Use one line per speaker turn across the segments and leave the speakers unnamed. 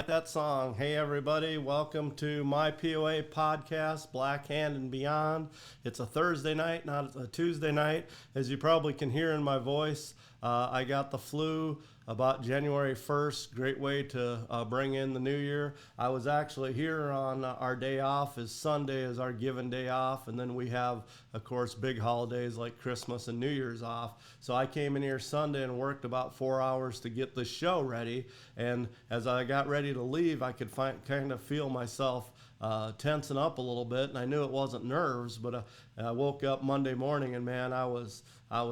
Like that song. Hey, everybody. Welcome to my POA podcast, Black Hand and Beyond. It's a Thursday night, not a Tuesday night. As you probably can hear in my voice, I got the flu about January 1st. Great way to bring in the new year. I was actually here on our day off. Is Sunday is our given day off. And then we have, of course, big holidays like Christmas and New Year's off. So I came in here Sunday and worked about 4 hours to get the show ready. And as I got ready to leave, I could kind of feel myself tensing up a little bit, and I knew it wasn't nerves, but I woke up Monday morning and man, I was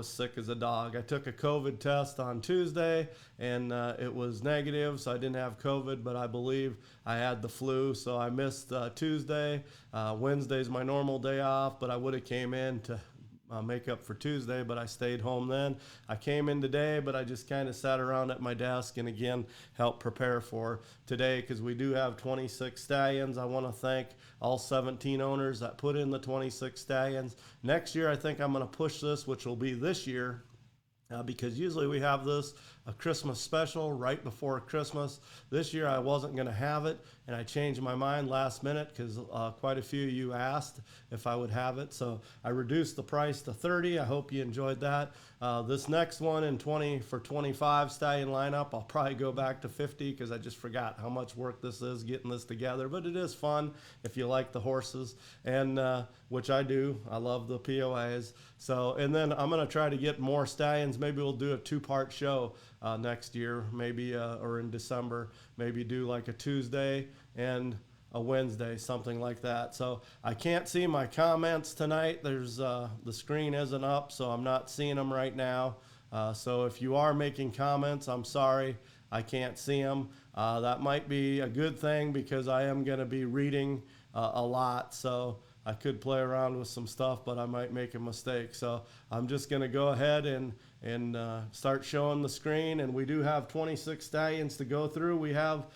sick as a dog. I took a COVID test on Tuesday and it was negative, so I didn't have COVID, but I believe I had the flu, so I missed Tuesday. Wednesday's my normal day off, but I would have came in to make up for Tuesday, but I stayed home then. I came in today, but I just kind of sat around at my desk and again helped prepare for today because we do have 26 stallions. I want to thank all 17 owners that put in the 26 stallions. Next year, I think I'm going to push this, which will be this year, because usually we have this a Christmas special right before Christmas. This year I wasn't going to have it, and I changed my mind last minute because quite a few of you asked if I would have it. So I reduced the price to $30. I hope you enjoyed that. This next one in 20 for 25 stallion lineup, I'll probably go back to 50 because I just forgot how much work this is getting this together. But it is fun if you like the horses, and which I do. I love the POAs. So, and then I'm going to try to get more stallions. Maybe we'll do a two-part show next year, maybe, or in December, maybe do like a Tuesday and a Wednesday, something like that. So I can't see my comments tonight. There's the screen isn't up, so I'm not seeing them right now. So if you are making comments, I'm sorry, I can't see them. That might be a good thing because I am going to be reading a lot. So I could play around with some stuff, but I might make a mistake. So I'm just going to go ahead and start showing the screen. And we do have 26 stallions to go through. We have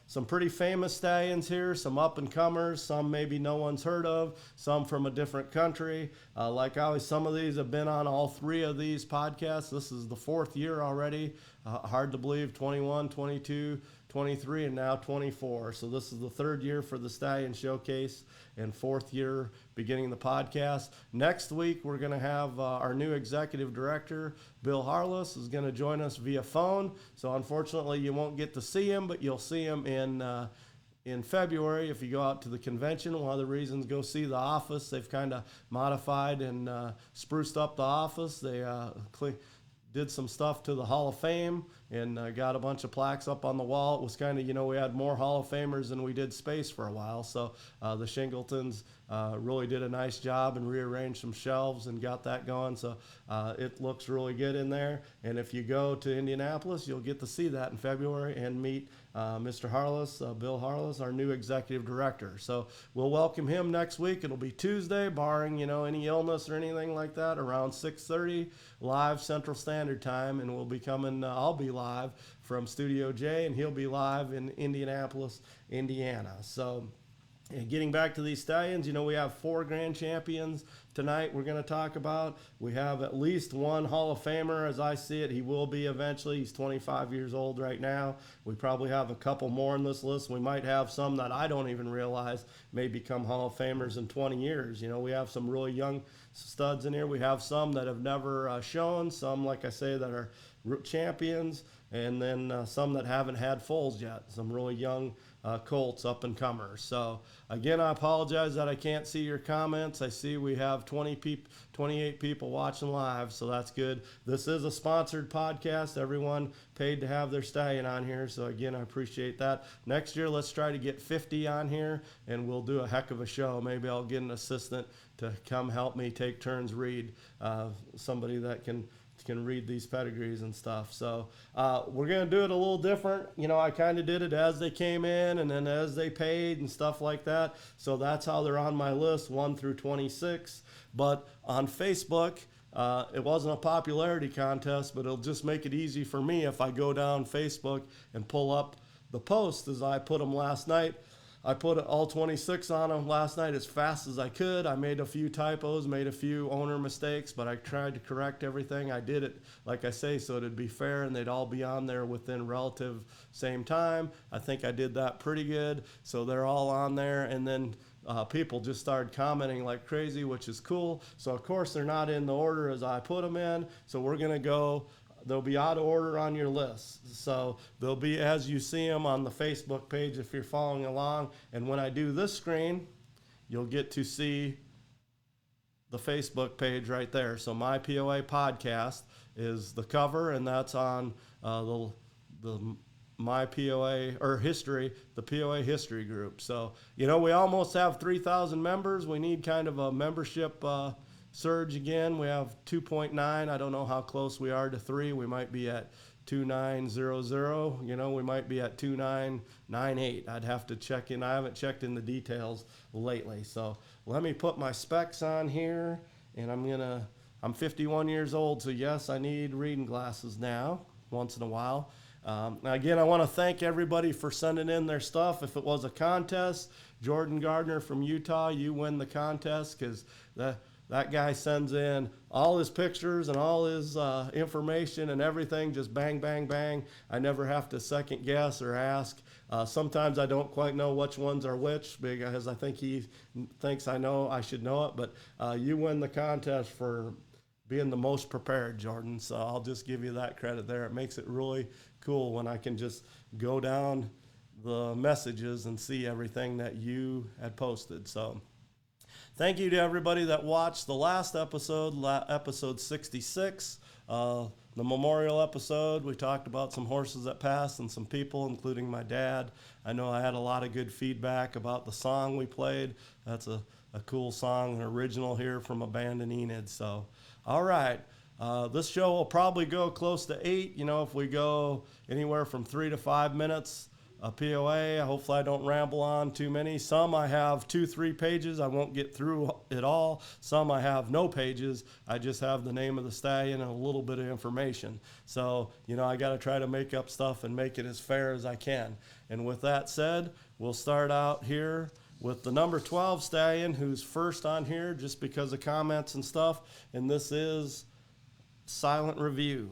some pretty famous stallions here, some up-and-comers, some maybe no one's heard of, some from a different country. Like always, some of these have been on all three of these podcasts. This is the fourth year already. Hard to believe, 21, 22, 23, and now 24. So this is the third year for the Stallion Showcase and fourth year beginning the podcast. Next week, we're going to have our new executive director, Bill Harless, is going to join us via phone. So unfortunately, you won't get to see him, but you'll see him in February if you go out to the convention. One of the reasons, go see the office. They've kind of modified and spruced up the office. They did some stuff to the Hall of Fame and got a bunch of plaques up on the wall. It was kind of, we had more Hall of Famers than we did space for a while. So the Shingletons really did a nice job and rearranged some shelves and got that going. So it looks really good in there. And if you go to Indianapolis, you'll get to see that in February and meet Mr. Harless, Bill Harless, our new executive director. So we'll welcome him next week. It'll be Tuesday, barring, any illness or anything like that, around 6:30 live Central Standard Time. And we'll be coming, I'll be live from Studio J, and he'll be live in Indianapolis, Indiana. So getting back to these stallions, we have 4 grand champions tonight we're going to talk about. We have at least one Hall of Famer as I see it. He will be eventually. He's 25 years old right now. We probably have a couple more on this list. We might have some that I don't even realize may become Hall of Famers in 20 years. We have some really young studs in here. We have some that have never shown, some, like I say, that are champions, and then some that haven't had foals yet, some really young colts, up-and-comers. So, again, I apologize that I can't see your comments. I see we have 28 people watching live, so that's good. This is a sponsored podcast. Everyone paid to have their stallion on here, so, again, I appreciate that. Next year, let's try to get 50 on here, and we'll do a heck of a show. Maybe I'll get an assistant to come help me take turns read, somebody that can read these pedigrees and stuff. So we're going to do it a little different. I kind of did it as they came in and then as they paid and stuff like that. So that's how they're on my list, 1 through 26. But on Facebook, it wasn't a popularity contest, but it'll just make it easy for me if I go down Facebook and pull up the post as I put them last night. I put all 26 on them last night as fast as I could. I made a few typos, made a few owner mistakes, but I tried to correct everything. I did it, like I say, so it'd be fair and they'd all be on there within relative same time. I think I did that pretty good. So they're all on there. And then people just started commenting like crazy, which is cool. So of course they're not in the order as I put them in. So we're going to go, they'll be out of order on your list. So they'll be as you see them on the Facebook page if you're following along. And when I do this screen, you'll get to see the Facebook page right there. So My POA Podcast is the cover, and that's on the My POA or history, the POA history group. So, we almost have 3,000 members. We need kind of a membership surge again. We have 2.9. I don't know how close we are to 3. We might be at 2900. We might be at 2998. I'd have to check in. I haven't checked in the details lately. So let me put my specs on here, and I'm 51 years old. So yes, I need reading glasses now once in a while. Again, I want to thank everybody for sending in their stuff. If it was a contest, Jordan Gardner from Utah, you win the contest because that guy sends in all his pictures and all his information and everything, just bang, bang, bang. I never have to second guess or ask. Sometimes I don't quite know which ones are which because I think he thinks I should know it. But you win the contest for being the most prepared, Jordan. So I'll just give you that credit there. It makes it really cool when I can just go down the messages and see everything that you had posted. So thank you to everybody that watched the last episode, episode 66, the memorial episode. We talked about some horses that passed and some people, including my dad. I know I had a lot of good feedback about the song we played. That's a cool song, an original here from a band in Enid. So, all right. This show will probably go close to 8. If we go anywhere from 3 to 5 minutes a POA, hopefully I don't ramble on too many. Some I have 2-3 pages. I won't get through it all. Some I have no pages. I just have the name of the stallion and a little bit of information. So, I got to try to make up stuff and make it as fair as I can. And with that said, we'll start out here with the number 12 stallion, who's first on here just because of comments and stuff. And this is Silent Review.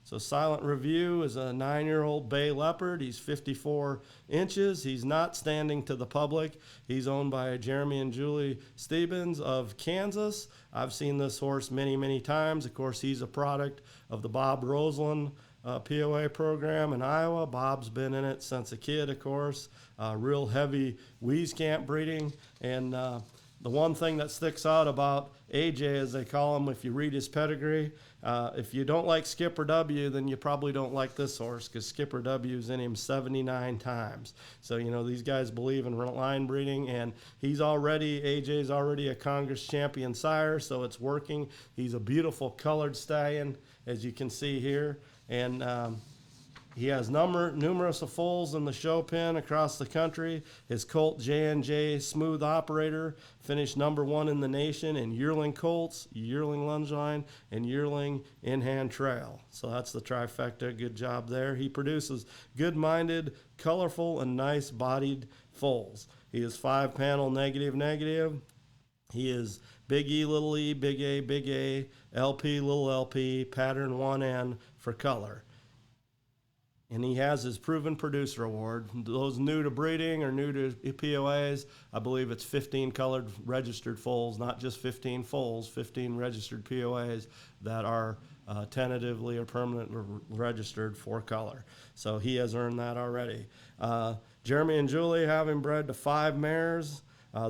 So Silent Review is a 9-year-old bay leopard. He's 54 inches. He's not standing to the public. He's owned by Jeremy and Julie Stevens of Kansas. I've seen this horse many, many times. Of course, he's a product of the Bob Roseland POA program in Iowa. Bob's been in it since a kid, of course. Real heavy Wieskamp breeding. And the one thing that sticks out about AJ, as they call him, if you read his pedigree, if you don't like Skipper W, then you probably don't like this horse because Skipper W's in him 79 times. So, these guys believe in line breeding, and AJ's already a Congress champion sire, so it's working. He's a beautiful colored stallion, as you can see here. And he has numerous of foals in the show pen across the country. His colt J&J Smooth Operator finished number 1 in the nation in yearling colts, yearling lungeline, and yearling in-hand trail. So that's the trifecta. Good job there. He produces good-minded, colorful, and nice-bodied foals. He is 5-panel negative. He is big E, little e, big A, LP, little LP, pattern 1N for color. And he has his Proven Producer Award. Those new to breeding or new to POAs, I believe it's 15 colored registered foals, not just 15 foals, 15 registered POAs that are tentatively or permanently registered for color. So he has earned that already. Jeremy and Julie have him bred to 5 mares.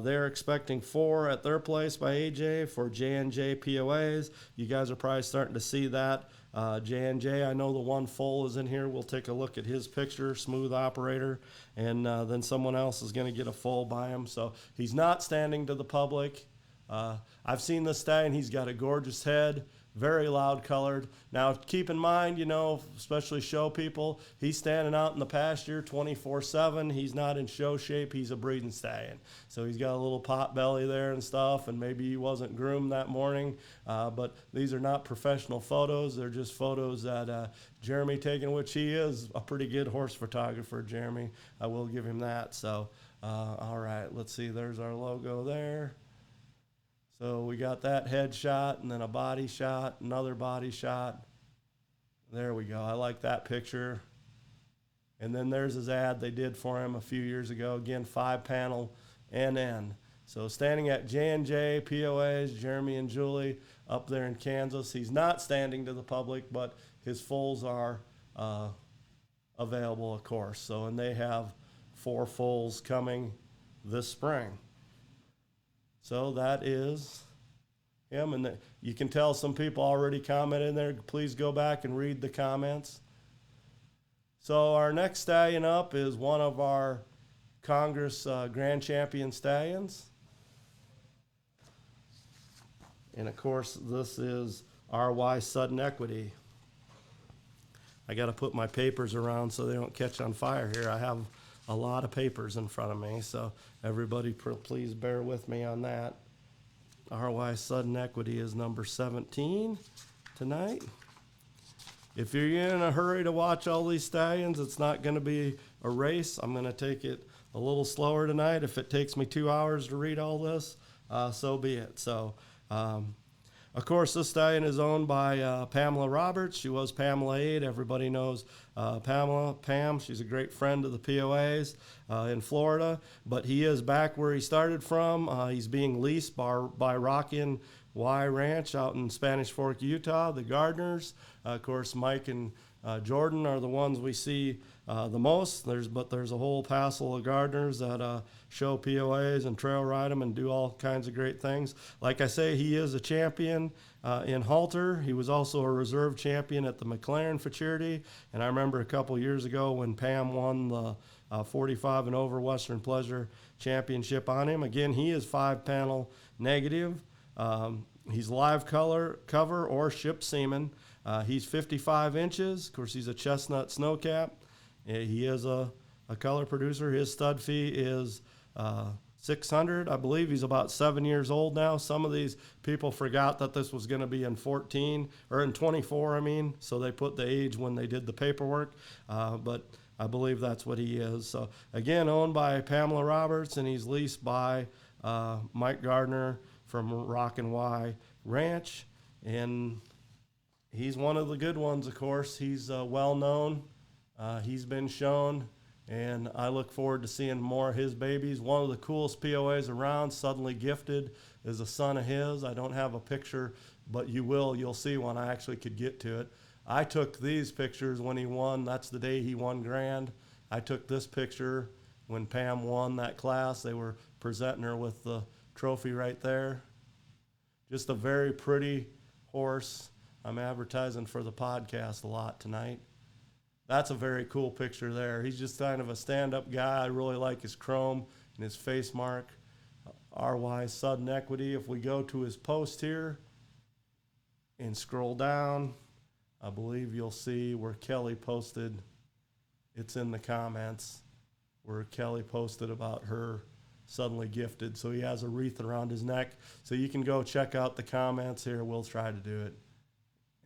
They're expecting 4 at their place by AJ for J&J POAs. You guys are probably starting to see that. J&J, I know the one foal is in here. We'll take a look at his picture, Smooth Operator, and then someone else is going to get a foal by him. So he's not standing to the public. I've seen this stallion. He's got a gorgeous head, very loud colored. Now, keep in mind, especially show people, he's standing out in the pasture 24/7. He's not in show shape. He's a breeding stallion. So he's got a little pot belly there and stuff, and maybe he wasn't groomed that morning. But these are not professional photos. They're just photos that Jeremy taken, which he is a pretty good horse photographer, Jeremy. I will give him that. So All right, let's see. There's our logo there. So we got that head shot and then a body shot, another body shot. There we go. I like that picture. And then there's his ad they did for him a few years ago. Again, 5-panel NN. So standing at J&J POAs, Jeremy and Julie up there in Kansas. He's not standing to the public, but his fulls are available, of course. So, and they have 4 fulls coming this spring. So that is him. And you can tell some people already commented in there. Please go back and read the comments. So our next stallion up is one of our Congress Grand Champion stallions. And of course, this is RY Sudden Equity. I got to put my papers around so they don't catch on fire here. I have a lot of papers in front of me, so everybody please bear with me on that. RY Sudden Equity is number 17 tonight. If you're in a hurry to watch all these stallions, it's not going to be a race. I'm going to take it a little slower tonight. If it takes me 2 hours to read all this, so be it. So, of course, this stallion is owned by Pamela Roberts. She was Pamela 8. Everybody knows Pam. She's a great friend of the POAs in Florida. But he is back where he started from. He's being leased by Rockin' Y Ranch out in Spanish Fork, Utah. The Gardners, of course, Mike and Jordan are the ones we see the most. But there's a whole passel of Gardners that show POAs and trail ride them and do all kinds of great things. Like I say, he is a champion in halter. He was also a reserve champion at the McLaren Futurity. And I remember a couple years ago when Pam won the 45 and over Western Pleasure Championship on him. Again, he is 5-panel negative. He's live cover or ship semen. He's 55 inches. Of course, he's a chestnut snowcap. He is a color producer. His stud fee is $600. I believe he's about 7 years old now. Some of these people forgot that this was going to be in 14 or in 24. I mean, so they put the age when they did the paperwork. But I believe that's what he is. So again, owned by Pamela Roberts, and he's leased by Mike Gardner from Rockin' Y Ranch, and he's one of the good ones, of course. He's well known. He's been shown, and I look forward to seeing more of his babies. One of the coolest POAs around, Suddenly Gifted, is a son of his. I don't have a picture, but you'll see one. I actually could get to it. I took these pictures when he won. That's the day he won Grand. I took this picture when Pam won that class. They were presenting her with the trophy right there. Just a very pretty horse. I'm advertising for the podcast a lot tonight. That's a very cool picture there. He's just kind of a stand-up guy. I really like his chrome and his face mark. RY Sudden Equity. If we go to his post here and scroll down, I believe you'll see where Kelly posted. It's in the comments where Kelly posted about her Suddenly Gifted. So he has a wreath around his neck. So you can go check out the comments here. We'll try to do it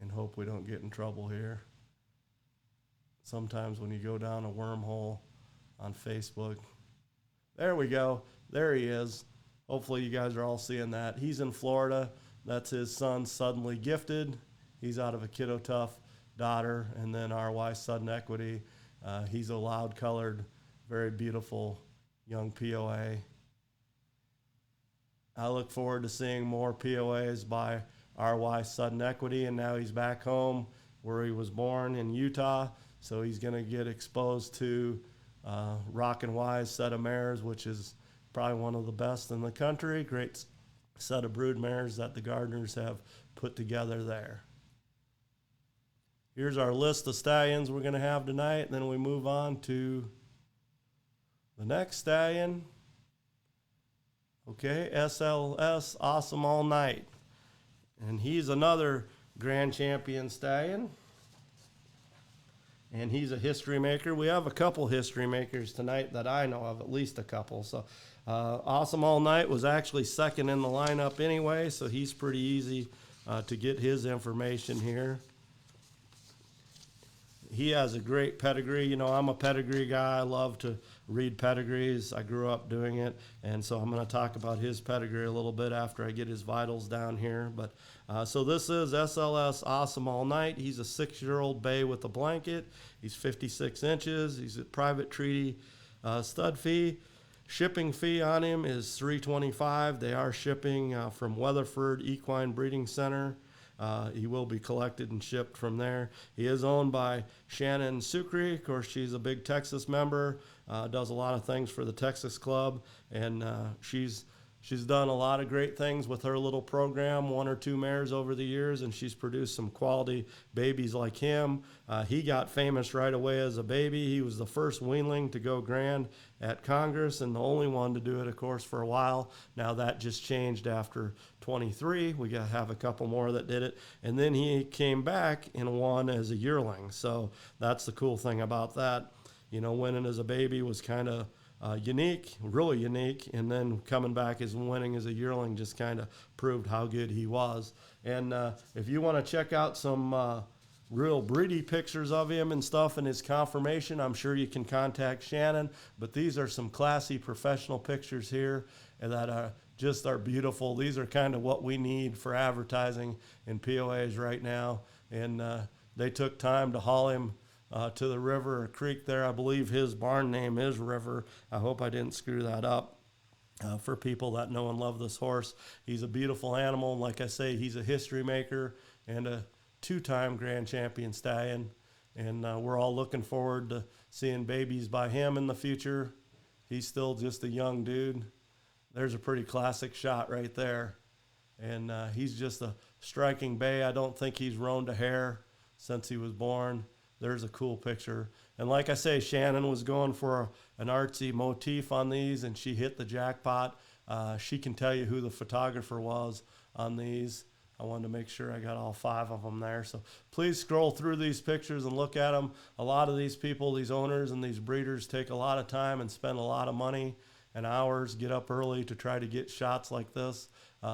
and hope we don't get in trouble here. Sometimes when you go down a wormhole on Facebook. There we go. There he is. Hopefully you guys are all seeing that. He's in Florida. That's his son, Suddenly Gifted. He's out of a Kiddo Tough daughter. And then RY Sudden Equity. He's a loud-colored, very beautiful young POA. I look forward to seeing more POAs by RY Sudden Equity, and now he's back home where he was born in Utah, so he's going to get exposed to Rockin' Y's set of mares, which is probably one of the best in the country. Great set of brood mares that the Gardners have put together there. Here's our list of stallions we're going to have tonight, and then we move on to the next stallion. Okay, SLS, Awesome All Night. And he's another Grand Champion stallion. And he's a history maker. We have a couple history makers tonight that I know of, at least a couple. So Awesome All Night was actually second in the lineup anyway, so he's pretty easy to get his information here. he has a great pedigree. You know, I'm a pedigree guy. I love to read pedigrees. I grew up doing it, and so I'm going to talk about his pedigree a little bit after I get his vitals down here. But so this is SLS Awesome All Night. He's a 6-year-old bay with a blanket. He's 56 inches. He's a private treaty stud fee. Shipping fee on him is $325. They are shipping from Weatherford Equine Breeding Center. He will be collected and shipped from there. He is owned by Shannon Sucre. Of course, she's a big Texas member, does a lot of things for the Texas Club, and she's done a lot of great things with her little program, 1 or 2 mares over the years, and she's produced some quality babies like him. He got famous right away as a baby. He was the first weanling to go grand at Congress and the only one to do it, of course, for a while. Now that just changed after 23. We got to have a couple more that did it. And then he came back and won as a yearling. So that's the cool thing about that. You know, winning as a baby was kind of unique, really unique, and then coming back as winning as a yearling just kind of proved how good he was. And if you want to check out some real breedy pictures of him and stuff and his conformation, I'm sure you can contact Shannon. But these are some classy professional pictures here that are beautiful. These are kind of what we need for advertising in POAs right now. And they took time to haul him to the river or creek there. I believe his barn name is River. I hope I didn't screw that up. For people that know and love this horse, he's a beautiful animal. Like I say, he's a history maker and a 2-time grand champion stallion. And we're all looking forward to seeing babies by him in the future. He's still just a young dude. There's a pretty classic shot right there. And he's just a striking bay. I don't think he's roan to hair since he was born. There's a cool picture. And like I say, Shannon was going for an artsy motif on these, and she hit the jackpot. She can tell you who the photographer was on these. I wanted to make sure I got all 5 of them there. So please scroll through these pictures and look at them. A lot of these people, these owners and these breeders, take a lot of time and spend a lot of money and hours, get up early to try to get shots like this.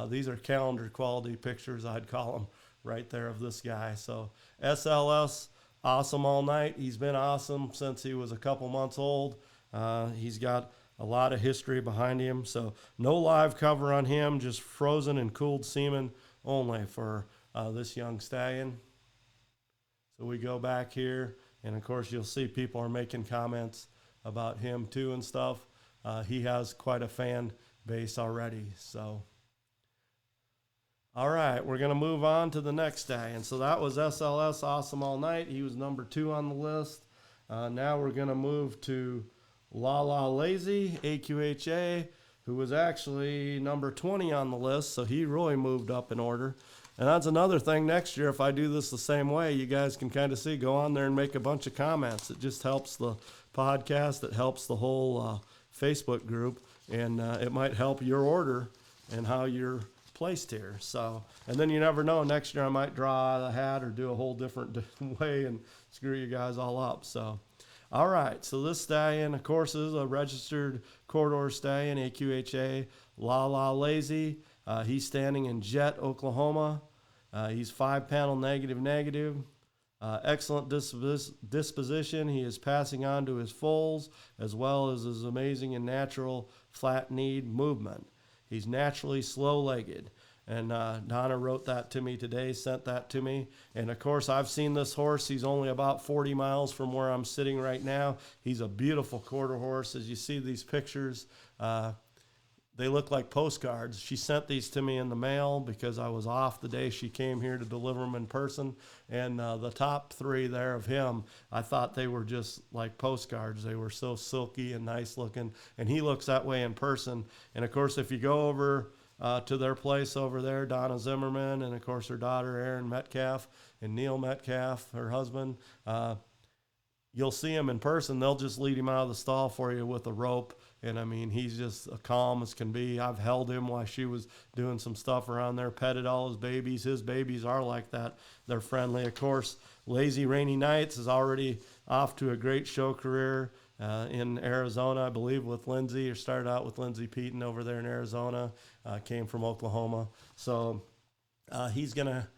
These are calendar quality pictures, I'd call them, right there of this guy. So SLS Awesome All Night. He's been awesome since he was a couple months old. He's got a lot of history behind him. So no live cover on him, just frozen and cooled semen only for this young stallion. So we go back here, and of course you'll see people are making comments about him too and stuff. He has quite a fan base already. So all right, we're going to move on to the next stallion. So that was SLS Awesome All Night. He was number 2 on the list. Now we're going to move to La La Lazy, AQHA, who was actually number 20 on the list. So he really moved up in order. And that's another thing. Next year, if I do this the same way, you guys can kind of see, go on there and make a bunch of comments. It just helps the podcast. It helps the whole Facebook group. And it might help your order and how you're placed here. So, and then you never know, next year I might draw a hat or do a whole different way and screw you guys all up. So all right, so this stallion, of course, is a registered corridor stallion, AQHA, La La Lazy. He's standing in Jet, Oklahoma. He's 5-panel negative. Excellent disposition. He is passing on to his foals as well as his amazing and natural flat-kneed movement. He's naturally slow-legged. And Donna wrote that to me today, sent that to me. And, of course, I've seen this horse. He's only about 40 miles from where I'm sitting right now. He's a beautiful quarter horse. As you see these pictures, they look like postcards. She sent these to me in the mail because I was off the day she came here to deliver them in person. And the top 3 there of him, I thought they were just like postcards. They were so silky and nice looking. And he looks that way in person. And, of course, if you go over to their place over there, Donna Zimmerman, and, of course, her daughter, Erin Metcalf, and Neil Metcalf, her husband, you'll see him in person. They'll just lead him out of the stall for you with a rope. And, I mean, he's just as calm as can be. I've held him while she was doing some stuff around there, petted all his babies. His babies are like that. They're friendly. Of course, Lazy Rainy Nights is already off to a great show career in Arizona, I believe, with Lindsay. Or started out with Lindsay Peaton over there in Arizona, came from Oklahoma. So he's going to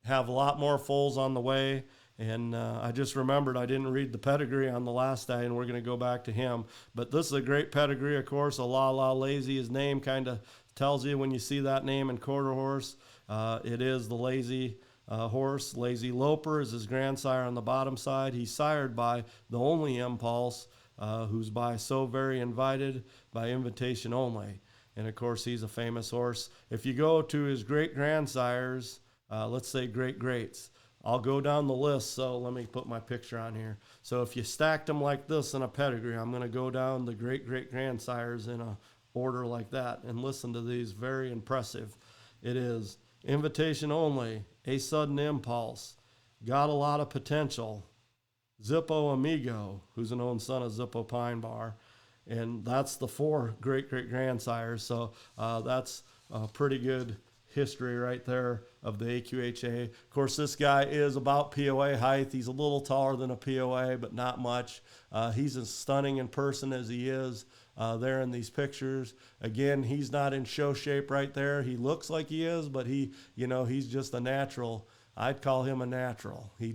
have a lot more foals on the way. And I just remembered I didn't read the pedigree on the last stallion. We're going to go back to him. But this is a great pedigree, of course. A La La Lazy. His name kind of tells you when you see that name in quarter horse. It is the lazy horse. Lazy Loper is his grandsire on the bottom side. He's sired by the only Impulse, who's by So Very Invited, by invitation only. And of course, he's a famous horse. If you go to his great grandsires, let's say great greats, I'll go down the list. So let me put my picture on here. So if you stacked them like this in a pedigree, I'm going to go down the great great grandsires in a order like that and listen to these. Very impressive. It is invitation only, a sudden impulse, got a lot of potential, Zippo Amigo, who's an own son of Zippo Pine Bar. And that's the 4 great great grandsires. So that's a pretty good history right there of the AQHA. Of course, this guy is about POA height. He's a little taller than a POA, but not much. He's as stunning in person as he is there in these pictures. Again, he's not in show shape right there. He looks like he is, but he's just a natural. I'd call him a natural. He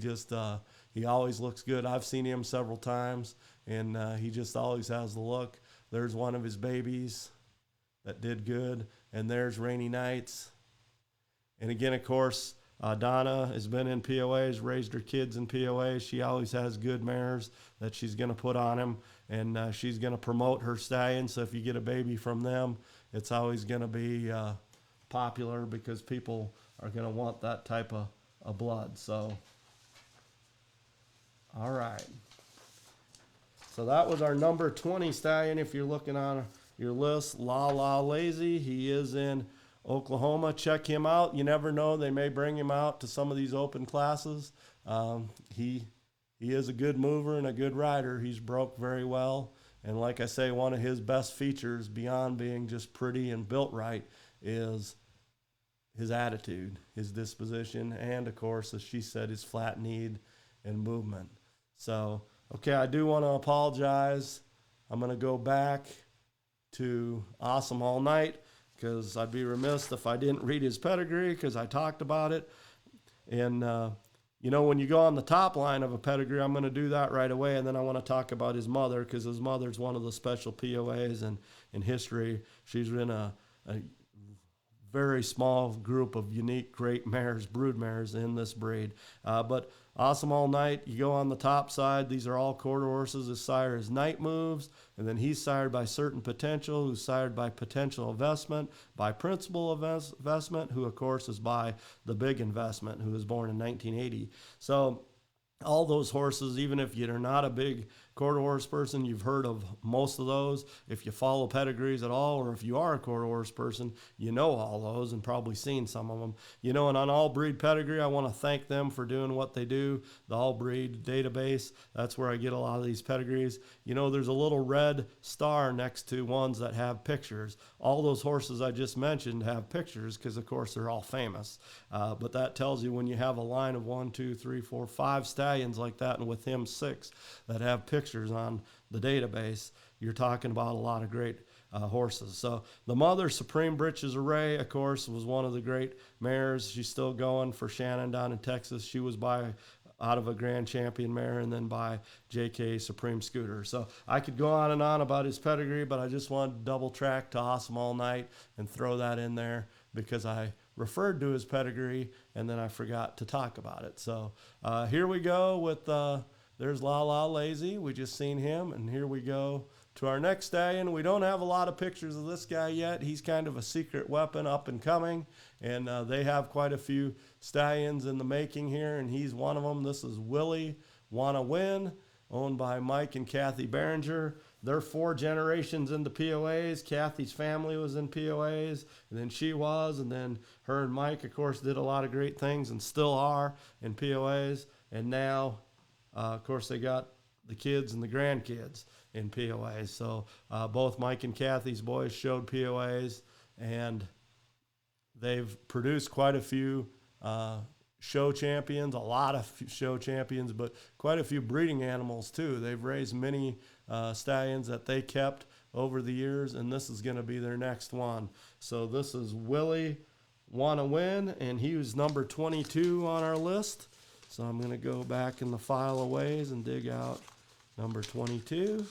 always looks good. I've seen him several times, and he just always has the look. There's one of his babies that did good, and there's Rainy Nights. And again, of course, Donna has been in POAs, raised her kids in POAs. She always has good mares that she's going to put on him, and she's going to promote her stallions. So if you get a baby from them, it's always going to be popular because people are going to want that type of blood. So, all right. So that was our number 20 stallion. If you're looking on your list, La La Lazy. He is in Oklahoma. Check him out. You never know. They may bring him out to some of these open classes. He is a good mover and a good rider. He's broke very well. And like I say, one of his best features, beyond being just pretty and built right, is his attitude, his disposition, and of course, as she said, his flat need and movement. So, okay, I do want to apologize. I'm going to go back to Awesome All Night, because I'd be remiss if I didn't read his pedigree, because I talked about it. And, when you go on the top line of a pedigree, I'm going to do that right away, and then I want to talk about his mother, because his mother's one of the special POAs in history. She's in a very small group of unique great mares, brood mares in this breed. But Awesome All Night, you go on the top side. These are all quarter horses. His sire is Night Moves, and then he's sired by Certain Potential, who's sired by Potential Investment, by Principal Investment, who of course is by the Big Investment, who was born in 1980. So all those horses, even if you're not a big quarter horse person, you've heard of most of those. If you follow pedigrees at all, or if you are a quarter horse person, you know all those and probably seen some of them. And on All Breed Pedigree, I want to thank them for doing what they do. The All Breed database, that's where I get a lot of these pedigrees. There's a little red star next to ones that have pictures. All those horses I just mentioned have pictures because, of course, they're all famous. But that tells you when you have a line of 1, 2, 3, 4, 5 stallions like that, and with him 6 that have pictures on the database, you're talking about a lot of great horses. So the mother, Supreme Britches Array, of course, was one of the great mares. She's still going for Shannon down in Texas. She was out of a Grand Champion mare, and then by JK Supreme Scooter. So I could go on and on about his pedigree, but I just wanted to double track to Awesome All Night and throw that in there because I referred to his pedigree and then I forgot to talk about it. So here we go with there's La La Lazy. We just seen him, and here we go to our next stallion. We don't have a lot of pictures of this guy yet. He's kind of a secret weapon up and coming, and they have quite a few stallions in the making here, and he's one of them. This is Willie Wanna Win, owned by Mike and Kathy Behringer. They're 4 generations into POAs. Kathy's family was in POAs, and then she was, and then her and Mike, of course, did a lot of great things and still are in POAs, and now of course, they got the kids and the grandkids in POAs. So both Mike and Kathy's boys showed POAs, and they've produced quite a few show champions, a lot of show champions, but quite a few breeding animals too. They've raised many stallions that they kept over the years, and this is going to be their next one. So this is Willie Wanna Win, and he was number 22 on our list. So I'm going to go back in the file of ways and dig out number 22.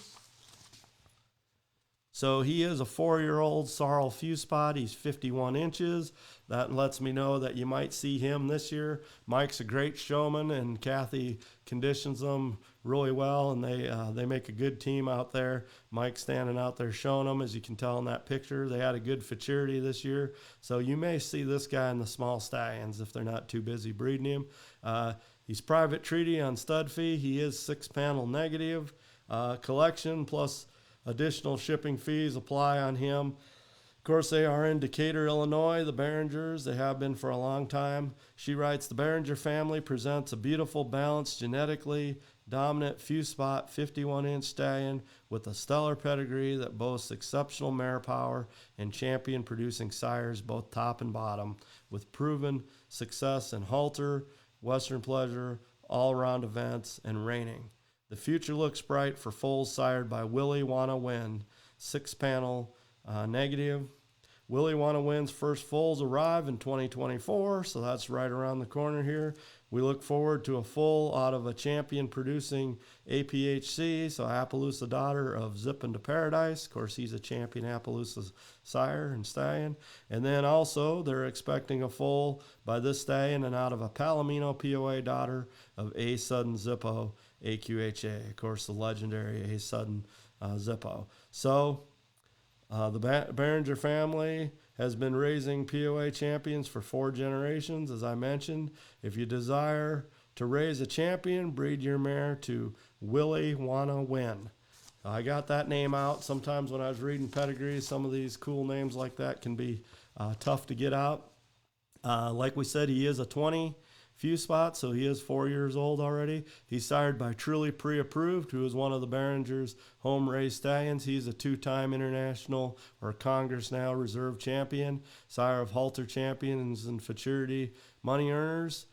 So he is a 4-year-old sorrel few spot. He's 51 inches. That lets me know that you might see him this year. Mike's a great showman, and Kathy conditions them really well, and they make a good team out there. Mike's standing out there showing them, as you can tell in that picture. They had a good futurity this year, so you may see this guy in the small stallions if they're not too busy breeding him. He's private treaty on stud fee. He is 6-panel negative. Collection plus additional shipping fees apply on him. Of course, they are in Decatur, Illinois, the Behringers. They have been for a long time. She writes, the Behringer family presents a beautiful, balanced, genetically dominant few spot 51-inch stallion with a stellar pedigree that boasts exceptional mare power and champion producing sires both top and bottom, with proven success in halter, Western Pleasure, all-around events, and reining. The future looks bright for foals sired by Willie Wanna Win, 6-panel negative. Willie Wanna Win's first foals arrive in 2024, so that's right around the corner here. We look forward to a foal out of a champion producing APHC, so Appaloosa daughter of Zip into Paradise. Of course, he's a champion Appaloosa sire and stallion. And then also they're expecting a foal by this stallion and out of a Palomino POA daughter of A Sudden Zippo AQHA. Of course, the legendary A Sudden Zippo. So the Behringer family has been raising POA champions for 4 generations, as I mentioned. If you desire to raise a champion, breed your mare to Willie Wanna Win. I got that name out. Sometimes when I was reading pedigrees, some of these cool names like that can be tough to get out. Like we said, he is a 20 few spots, so he is 4 years old already. He's sired by Truly Pre-Approved, who is one of the Behringer's home-raised stallions. He's a 2-time international or Congress now reserve champion, sire of halter champions and futurity money earners.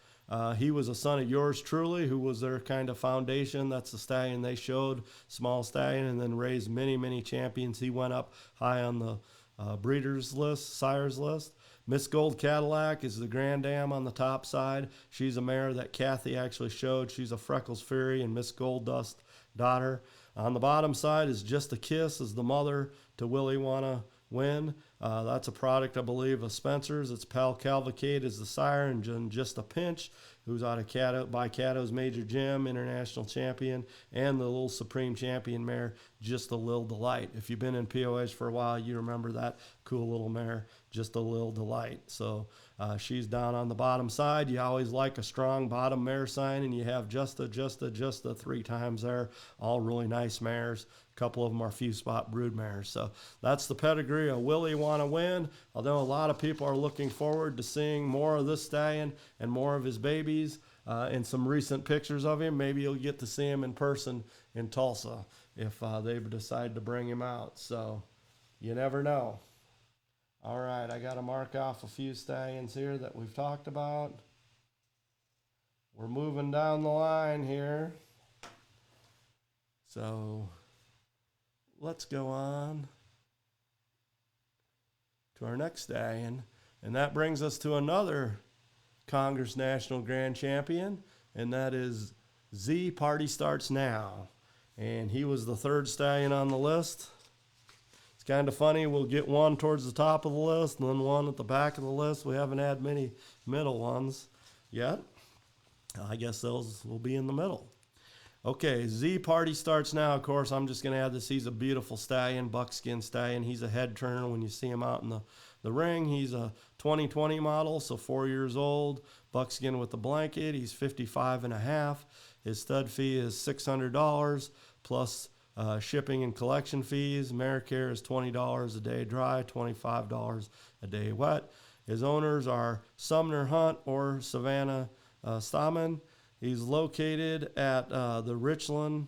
He was a son of Yours Truly, who was their kind of foundation. That's the stallion they showed, small stallion, and then raised many, many champions. He went up high on the breeders list, sires list. Miss Gold Cadillac is the Grand Dam on the top side. She's a mare that Kathy actually showed. She's a Freckles Fury and Miss Gold Dust daughter. On the bottom side is Just a Kiss, is the mother to Willie Wanna Win. That's a product, I believe, of Spencer's. It's Pal Cavalcade is the sire, and Just a Pinch, who's out of Cato's Major Gym, international champion, and the little Supreme Champion mare, Just a Lil Delight. If you've been in POAs for a while, you remember that cool little mare, Just a Lil Delight. So she's down on the bottom side. You always like a strong bottom mare sign, and you have just a 3 times there. All really nice mares. A couple of them are few spot brood mares. So that's the pedigree of Willie Wanna Win. Although a lot of people are looking forward to seeing more of this stallion and more of his babies and some recent pictures of him. Maybe you'll get to see him in person in Tulsa if they decide to bring him out. So you never know. All right, I got to mark off a few stallions here that we've talked about. We're moving down the line here. So let's go on to our next stallion. And that brings us to another Congress National Grand Champion, and that is Z Party Starts Now. And he was the 3rd stallion on the list. It's kind of funny. We'll get one towards the top of the list and then one at the back of the list. We haven't had many middle ones yet. I guess those will be in the middle. Okay, Z Party Starts Now. Of course, I'm just going to add this. He's a beautiful stallion, buckskin stallion. He's a head turner when you see him out in the ring. He's a 2020 model, so 4 years old, buckskin with the blanket. He's 55 and a half. His stud fee is $600 plus shipping and collection fees. Mare care is $20 a day dry, $25 a day wet. His owners are Sumner Hunt or Savannah Stamen. He's located at the Richland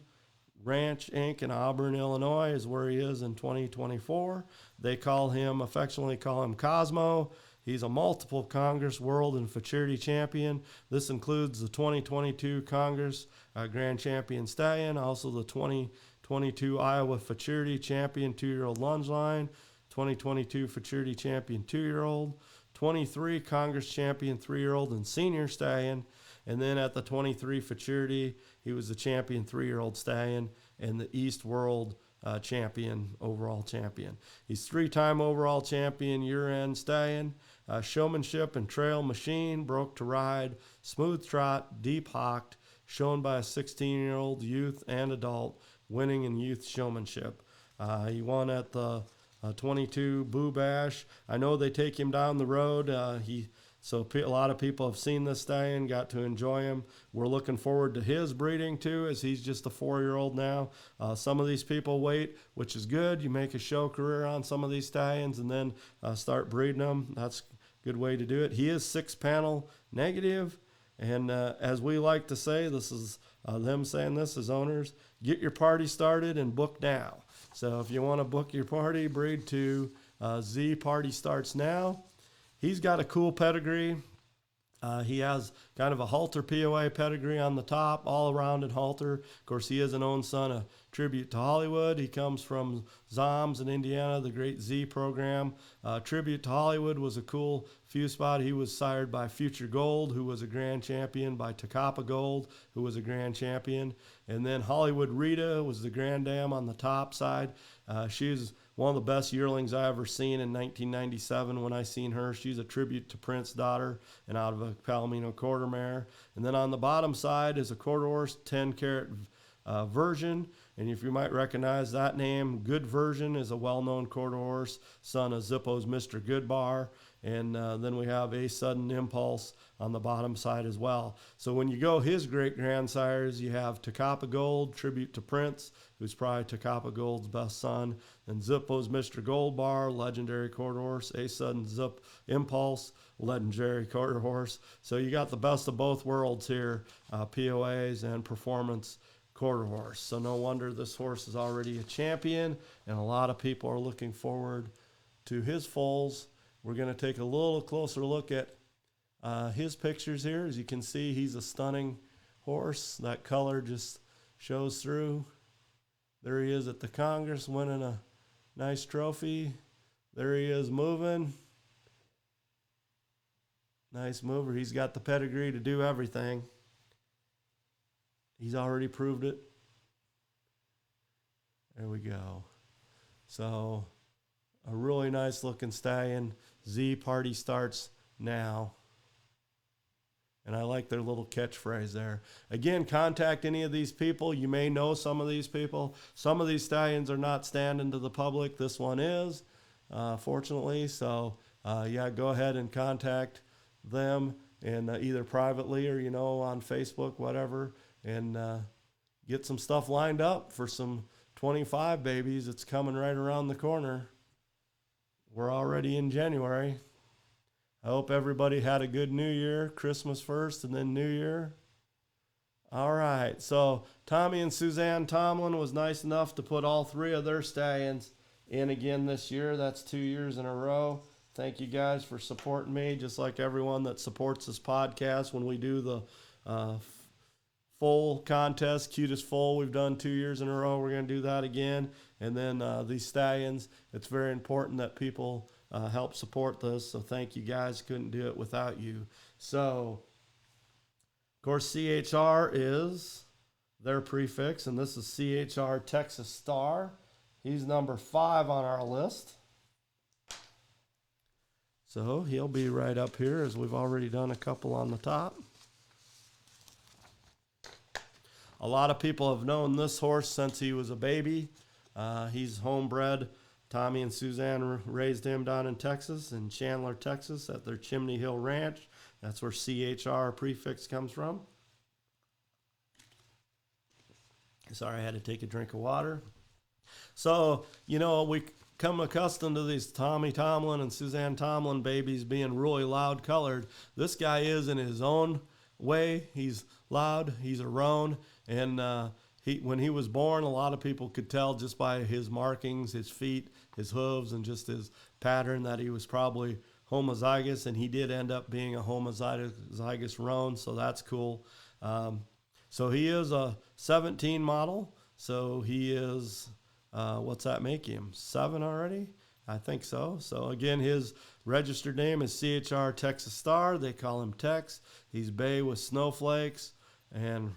Ranch, Inc. in Auburn, Illinois, is where he is in 2024. They affectionately call him Cosmo. He's a multiple Congress, World, and Futurity champion. This includes the 2022 Congress Grand Champion Stallion, also the 2022 Iowa Futurity Champion 2-year-old lunge line, 2022 Futurity Champion 2-year-old, 23 Congress Champion 3-year-old and senior stallion, And then at the 23 Futurity, he was the champion 3-year-old stallion and the East World champion, overall champion. He's 3-time overall champion, year-end stallion. Showmanship and trail machine, broke to ride, smooth trot, deep hocked, shown by a 16-year-old youth and adult, winning in youth showmanship. He won at the 22 Boo Bash. I know they take him down the road. So a lot of people have seen this stallion, got to enjoy him. We're looking forward to his breeding too, as he's just a 4-year-old now. Some of these people wait, which is good. You make a show career on some of these stallions and then start breeding them. That's a good way to do it. He is 6-panel negative. And as we like to say, this is them saying this as owners, get your party started and book now. So if you want to book your party, breed to Z Party Starts Now. He's got a cool pedigree. He has kind of a halter POA pedigree on the top, all around in halter. Of course, he is an own son, a tribute to Hollywood. He comes from Zoms in Indiana, the great Z program. Tribute to Hollywood was a cool few spot. He was sired by Future Gold, who was a grand champion, by Takapa Gold, who was a grand champion. And then Hollywood Rita was the grand dam on the top side. She's one of the best yearlings I ever seen in 1997 when I seen her. She's a tribute to Prince's daughter and out of a Palomino quarter mare. And then on the bottom side is a quarter horse, 10-carat version. And if you might recognize that name, Good Version is a well-known quarter horse, son of Zippo's Mr. Goodbar. And then we have A Sudden Impulse on the bottom side as well. So when you go his great-grandsires, you have Takapa Gold, tribute to Prince, who's probably Takapa Gold's best son, and Zippo's Mr. Goldbar, legendary quarter horse, A Sudden Zip Impulse, legendary quarter horse. So you got the best of both worlds here, POAs and performance quarter horse. So no wonder this horse is already a champion, and a lot of people are looking forward to his foals. We're going to take a little closer look at his pictures here. As you can see, he's a stunning horse. That color just shows through. There he is at the Congress winning a nice trophy. There he is moving. Nice mover. He's got the pedigree to do everything. He's already proved it. There we go. So a really nice looking stallion. Z Party Starts Now. And I like their little catchphrase there. Again, contact any of these people. You may know some of these people. Some of these stallions are not standing to the public. This one is, fortunately. So, yeah, go ahead and contact them, and either privately or, on Facebook, whatever, and get some stuff lined up for some 25 babies. It's coming right around the corner. We're already in January. I hope everybody had a good New Year, Christmas first and then New Year. All right, so Tommy and Suzanne Tomlin was nice enough to put all 3 of their stallions in again this year. That's 2 years in a row. Thank you guys for supporting me, just like everyone that supports this podcast when we do the full contest, cutest foal. We've done 2 years in a row. We're going to do that again. And then these stallions, it's very important that people help support this. So thank you guys. Couldn't do it without you. So, of course, CHR is their prefix, and this is CHR Texas Star. He's number 5 on our list. So he'll be right up here, as we've already done a couple on the top. A lot of people have known this horse since he was a baby. He's homebred. Tommy and Suzanne raised him down in Texas, in Chandler, Texas, at their Chimney Hill Ranch. That's where CHR prefix comes from. Sorry, I had to take a drink of water. So, we come accustomed to these Tommy Tomlin and Suzanne Tomlin babies being really loud colored. This guy is in his own way. He's loud. He's a roan. And when he was born, a lot of people could tell just by his markings, his feet, his hooves, and just his pattern that he was probably homozygous, and he did end up being a homozygous roan, so that's cool. So he is a 17 model, so he is, what's that make him, 7 already? I think so. So again, his registered name is CHR Texas Star. They call him Tex. He's bay with snowflakes, and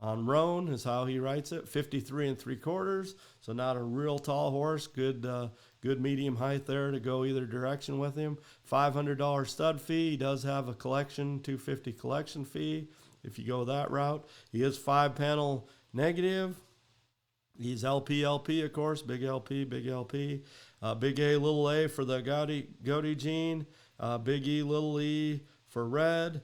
on roan is how he writes it. 53 3/4. So not a real tall horse. Good medium height there to go either direction with him. $500 stud fee. He does have a collection, $250 collection fee if you go that route. He is 5-panel negative. He's LP, of course, big LP, big LP. Big A, little a for the Gaudy gene. Big E, little e for red.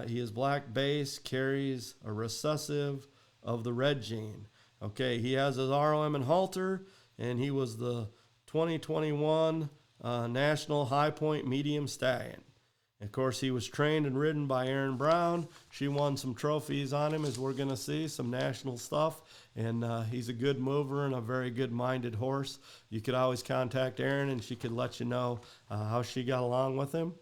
He is black base, carries a recessive of the red gene. Okay, he has his ROM and halter, and he was the 2021 National High Point Medium Stallion. Of course, he was trained and ridden by Erin Brown. She won some trophies on him, as we're going to see, some national stuff. And he's a good mover and a very good-minded horse. You could always contact Erin, and she could let you know how she got along with him.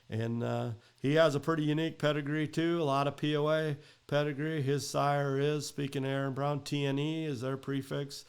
And he has a pretty unique pedigree, too, a lot of POA pedigree. His sire is, speaking of Erin Brown, TNE is their prefix.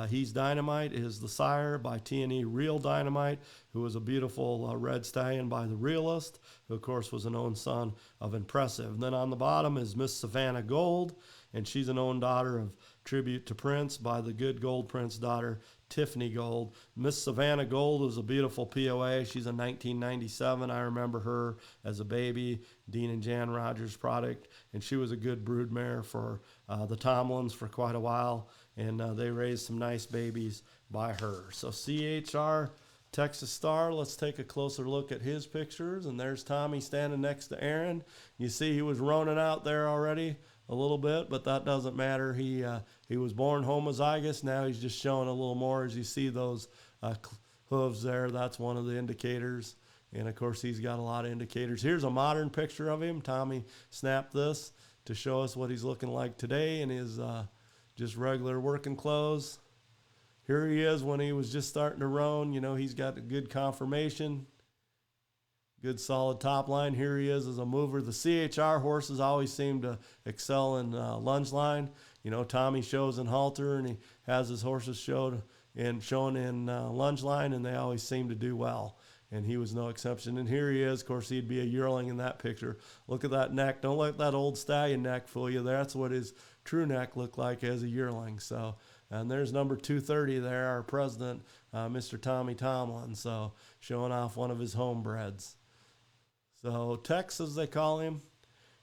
He's Dynamite is the sire by TNE Real Dynamite, who was a beautiful red stallion by the Realist, who, of course, was an own son of Impressive. And then on the bottom is Miss Savannah Gold, and she's an own daughter of Tribute to Prince by the good Gold Prince daughter, Tiffany Gold. Miss Savannah Gold was a beautiful POA. She's a 1997. I remember her as a baby, Dean and Jan Rogers product, and she was a good brood mare for the Tomlins for quite a while, and they raised some nice babies by her. So CHR Texas Star, let's take a closer look at his pictures, and there's Tommy standing next to Erin. You see he was roaning out there already a little bit, but that doesn't matter. He was born homozygous. Now he's just showing a little more. As you see those hooves there, that's one of the indicators. And, of course, he's got a lot of indicators. Here's a modern picture of him. Tommy snapped this to show us what he's looking like today in his just regular working clothes. Here he is when he was just starting to roan. You know, he's got a good conformation. Good solid top line. Here he is as a mover. The CHR horses always seem to excel in lunge line. You know, Tommy shows in halter, and he has his horses shown in lunge line, and they always seem to do well. And he was no exception. And here he is. Of course, he'd be a yearling in that picture. Look at that neck. Don't let that old stallion neck fool you. That's what his true neck looked like as a yearling. So, and there's number 230 there, our president, Mr. Tommy Tomlin. So, showing off one of his homebreds. So Tex, as they call him,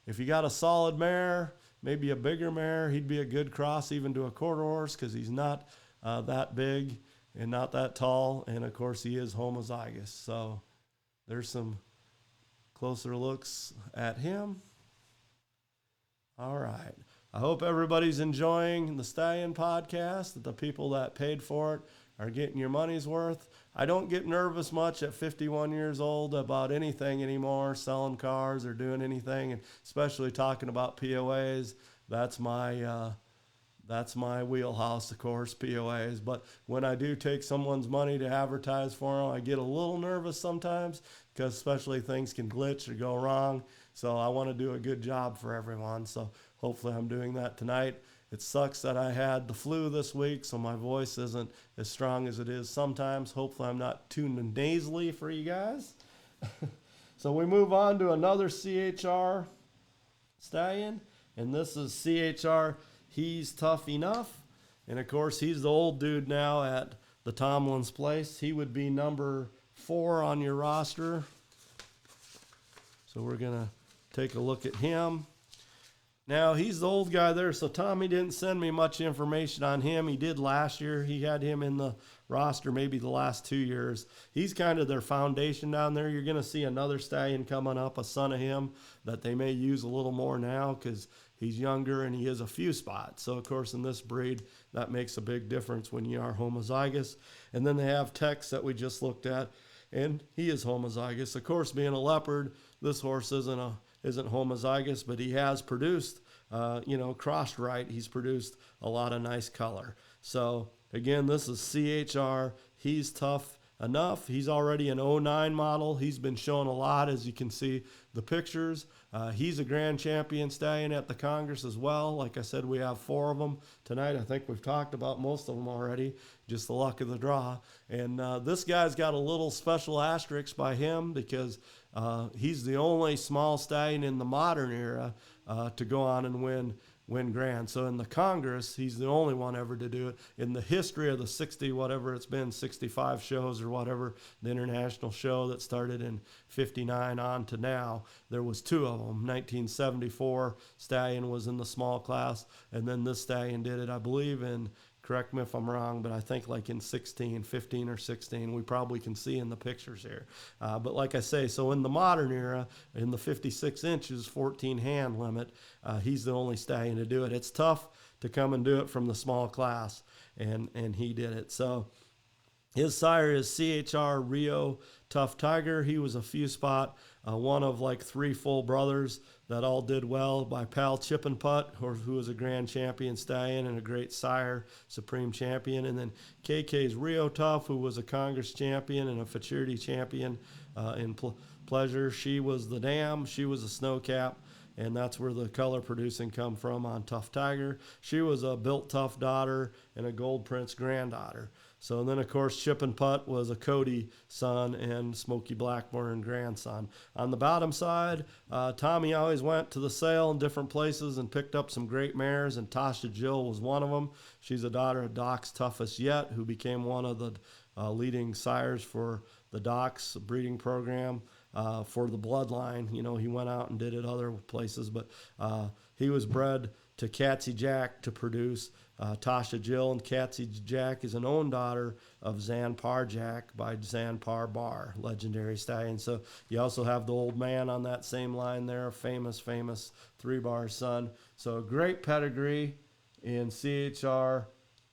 if you got a solid mare, maybe a bigger mare, he'd be a good cross even to a quarter horse because he's not that big and not that tall. And, of course, he is homozygous. So there's some closer looks at him. All right. I hope everybody's enjoying the Stallion podcast, that the people that paid for it are getting your money's worth. I don't get nervous much at 51 years old about anything anymore, selling cars or doing anything, and especially talking about POAs. That's my wheelhouse, of course, POAs. But when I do take someone's money to advertise for them, I get a little nervous sometimes because especially things can glitch or go wrong. So I want to do a good job for everyone. So hopefully I'm doing that tonight. It sucks that I had the flu this week, so my voice isn't as strong as it is sometimes. Hopefully I'm not too nasally for you guys. So we move on to another CHR stallion, and this is CHR He's Tough Enough. And, of course, he's the old dude now at the Tomlin's place. He would be number 4 on your roster. So we're going to take a look at him. Now, he's the old guy there, so Tommy didn't send me much information on him. He did last year. He had him in the roster maybe the last 2 years. He's kind of their foundation down there. You're going to see another stallion coming up, a son of him, that they may use a little more now because he's younger and he is a few spots. So, of course, in this breed, that makes a big difference when you are homozygous. And then they have Tex that we just looked at, and he is homozygous. Of course, being a leopard, this horse isn't homozygous, but he has produced, crossed right. He's produced a lot of nice color. So, again, this is CHR. He's Tough enough. He's already an '09 model. He's been showing a lot, as you can see the pictures. He's a grand champion stallion at the Congress as well. Like I said, we have 4 of them tonight. I think we've talked about most of them already, just the luck of the draw. And this guy's got a little special asterisk by him because he's the only small stallion in the modern era to go on and win grand. So in the Congress, he's the only one ever to do it. In the history of the 60, whatever it's been, 65 shows or whatever, the international show that started in 59 on to now, there was 2 of them. 1974, Stallion was in the small class, and then this Stallion did it, I believe, in, correct me if I'm wrong, but I think like in 15 or 16, we probably can see in the pictures here. But like I say, so in the modern era, in the 56 inches, 14 hand limit, he's the only stallion to do it. It's tough to come and do it from the small class, and he did it. So his sire is CHR Rio Tough Tiger. He was a few spot, one of like 3 full brothers that all did well by Pal Chip and Putt, who was a grand champion stallion and a great sire, supreme champion. And then KK's Rio Tough, who was a Congress champion and a futurity champion in pleasure. She was the dam. She was a snow cap. And that's where the color producing come from on Tough Tiger. She was a Built Tough daughter and a Gold Prince granddaughter. So then, of course, Chip and Putt was a Cody son and Smokey Blackburn grandson. On the bottom side, Tommy always went to the sale in different places and picked up some great mares, and Tasha Jill was one of them. She's a daughter of Doc's Toughest Yet, who became one of the leading sires for the Doc's breeding program. For the bloodline, you know, he went out and did it other places, but he was bred to Catsy Jack to produce Tasha Jill, and Catsy Jack is an own daughter of Zanpar Jack by Zanpar Bar, legendary stallion. So you also have the old man on that same line there, famous 3-bar son. So a great pedigree in CHR.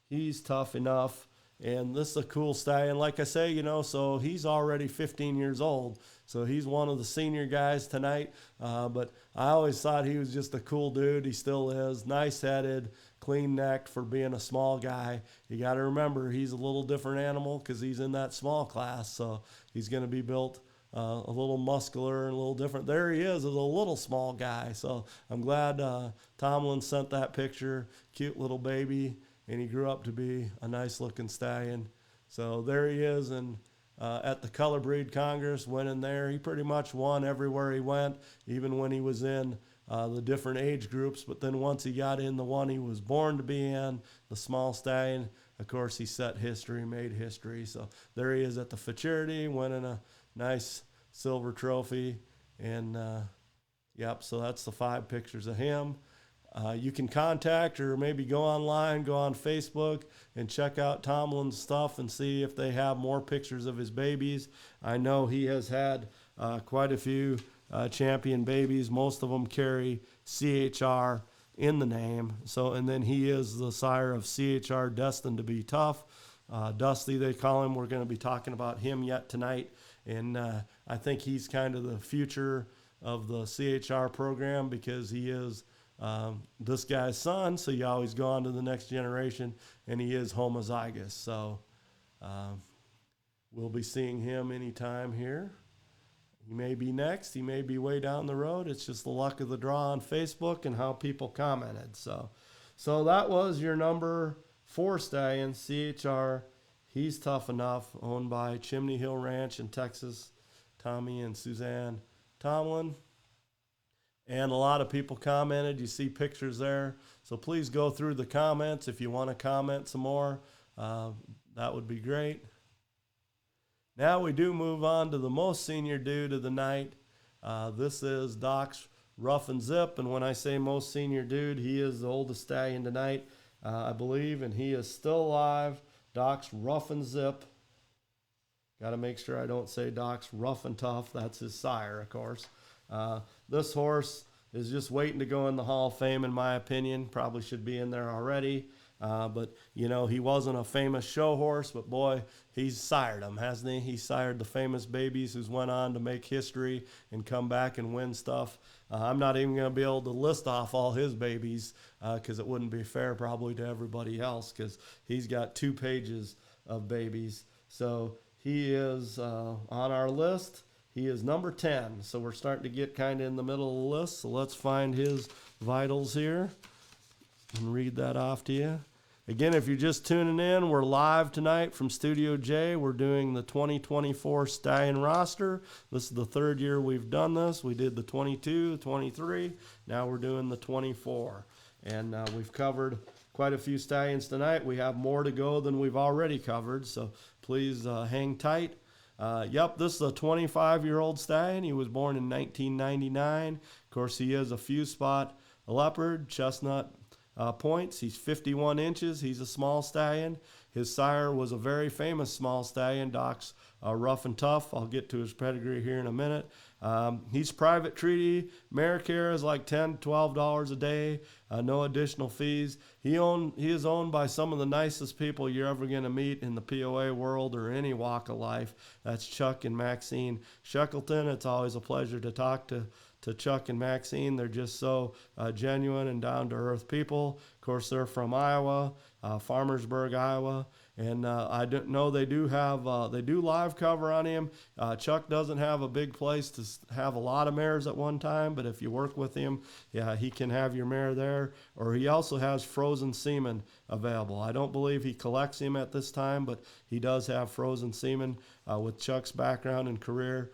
He's tough enough. And this is a cool stallion. Like I say, you know, so he's already 15 years old. So he's one of the senior guys tonight. But I always thought he was just a cool dude. He still is. Nice-headed, clean-necked for being a small guy. You got to remember, he's a little different animal because he's in that small class. So he's going to be built a little muscular and a little different. There he is as a little small guy. So I'm glad Tomlin sent that picture. Cute little baby. And he grew up to be a nice-looking stallion. So there he is, and at the Color Breed Congress, went in there. He pretty much won everywhere he went, even when he was in the different age groups. But then once he got in the one he was born to be in, the small stallion, of course, he set history, made history. So there he is at the Futurity, winning a nice silver trophy. And, yep, so that's the 5 pictures of him. You can contact or maybe go online, go on Facebook and check out Tomlin's stuff and see if they have more pictures of his babies. I know he has had quite a few champion babies. Most of them carry CHR in the name. So, and then he is the sire of CHR Destined to Be Tough. Dusty, they call him. We're going to be talking about him yet tonight. And I think he's kind of the future of the CHR program because he is this guy's son, so you always go on to the next generation, and he is homozygous. So we'll be seeing him anytime here. He may be next. He may be way down the road. It's just the luck of the draw on Facebook and how people commented. So that was your number 4 stallion, CHR. He's tough enough, owned by Chimney Hill Ranch in Texas, Tommy and Suzanne Tomlin. And a lot of people commented. You see pictures there. So please go through the comments. If you want to comment some more, that would be great. Now we do move on to the most senior dude of the night. This is Doc's Rough and Zip. And when I say most senior dude, he is the oldest stallion tonight, I believe. And he is still alive. Doc's Rough and Zip. Got to make sure I don't say Doc's Rough and Tough. That's his sire, of course. This horse is just waiting to go in the Hall of Fame, in my opinion. Probably should be in there already. But, you know, he wasn't a famous show horse, but, boy, he's sired them, hasn't he? He sired the famous babies who's went on to make history and come back and win stuff. I'm not even going to be able to list off all his babies because it wouldn't be fair probably to everybody else because he's got 2 pages of babies. So he is on our list. He is number 10. So we're starting to get kind of in the middle of the list. So let's find his vitals here and read that off to you. Again, if you're just tuning in, we're live tonight from Studio J. We're doing the 2024 Stallion roster. This is the third year we've done this. We did the 22, 23. Now we're doing the 24. And we've covered quite a few stallions tonight. We have more to go than we've already covered, so please hang tight. This is a 25-year-old stallion. He was born in 1999. Of course, he is a few spot leopard, chestnut points. He's 51 inches. He's a small stallion. His sire was a very famous small stallion, Doc's Rough and Tough. I'll get to his pedigree here in a minute. He's private treaty. Mare care is like $10, $12 a day. No additional fees. He is owned by some of the nicest people you're ever going to meet in the POA world or any walk of life. That's Chuck and Maxine Shackleton. It's always a pleasure to talk to Chuck and Maxine. They're just so genuine and down-to-earth people. Of course, they're from Iowa, Farmersburg, Iowa. And I don't know, they do live cover on him. Chuck doesn't have a big place to have a lot of mares at one time, but if you work with him, yeah, he can have your mare there. Or he also has frozen semen available. I don't believe he collects him at this time, but he does have frozen semen. With Chuck's background and career,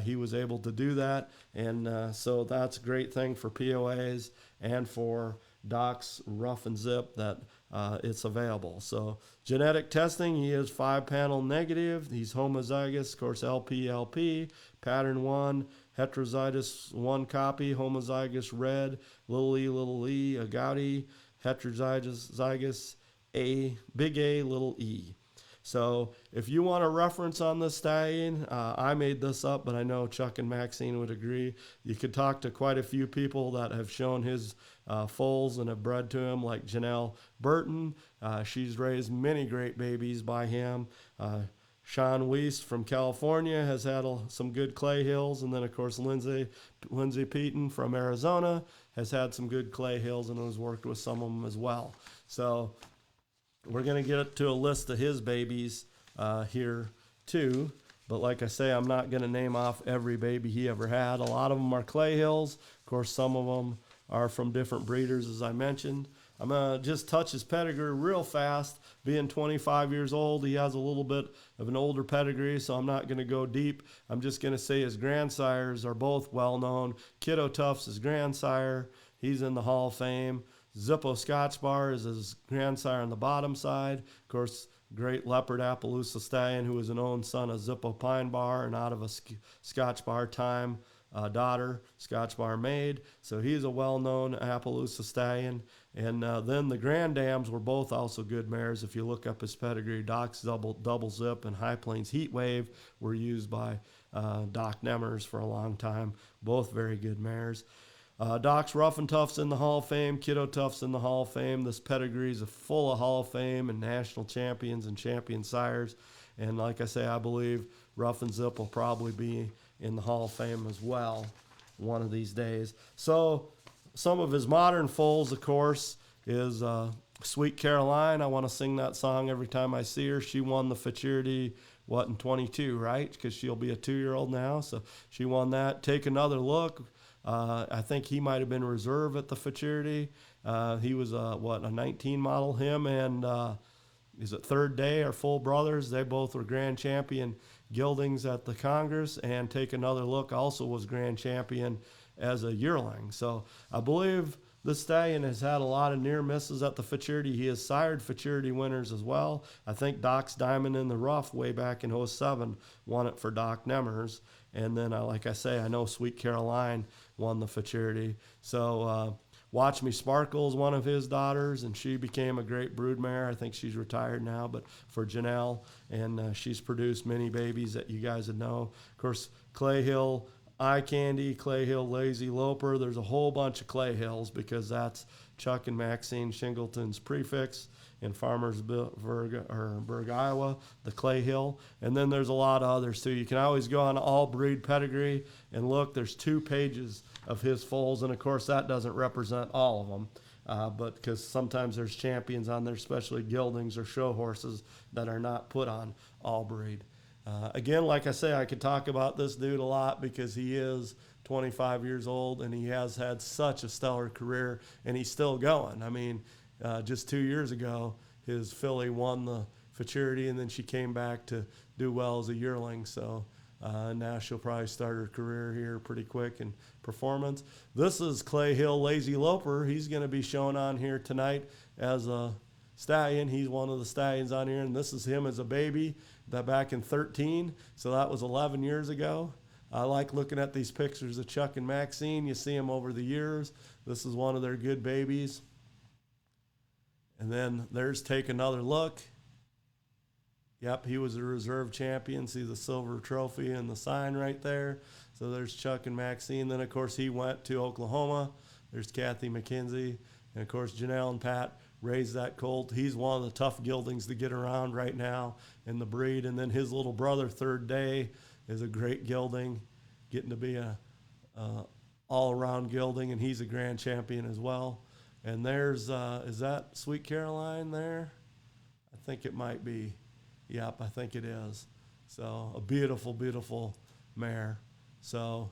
he was able to do that. And so that's a great thing for POAs and for Doc's Rough and Zip that it's available. So genetic testing, he is 5-panel negative. He's homozygous, of course, LP, pattern 1, heterozygous 1 copy, homozygous red, little e, agouti, heterozygous A, big A, little e. So if you want a reference on this stallion, I made this up, but I know Chuck and Maxine would agree. You could talk to quite a few people that have shown his foals and have bred to him, like Janelle Burton. She's raised many great babies by him. Sean Weiss from California has had some good clay hills. And then, of course, Lindsay Peaton from Arizona has had some good clay hills and has worked with some of them as well. So we're going to get to a list of his babies here too. But like I say, I'm not going to name off every baby he ever had. A lot of them are clay hills. Of course, some of them are from different breeders, as I mentioned. I'm going to just touch his pedigree real fast. Being 25 years old, he has a little bit of an older pedigree, so I'm not going to go deep. I'm just going to say his grandsires are both well-known. Kiddo Tuff's his grandsire. He's in the Hall of Fame. Zippo Scotch Bar is his grandsire on the bottom side. Of course, great leopard Appaloosa stallion who was an own son of Zippo Pine Bar and out of a Scotch Bar time daughter, Scotch Bar maid. So he's a well-known Appaloosa stallion. And then the Grand Dams were both also good mares. If you look up his pedigree, Doc's Double Zip and High Plains Heat Wave were used by Doc Nemers for a long time. Both very good mares. Doc's Rough and Tough's in the Hall of Fame. Kiddo Tuff's in the Hall of Fame. This pedigree is full of Hall of Fame and national champions and champion sires. And like I say, I believe Rough and Zip will probably be in the Hall of Fame as well one of these days. So some of his modern foals, of course, is Sweet Caroline. I want to sing that song every time I see her. She won the Futurity, in 22, right? Because she'll be a 2-year-old now. So she won that. Take Another Look. I think he might have been reserve at the Futurity. He was a 19 model. Him and is it Third Day are full brothers. They both were grand champion geldings at the Congress, and Take Another Look also was grand champion as a yearling. So I believe this stallion has had a lot of near misses at the Futurity. He has sired Futurity winners as well. I think Doc's Diamond in the Rough way back in 07 won it for Doc Nemers. And then, like I say, I know Sweet Caroline won the Futurity. So Watch Me Sparkle is one of his daughters, and she became a great broodmare. I think she's retired now, but for Janelle, and she's produced many babies that you guys would know. Of course, Clay Hill Eye Candy, Clay Hill Lazy Loper. There's a whole bunch of Clay Hills because that's Chuck and Maxine Shingleton's prefix in Farmersburg, Iowa, the Clay Hill. And then there's a lot of others too. You can always go on All Breed Pedigree and look. There's 2 pages of his foals, and of course that doesn't represent all of them. But because sometimes there's champions on there, especially geldings or show horses that are not put on All Breed. Again, like I say, I could talk about this dude a lot because he is 25 years old and he has had such a stellar career and he's still going. I mean, just 2 years ago, his filly won the Futurity and then she came back to do well as a yearling. So now she'll probably start her career here pretty quick in performance. This is Clay Hill Lazy Loper. He's going to be shown on here tonight as a stallion. He's one of the stallions on here, and this is him as a baby that back in 13. So that was 11 years ago. I like looking at these pictures of Chuck and Maxine. You see them over the years. This is one of their good babies. And then there's Take Another Look. Yep, he was a reserve champion. See the silver trophy and the sign right there. So there's Chuck and Maxine. Then, of course, he went to Oklahoma. There's Kathy McKenzie. And, of course, Janelle and Pat raised that colt. He's one of the tough geldings to get around right now in the breed. And then his little brother, Third Day, is a great gelding, getting to be a all-around gelding, and he's a grand champion as well. And there's, is that Sweet Caroline there? I think it might be. Yep, I think it is. So a beautiful, beautiful mare. So,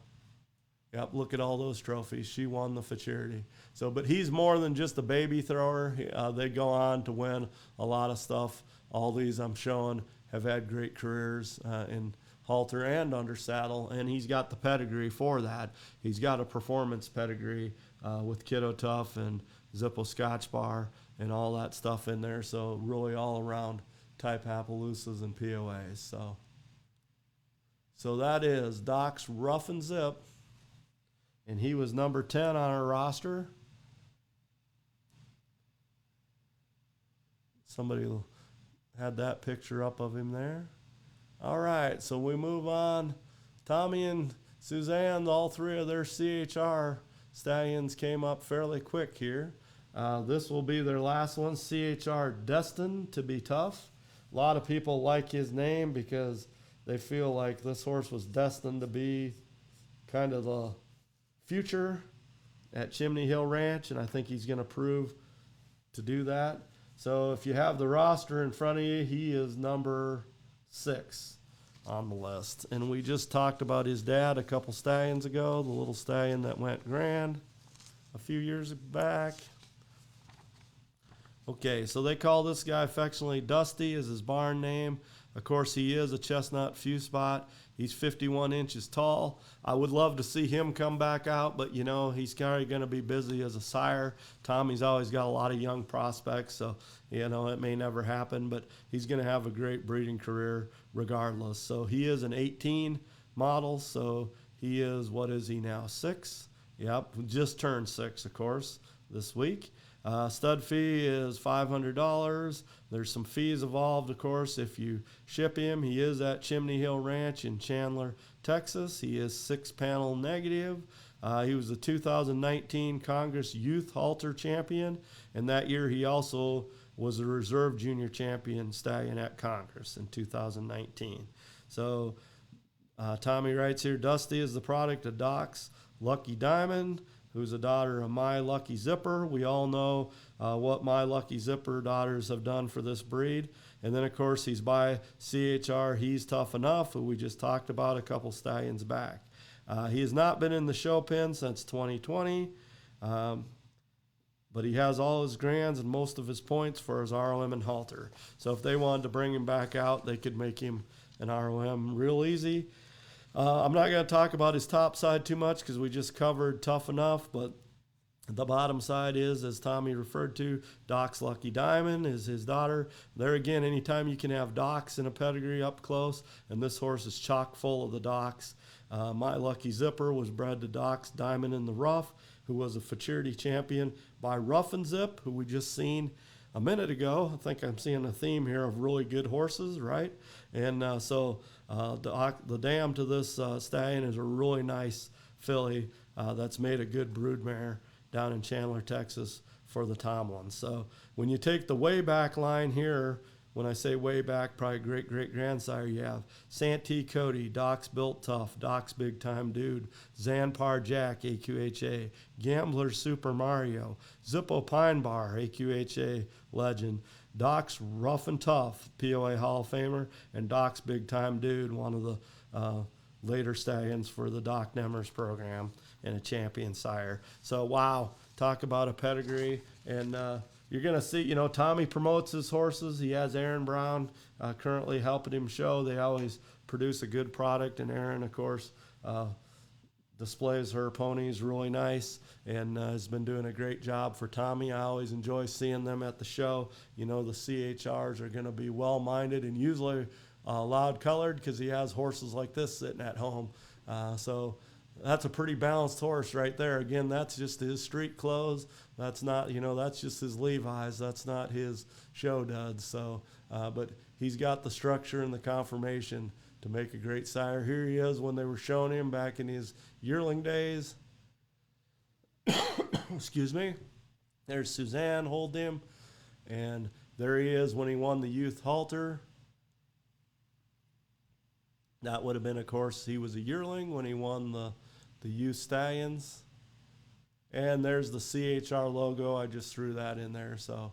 yep, look at all those trophies. She won the Futurity. So, but he's more than just a baby thrower. They go on to win a lot of stuff. All these I'm showing have had great careers in halter and under saddle, and he's got the pedigree for that. He's got a performance pedigree with Kiddo Tough and Zippo Scotch Bar and all that stuff in there. So really all around type Appaloosas and POAs. So that is Doc's Rough and Zip, and he was number 10 on our roster. Somebody had that picture up of him there. All right, so we move on. Tommy and Suzanne, all three of their CHR stallions came up fairly quick here. This will be their last one, CHR Destined to be Tough. A lot of people like his name because they feel like this horse was destined to be kind of the future at Chimney Hill Ranch, and I think he's going to prove to do that. So if you have the roster in front of you, he is number 6 on the list. And we just talked about his dad a couple stallions ago, the little stallion that went grand a few years back. Okay, so they call this guy affectionately Dusty is his barn name. Of course, he is a chestnut few spot. He's 51 inches tall. I would love to see him come back out, but, you know, he's kind of going to be busy as a sire. Tommy's always got a lot of young prospects, so, you know, it may never happen, but he's going to have a great breeding career regardless. So he is an 18 model, so he is, what is he now, 6? Yep, just turned 6, of course, this week. Stud fee is $500. There's some fees involved, of course, if you ship him. He is at Chimney Hill Ranch in Chandler, Texas. He is 6-panel negative. He was the 2019 Congress Youth Halter Champion, and that year he also was a reserve junior champion stallion at Congress in 2019. So Tommy writes here, Dusty is the product of Doc's Lucky Diamond, who's a daughter of My Lucky Zipper. We all know what My Lucky Zipper daughters have done for this breed. And then, of course, he's by CHR He's Tough Enough, who we just talked about a couple stallions back. He has not been in the show pen since 2020, but he has all his grands and most of his points for his ROM and halter. So if they wanted to bring him back out, they could make him an ROM real easy. I'm not going to talk about his top side too much because we just covered Tough Enough, but the bottom side is, as Tommy referred to, Doc's Lucky Diamond is his daughter. There again, anytime you can have Docs in a pedigree up close, and this horse is chock full of the Docs. My Lucky Zipper was bred to Doc's Diamond in the Rough, who was a Futurity champion by Rough and Zip, who we just seen a minute ago. I think I'm seeing a theme here of really good horses, right? And the dam to this stallion is a really nice filly that's made a good broodmare down in Chandler, Texas for the Tomlins. So when you take the way back line here, when I say way back, probably great-great-grandsire, you have Santee Cody, Doc's Built Tough, Doc's Big Time Dude, Zanpar Jack, AQHA, Gambler Super Mario, Zippo Pine Bar, AQHA legend, Doc's rough and tough, POA Hall of Famer, and Doc's big time dude, one of the later stallions for the Doc Nemers program and a champion sire. So, wow, talk about a pedigree. And you're going to see, you know, Tommy promotes his horses. He has Aaron Brown currently helping him show. They always produce a good product. And Aaron, of course, displays her ponies really nice and has been doing a great job for Tommy. I always enjoy seeing them at the show. You know, the CHRs are going to be well-minded and usually loud-colored because he has horses like this sitting at home. So that's a pretty balanced horse right there. Again, that's just his street clothes. That's not, you know, that's just his Levi's. That's not his show duds. So, but he's got the structure and the conformation to make a great sire. Here he is when they were showing him back in his yearling days. Excuse me. There's Suzanne holding him. And there he is when he won the youth halter. That would have been, of course, he was a yearling when he won the youth stallions. And there's the CHR logo. I just threw that in there. So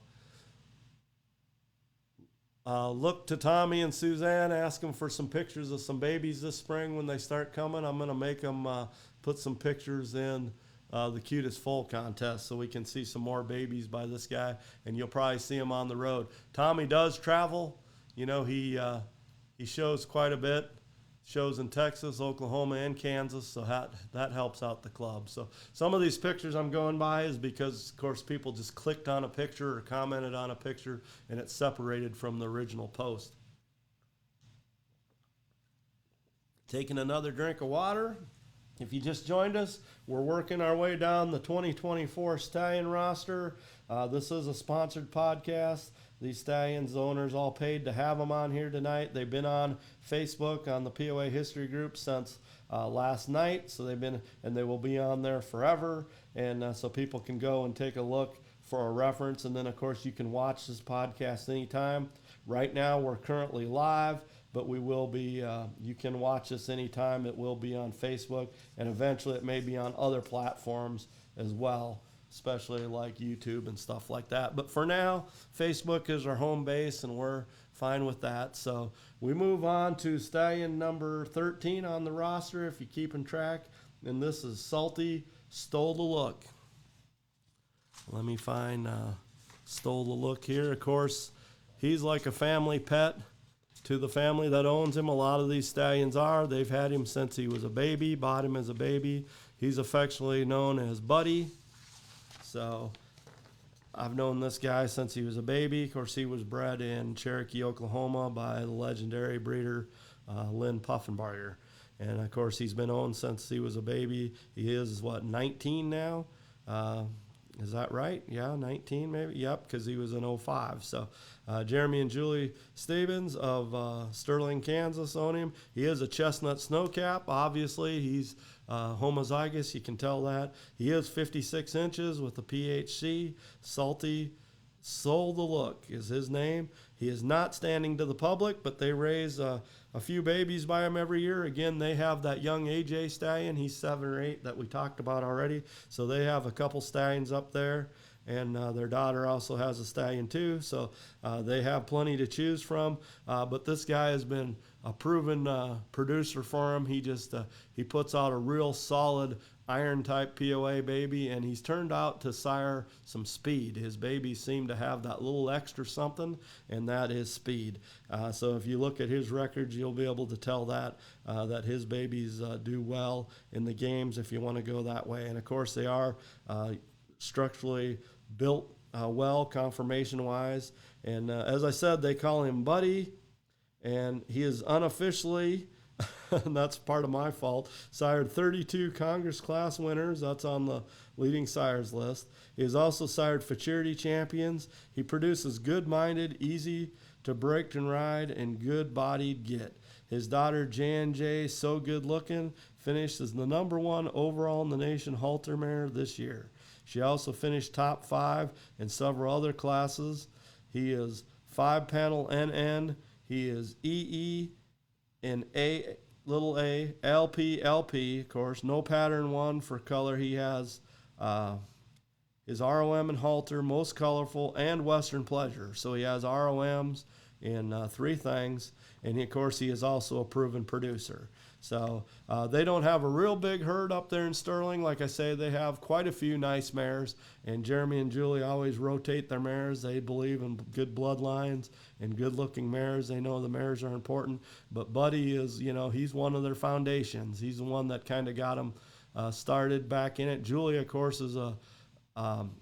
look to Tommy and Suzanne, ask them for some pictures of some babies this spring when they start coming. I'm going to make them put some pictures in the cutest foal contest so we can see some more babies by this guy, and you'll probably see him on the road. Tommy does travel. You know, he shows quite a bit. Shows in Texas, Oklahoma, and Kansas, so that helps out the club. So some of these pictures I'm going by is because, of course, people just clicked on a picture or commented on a picture, and it's separated from the original post. Taking another drink of water. If you just joined us, we're working our way down the 2024 Stallion roster. This is a sponsored podcast. These Stallions owners all paid to have them on here tonight. They've been on Facebook on the POA History Group since last night, so they've been, and they will be on there forever, and so people can go and take a look for a reference. And then, of course, you can watch this podcast anytime. Right now, we're currently live, but we will be, you can watch this anytime. It will be on Facebook, and eventually it may be on other platforms as well, especially like YouTube and stuff like that. But for now, Facebook is our home base, and we're fine with that. So we move on to stallion number 13 on the roster, if you're keeping track, and this is Salty Stole the Look. Let me find Stole the Look here. Of course, he's like a family pet to the family that owns him. A lot of these stallions are. They've had him since he was a baby, bought him as a baby. He's affectionately known as Buddy. So I've known this guy since he was a baby. Of course, he was bred in Cherokee, Oklahoma by the legendary breeder Lynn Puffenbarger. And, of course, he's been owned since he was a baby. He is, 19 now? Is that right? Yeah, 19 maybe? Yep, because he was in 05. So Jeremy and Julie Stevens of Sterling, Kansas own him. He is a chestnut snowcap. Obviously, he's homozygous. You can tell that. He is 56 inches with a PHC. Salty Soul the Look is his name. He is not standing to the public, but they raise a few babies by him every year. Again, they have that young AJ stallion. He's 7 or 8 that we talked about already. So they have a couple stallions up there, and their daughter also has a stallion too. So they have plenty to choose from. But this guy has been a proven producer for him. He puts out a real solid iron type POA baby, and he's turned out to sire some speed. His babies seem to have that little extra something, and that is speed. So if you look at his records, you'll be able to tell that his babies do well in the games if you want to go that way. And of course, they are structurally built well, conformation wise. And as I said, they call him Buddy, and he is unofficially, and that's part of my fault, sired 32 Congress class winners. That's on the leading sires list. He has also sired futurity champions. He produces good-minded, easy to break and ride, and good-bodied get. His daughter, Jan J, so good-looking, finished as the #1 overall in the nation halter mare this year. She also finished top 5 in several other classes. He is 5-panel NN. He is EE in A, little a, LP, LP, of course. No pattern 1 for color. He has his ROM and halter, most colorful, and Western pleasure. So he has ROMs in three things, and of course he is also a proven producer. So they don't have a real big herd up there in Sterling. Like I say, they have quite a few nice mares, and Jeremy and Julie always rotate their mares. They believe in good bloodlines and good-looking mares. They know the mares are important, but Buddy is, he's one of their foundations. He's the one that kind of got them started back in it. Julie, of course, is a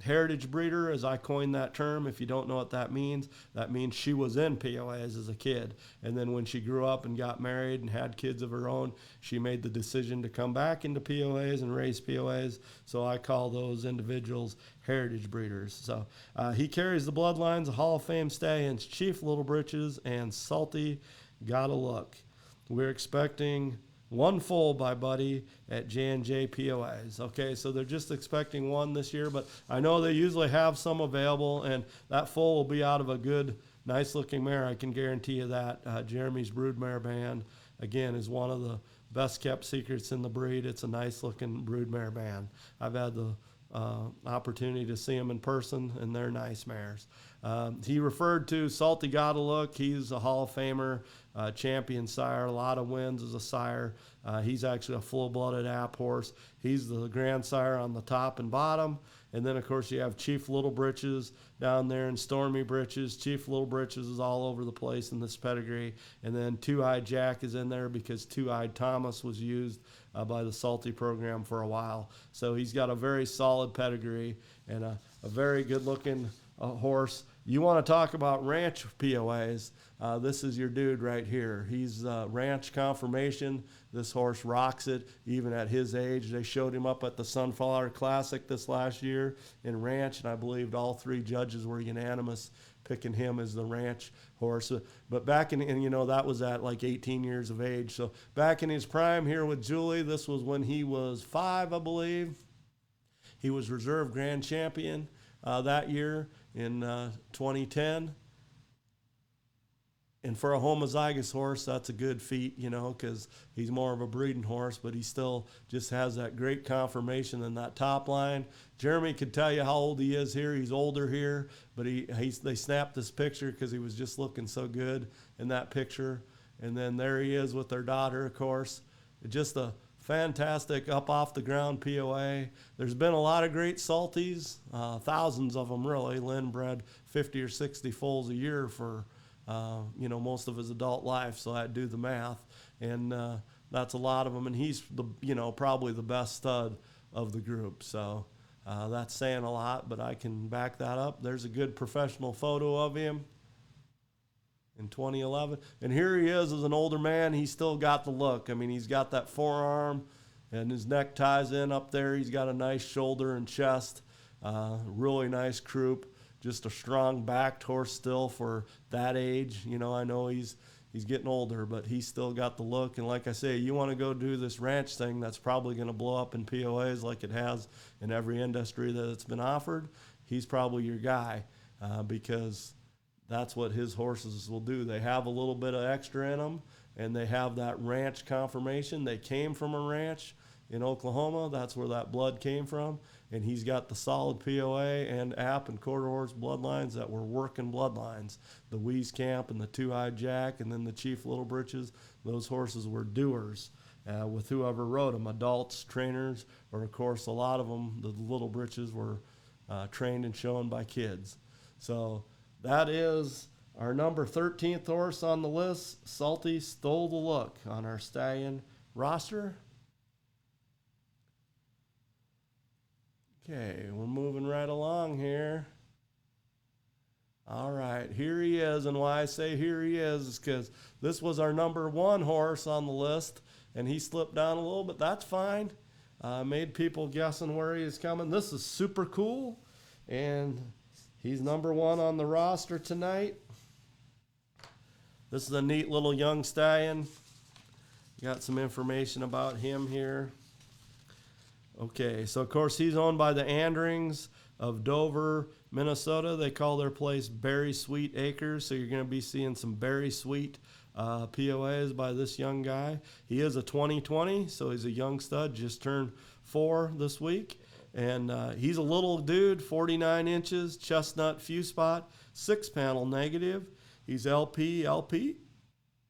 heritage breeder, as I coined that term. If you don't know what that means she was in POAs as a kid. And then when she grew up and got married and had kids of her own, she made the decision to come back into POAs and raise POAs. So I call those individuals heritage breeders. So he carries the bloodlines of Hall of Fame stallions Chief Little Britches and Salty Gotta Look. We're expecting one foal by Buddy at J&J POAs. Okay, so they're just expecting one this year, but I know they usually have some available, and that foal will be out of a good, nice-looking mare. I can guarantee you that. Jeremy's broodmare band, again, is one of the best-kept secrets in the breed. It's a nice-looking broodmare band. I've had the opportunity to see them in person, and they're nice mares. He referred to Salty Gotta Look. He's a Hall of Famer, champion sire, a lot of wins as a sire. He's actually a full-blooded App horse. He's the grandsire on the top and bottom. And then, of course, you have Chief Little Britches down there and Stormy Britches. Chief Little Britches is all over the place in this pedigree. And then Two-Eyed Jack is in there because Two-Eyed Thomas was used by the Salty program for a while. So he's got a very solid pedigree and a very good-looking horse. You want to talk about ranch POAs, this is your dude right here. He's ranch confirmation. This horse rocks it, even at his age. They showed him up at the Sunflower Classic this last year in ranch, and I believed all three judges were unanimous picking him as the ranch horse. But back in, that was at like 18 years of age. So back in his prime here with Julie, this was when he was 5, I believe. He was reserve grand champion that year in 2010. And for a homozygous horse, that's a good feat, because he's more of a breeding horse, but he still just has that great conformation in that top line. Jeremy could tell you how old he is here. He's older here, but they snapped this picture because he was just looking so good in that picture. And then there he is with their daughter, of course. Just a fantastic up off the ground POA. There's been a lot of great salties, thousands of them really. Lynn bred 50 or 60 foals a year for most of his adult life, so I do the math, and that's a lot of them, and he's probably the best stud of the group, so that's saying a lot, but I can back that up. There's a good professional photo of him in 2011, and here he is as an older man. He's still got the look. I mean, he's got that forearm, and his neck ties in up there. He's got a nice shoulder and chest, really nice croup. Just a strong backed horse still for that age. I know he's getting older, but he's still got the look. And like I say, you want to go do this ranch thing that's probably going to blow up in POAs like it has in every industry that it's been offered. He's probably your guy because that's what his horses will do. They have a little bit of extra in them, and they have that ranch conformation. They came from a ranch in Oklahoma. That's where that blood came from. And he's got the solid POA and App and quarter horse bloodlines that were working bloodlines. The Wheeze Camp and the Two-Eyed Jack and then the Chief Little Britches, those horses were doers with whoever rode them, adults, trainers, or of course a lot of them, the Little Britches, were trained and shown by kids. So that is our number 13th horse on the list. Salty Stole the Look on our stallion roster. Okay, we're moving right along here. All right, here he is, and why I say here he is because this was our number 1 horse on the list, and he slipped down a little, but that's fine. Made people guessing where he is coming. This is super cool, and he's number 1 on the roster tonight. This is a neat little young stallion. Got some information about him here. Okay, so of course he's owned by the Andrings of Dover, Minnesota. They call their place Berry Sweet Acres, so you're going to be seeing some Berry Sweet POAs by this young guy. He is a 2020, so he's a young stud, just turned 4 this week. And he's a little dude, 49 inches, chestnut few spot, 6-panel negative. He's LP,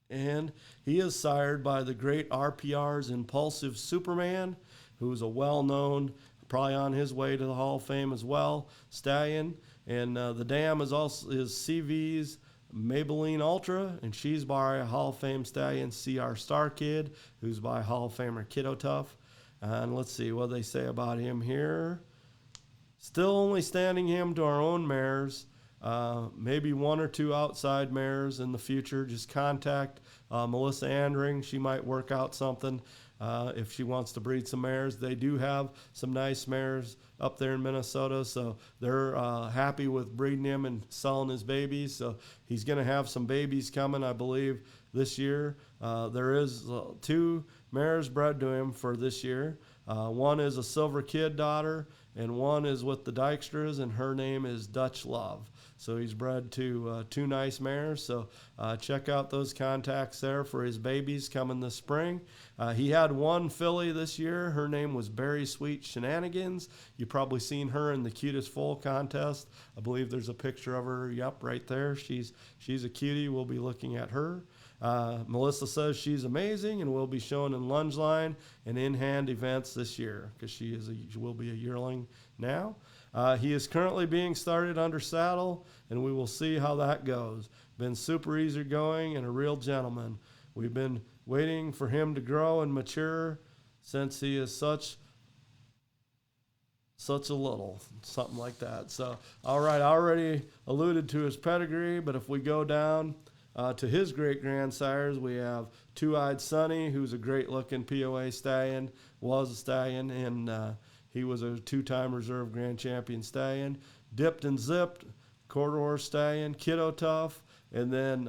and he is sired by the great RPR's Impulsive Superman, who's a well-known, probably on his way to the Hall of Fame as well, stallion. And the dam is CV's Maybelline Ultra, and she's by a Hall of Fame stallion, CR Star Kid, who's by Hall of Famer Kiddo Tough. And let's see what they say about him here. Still only standing him to our own mares. Maybe 1 or 2 outside mares in the future. Just contact Melissa Andring. She might work out something if she wants to breed some mares. They do have some nice mares up there in Minnesota, so they're happy with breeding him and selling his babies. So he's going to have some babies coming, I believe, this year. There is 2 mares bred to him for this year. One is a Silver Kid daughter, and one is with the Dykstras, and her name is Dutch Love. So he's bred to 2 nice mares. So check out those contacts there for his babies coming this spring. He had 1 filly this year. Her name was Berry Sweet Shenanigans. You've probably seen her in the Cutest Foal contest. I believe there's a picture of her. Yep, right there. She's a cutie. We'll be looking at her. Melissa says she's amazing and will be shown in lunge line and in-hand events this year because she will be a yearling now. He is currently being started under saddle, and we will see how that goes. Been super easy going and a real gentleman. We've been waiting for him to grow and mature since he is such a little, something like that. So, all right, I already alluded to his pedigree, but if we go down to his great-grandsires, we have Two-Eyed Sonny, who's a great-looking POA stallion, was a stallion, and he was a 2-time reserve grand champion stallion. Dipped and Zipped, quarter-horse stallion, Kiddo Tough, and then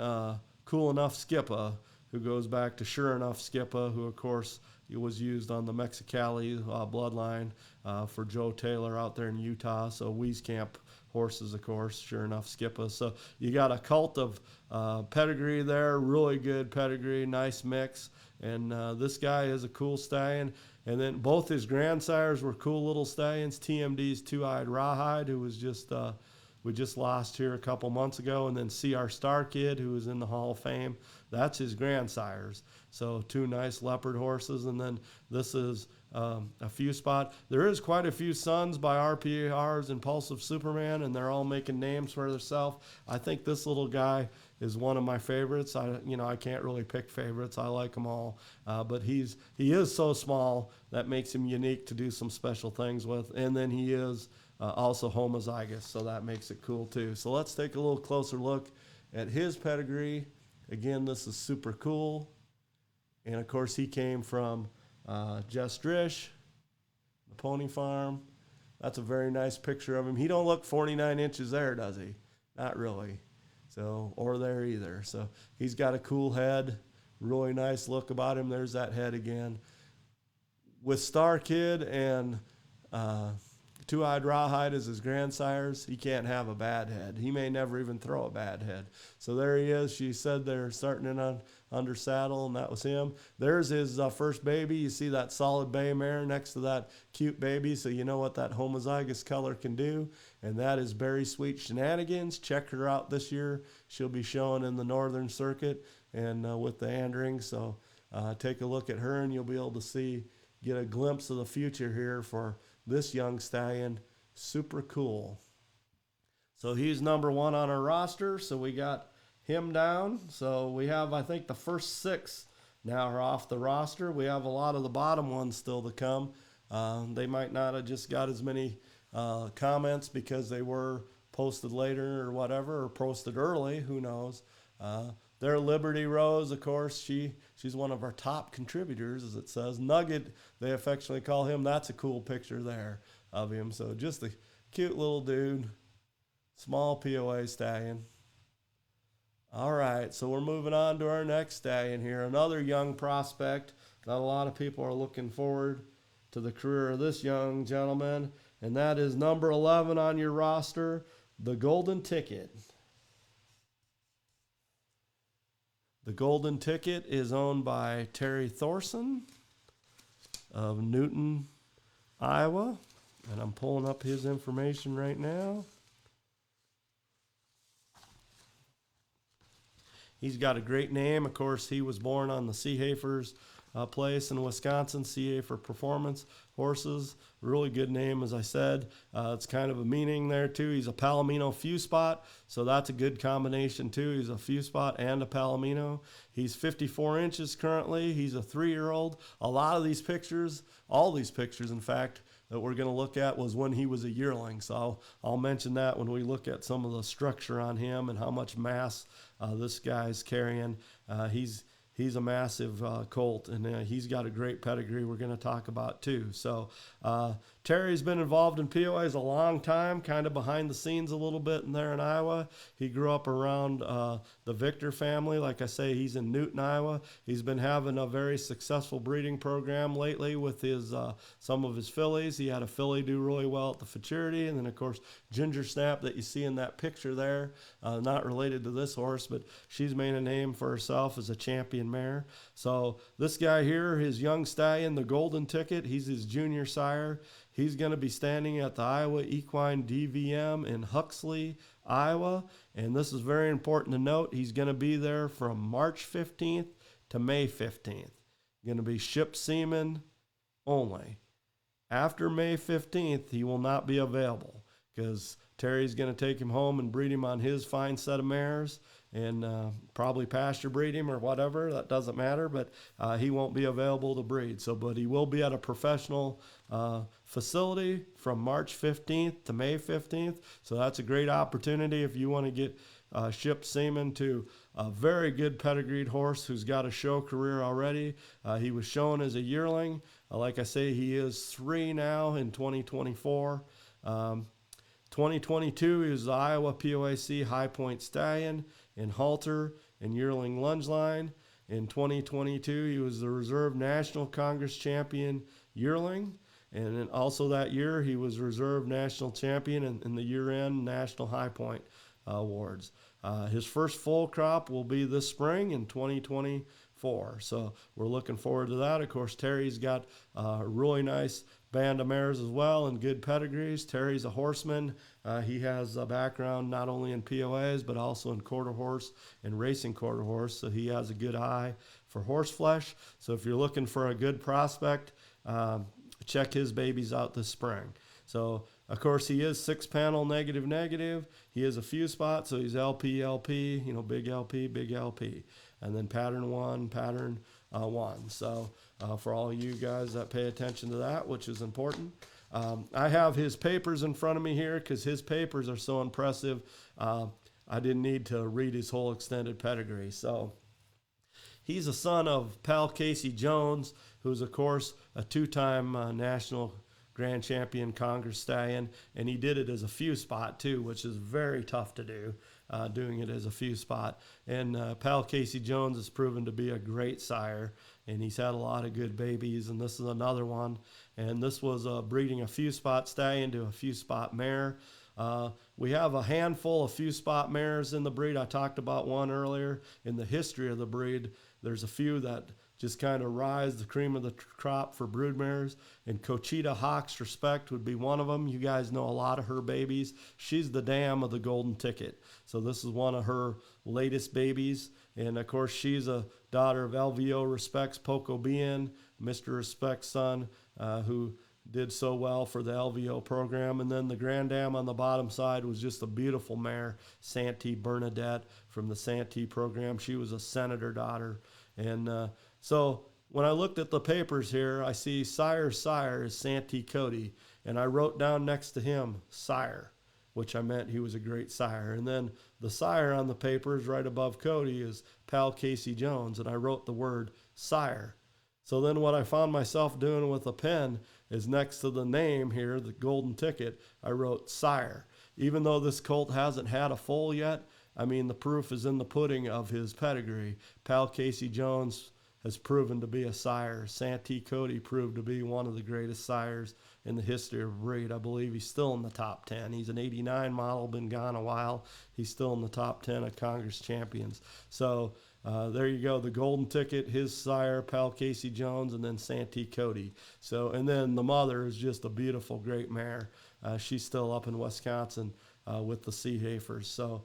Cool Enough Skippa, who goes back to Sure Enough Skippa, who, of course, was used on the Mexicali bloodline for Joe Taylor out there in Utah. So Wieskamp horses, of course, Sure Enough Skippa. So you got a cult of pedigree there, really good pedigree, nice mix. And this guy is a cool stallion. And then both his grandsires were cool little stallions. TMD's Two-Eyed Rawhide, who was we just lost here a couple months ago, and then CR Star Kid, who was in the Hall of Fame. That's his grandsires. So 2 nice leopard horses, and then this is a few spot. There is quite a few sons by RPR's Impulsive Superman, and they're all making names for themselves. I think this little guy is one of my favorites. I can't really pick favorites. I like them all, but he is so small that makes him unique to do some special things with. And then he is also homozygous, so that makes it cool too. So let's take a little closer look at his pedigree. Again, this is super cool. And of course, he came from Jess Drish, the Pony Farm. That's a very nice picture of him. He don't look 49 inches there, does he? Not really. So, or there either. So he's got a cool head, really nice look about him. There's that head again. With Star Kid and Two-Eyed Rawhide as his grandsires, he can't have a bad head. He may never even throw a bad head. So there he is. She said they're starting it on under saddle, and that was him. There's his first baby. You see that solid bay mare next to that cute baby, so you know what that homozygous color can do, and that is Berry Sweet Shenanigans. Check her out this year. She'll be showing in the Northern Circuit and with the Andring, so take a look at her, and you'll be able to get a glimpse of the future here for this young stallion. Super cool. So he's number 1 on our roster, so we got him down. So we have, I think, the first 6 now are off the roster. We have a lot of the bottom ones still to come. They might not have just got as many comments because they were posted later or whatever, or posted early, who knows. There, Liberty Rose, of course, she's one of our top contributors, as it says. Nugget, they affectionately call him. That's a cool picture there of him. So just a cute little dude, small POA stallion. All right, so we're moving on to our next stallion here. Another young prospect that a lot of people are looking forward to the career of this young gentleman, and that is number 11 on your roster, the Golden Ticket. The Golden Ticket is owned by Terry Thorson of Newton, Iowa. And I'm pulling up his information right now. He's got a great name. Of course, he was born on the Seehafers place in Wisconsin, Seehafer Performance Horses. Really good name, as I said. It's kind of a meaning there, too. He's a Palomino few spot, so that's a good combination, too. He's a few spot and a Palomino. He's 54 inches currently. He's a 3-year-old. A lot of these pictures, all these pictures, in fact, that we're going to look at was when he was a yearling. So I'll mention that when we look at some of the structure on him and how much mass this guy's carrying. He's a massive colt, and he's got a great pedigree we're going to talk about too. So Terry's been involved in POAs a long time, kind of behind the scenes a little bit in there in Iowa. He grew up around the Victor family. Like I say, he's in Newton, Iowa. He's been having a very successful breeding program lately with his some of his fillies. He had a filly do really well at the Futurity, and then of course Ginger Snap that you see in that picture there, not related to this horse, but she's made a name for herself as a champion mare. So this guy here, his young stallion, the Golden Ticket, he's his junior sire. He's going to be standing at the Iowa Equine DVM in Huxley, Iowa. And this is very important to note. He's going to be there from March 15th to May 15th. Going to be shipped semen only. After May 15th, he will not be available because Terry's going to take him home and breed him on his fine set of mares and probably pasture breed him or whatever. That doesn't matter, but he won't be available to breed. So, but he will be at a professional facility from March 15th to May 15th. So that's a great opportunity if you want to get shipped semen to a very good pedigreed horse who's got a show career already. He was shown as a yearling. Like I say, he is 3 now in 2024. 2022, he was the Iowa POAC High Point Stallion in halter and yearling lunge line. In 2022, he was the Reserve National Congress Champion yearling. And then also that year, he was Reserve National Champion in the year-end National High Point Awards. His first full crop will be this spring in 2024. So we're looking forward to that. Of course, Terry's got a really nice band of mares as well and good pedigrees. Terry's a horseman. He has a background not only in POAs but also in quarter horse and racing quarter horse, so he has a good eye for horse flesh. So if you're looking for a good prospect, check his babies out this spring. So of course he is 6-panel negative. He is a few spots, so he's LP, big LP, and then pattern 1, pattern 1. So for all you guys that pay attention to that, which is important. I have his papers in front of me here because his papers are so impressive. I didn't need to read his whole extended pedigree. So he's a son of Pal Casey Jones, who's, of course, a 2-time national grand champion Congress stallion, and he did it as a few spot, too, which is very tough to do, doing it as a few spot. And Pal Casey Jones has proven to be a great sire, and he's had a lot of good babies, and this is another one. And this was breeding a few spot stallion to a few spot mare. We have a handful of few spot mares in the breed. I talked about one earlier. In the history of the breed, there's a few that just kind of rise the cream of the crop for brood mares, and Cochita Hawk's Respect would be one of them. You guys know a lot of her babies. She's the dam of the Golden Ticket. So this is one of her latest babies, and of course she's a daughter of LVO Respect's Poco Bien, Mr. Respect's son, who did so well for the LVO program. And then the Grand Dam on the bottom side was just a beautiful mare, Santee Bernadette from the Santee program. She was a senator daughter. And so when I looked at the papers here, I see Sire's sire is Santee Cody, and I wrote down next to him sire, which I meant he was a great sire. And then the sire on the papers right above Cody is Pal Casey Jones, and I wrote the word sire. So then what I found myself doing with a pen is next to the name here, the Golden Ticket, I wrote sire. Even though this colt hasn't had a foal yet, I mean, the proof is in the pudding of his pedigree. Pal Casey Jones has proven to be a sire. Santee Cody proved to be one of the greatest sires in the history of breed. I believe he's still in the top 10. He's an 89 model, been gone a while. He's still in the top 10 of Congress champions. So there you go. The Golden Ticket, his sire, pal Casey Jones, and then Santee Cody. So, and then the mother is just a beautiful, great mare. She's still up in Wisconsin with the Sea Heifers. So,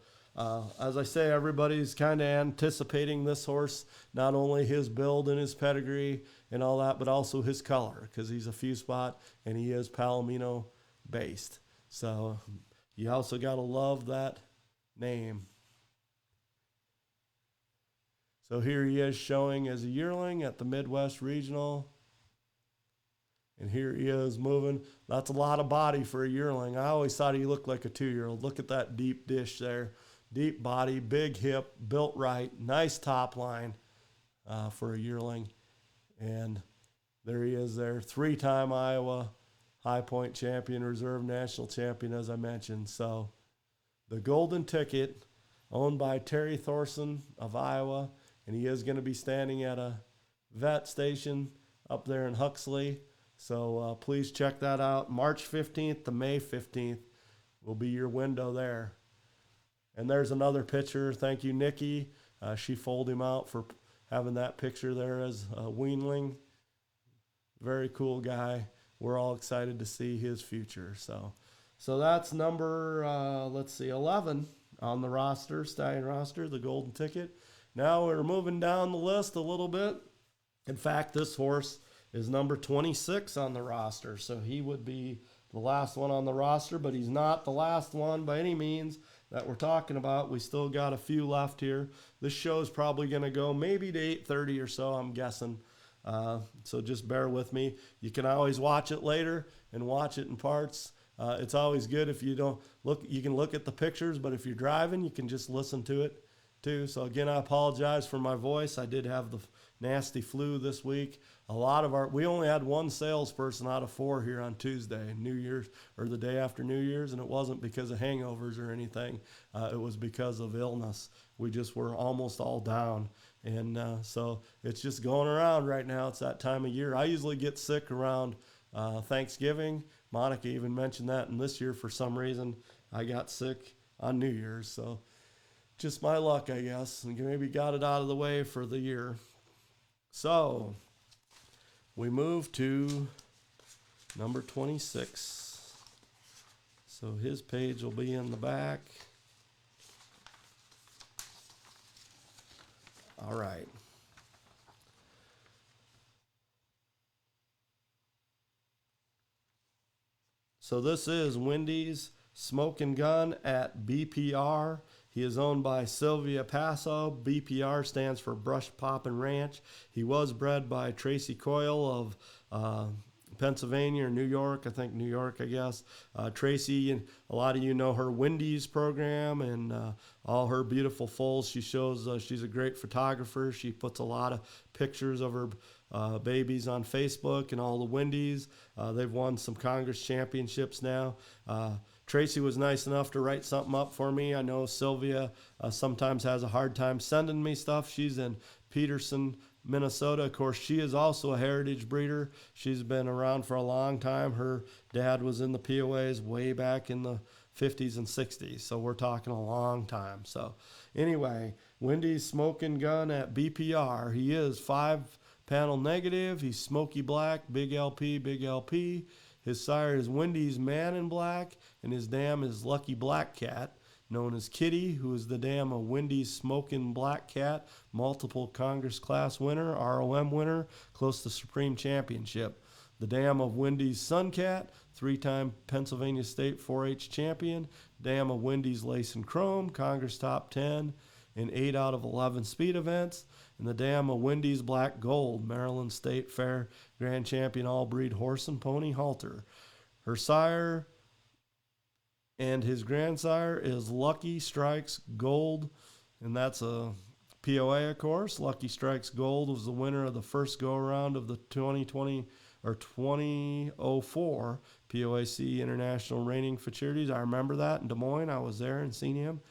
as I say, everybody's kind of anticipating this horse, not only his build and his pedigree and all that, but also his color, because he's a few spot and he is Palomino based. So you also got to love that name. So here he is showing as a yearling at the Midwest Regional. And here he is moving. That's a lot of body for a yearling. I always thought he looked like a 2-year-old. Look at that deep dish there. Deep body, big hip, built right, nice top line for a yearling. And there he is there, 3-time Iowa High Point champion, reserve national champion, as I mentioned. So the Golden Ticket, owned by Terry Thorson of Iowa, and he is going to be standing at a vet station up there in Huxley. So please check that out. March 15th to May 15th will be your window there. And there's another picture. Thank you, Nikki. She folded him out for having that picture there as a weanling. Very cool guy. We're all excited to see his future. So that's number, 11 on the roster, Stallion roster, the Golden Ticket. Now we're moving down the list a little bit. In fact, this horse is number 26 on the roster. So he would be the last one on the roster, but he's not the last one by any means that we're talking about. We still got a few left here. This show is probably going to go maybe to 8:30 or so, I'm guessing. So just bear with me. You can always watch it later and watch it in parts. It's always good if you don't look. You can look at the pictures, but if you're driving, you can just listen to it too. So again, I apologize for my voice. I did have the nasty flu this week. We only had one salesperson out of 4 here on Tuesday, New Year's, or the day after New Year's, and it wasn't because of hangovers or anything. It was because of illness. We just were almost all down. And so it's just going around right now. It's that time of year. I usually get sick around Thanksgiving. Monica even mentioned that, and this year, for some reason, I got sick on New Year's. So just my luck, I guess, and maybe got it out of the way for the year. So we move to number 26. So his page will be in the back. All right. So this is Wendy's Smoking Gun at BPR. He is owned by Sylvia Passo. BPR stands for Brush Poppin' Ranch. He was bred by Tracy Coyle of Pennsylvania or New York. I think New York, I guess. Tracy, and a lot of you know her Wendy's program and all her beautiful foals. She shows she's a great photographer. She puts a lot of pictures of her babies on Facebook and all the Wendy's. They've won some Congress championships now. Tracy was nice enough to write something up for me. I know Sylvia sometimes has a hard time sending me stuff. She's in Peterson, Minnesota. Of course, she is also a heritage breeder. She's been around for a long time. Her dad was in the POAs way back in the 50s and 60s. So we're talking a long time. So anyway, Wendy's Smoking Gun at BPR. He is 5-panel negative. He's smoky black, big LP, big LP. His sire is Wendy's Man in Black, and his dam is Lucky Black Cat, known as Kitty, who is the dam of Wendy's Smoking Black Cat, multiple Congress class winner, ROM winner, close to Supreme Championship. The dam of Wendy's Sun Cat, 3-time Pennsylvania State 4-H champion. Dam of Wendy's Lace and Chrome, Congress top 10 in 8 out of 11 speed events. And the dam of Wendy's Black Gold, Maryland State Fair Grand Champion all-breed horse and pony halter. Her sire and his grandsire is Lucky Strikes Gold, and that's a POA, of course. Lucky Strikes Gold was the winner of the first go-around of the 2020 or 2004 POAC International Reining Futurities. I remember that in Des Moines. I was there and seen him.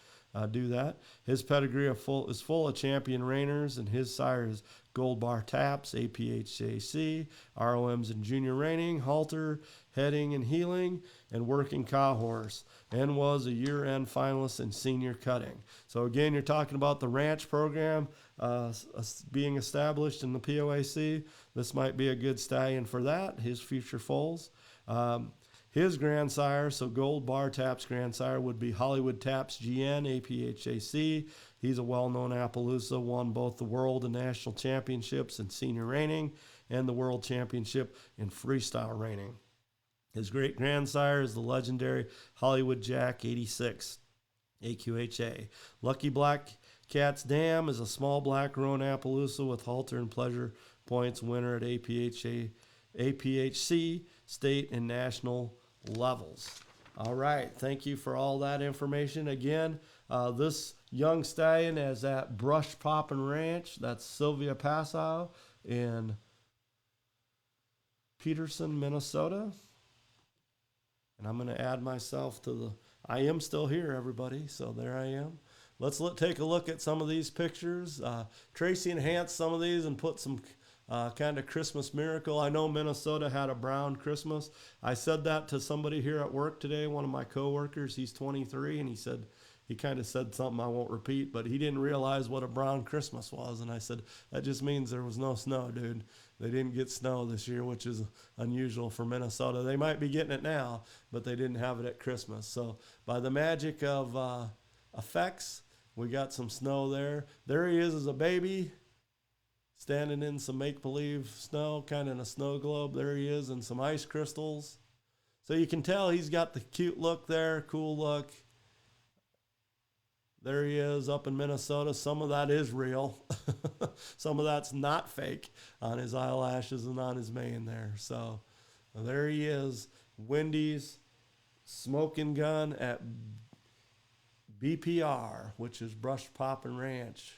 do that. His pedigree is full of champion reiners, and his sire is Gold Bar Taps, APHJC, ROMs in junior reining, halter, heading and heeling, and working cow horse, and was a year-end finalist in senior cutting. So again, you're talking about the ranch program being established in the POAC. This might be a good stallion for that, his future foals. His grandsire, so Gold Bar Taps grandsire, would be Hollywood Taps GN, APHAC. He's a well-known Appaloosa, won both the world and national championships in senior reining and the world championship in freestyle reining. His great-grandsire is the legendary Hollywood Jack 86, AQHA. Lucky Black Cat's Dam is a small black roan Appaloosa with halter and pleasure points winner at APHC, state and national levels. All right, thank you for all that information. Again, this young stallion is at Brush Poppin' Ranch. That's Sylvia Passow in Peterson, Minnesota. And I'm going to add myself to the... I am still here, everybody, so there I am. Let's take a look at some of these pictures. Tracy enhanced some of these and put some kind of Christmas miracle. I know Minnesota had a brown Christmas. I said that to somebody here at work today, one of my coworkers. He's 23, and he kind of said something I won't repeat, but he didn't realize what a brown Christmas was. And I said, that just means there was no snow, dude. They didn't get snow this year, which is unusual for Minnesota. They might be getting it now, but they didn't have it at Christmas. So by the magic of effects, we got some snow there. There he is as a baby, standing in some make-believe snow, kind of in a snow globe. There he is in some ice crystals. So you can tell he's got the cute look there, cool look. There he is up in Minnesota. Some of that is real. Some of that's not fake on his eyelashes and on his mane there. So there he is, Wendy's smoking gun at BPR, which is Brush Poppin' Ranch.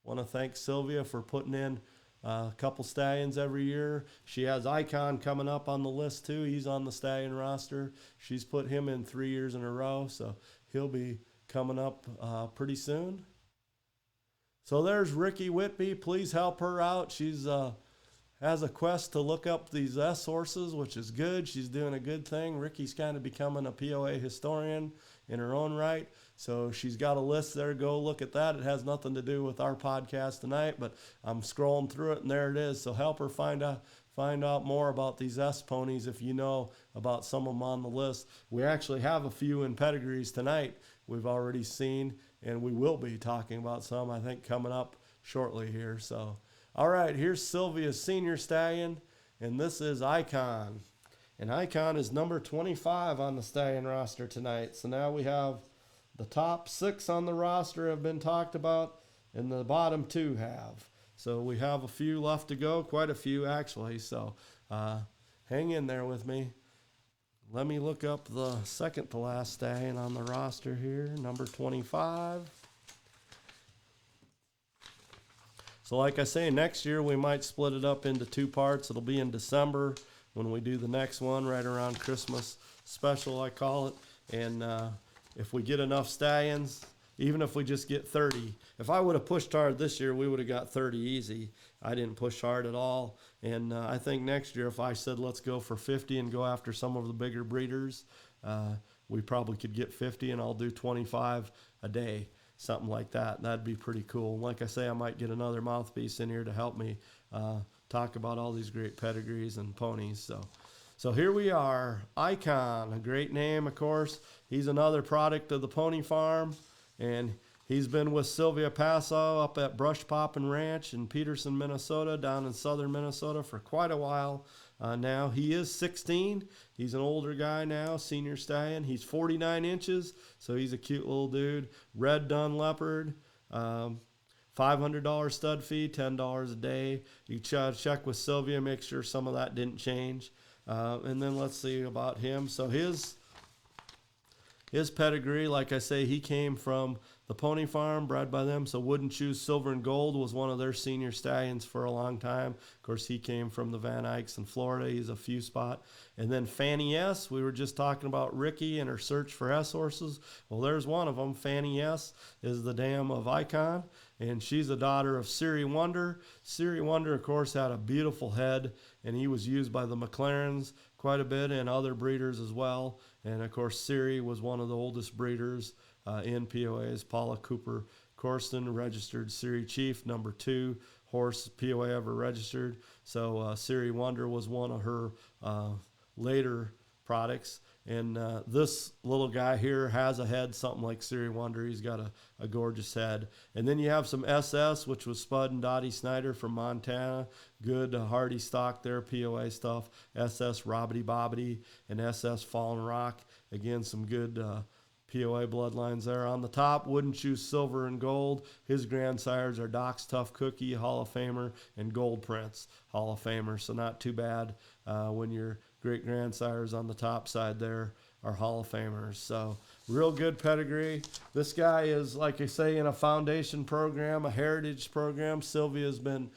Want to thank Sylvia for putting in a couple stallions every year. She has Icon coming up on the list too. He's on the stallion roster. She's put him in 3 years in a row, so he'll be coming up pretty soon. So there's Ricky Whitby. Please help her out. She's has a quest to look up these S horses, which is good. She's doing a good thing. Ricky's kind of becoming a POA historian in her own right. So she's got a list there. Go look at that. It has nothing to do with our podcast tonight, but I'm scrolling through it, and there it is. So help her find out more about these S ponies if you know about some of them on the list. We actually have a few in pedigrees tonight we've already seen, and we will be talking about some, I think, coming up shortly here. So, all right, here's Sylvia's senior stallion, and this is Icon. And Icon is number 25 on the stallion roster tonight. So now we have the top 6 on the roster have been talked about, and the bottom 2 have. So we have a few left to go, quite a few actually. So hang in there with me. Let me look up the second to last stallion on the roster here, number 25. So like I say, next year we might split it up into 2 parts. It'll be in December when we do the next one, right around Christmas special, I call it. And if we get enough stallions, even if we just get 30. If I would have pushed hard this year, we would have got 30 easy. I didn't push hard at all. And I think next year, if I said let's go for 50 and go after some of the bigger breeders, we probably could get 50, and I'll do 25 a day, something like that. That'd be pretty cool. And like I say, I might get another mouthpiece in here to help me talk about all these great pedigrees and ponies. So here we are, Icon, a great name, of course. He's another product of the Pony Farm, and he's been with Sylvia Passow up at Brush Poppin' Ranch in Peterson, Minnesota, down in southern Minnesota for quite a while now. He is 16. He's an older guy now, senior stallion. He's 49 inches, so he's a cute little dude. Red dun leopard, $500 stud fee, $10 a day. You check with Sylvia, make sure some of that didn't change. And then let's see about him. So his pedigree, like I say, he came from the Pony Farm, bred by them. So Wooden Shoes Silver and Gold was one of their senior stallions for a long time. Of course, he came from the Van Eycks in Florida. He's a few spot. And then Fanny S. We were just talking about Ricky and her search for S horses. Well, there's one of them. Fanny S. is the dam of Icon, and she's a daughter of Siri Wonder. Siri Wonder, of course, had a beautiful head, and he was used by the McLarens quite a bit and other breeders as well. And, of course, Siri was one of the oldest breeders in POAs. Paula Cooper Corsten registered Siri Chief, number 2 horse POA ever registered. So Siri Wonder was one of her later products. And this little guy here has a head something like Siri Wonder. He's got a gorgeous head. And then you have some SS, which was Spud and Dottie Snyder from Montana. Good hardy stock there, POA stuff. SS Robbity Bobbity and SS Fallen Rock. Again, some good POA bloodlines there. On the top, Wooden Shoes Silver and Gold. His grandsires are Doc's Tough Cookie, Hall of Famer, and Gold Prince, Hall of Famer. So not too bad when your great-grandsires on the top side there are Hall of Famers. So real good pedigree. This guy is, like I say, in a foundation program, a heritage program. Sylvia's been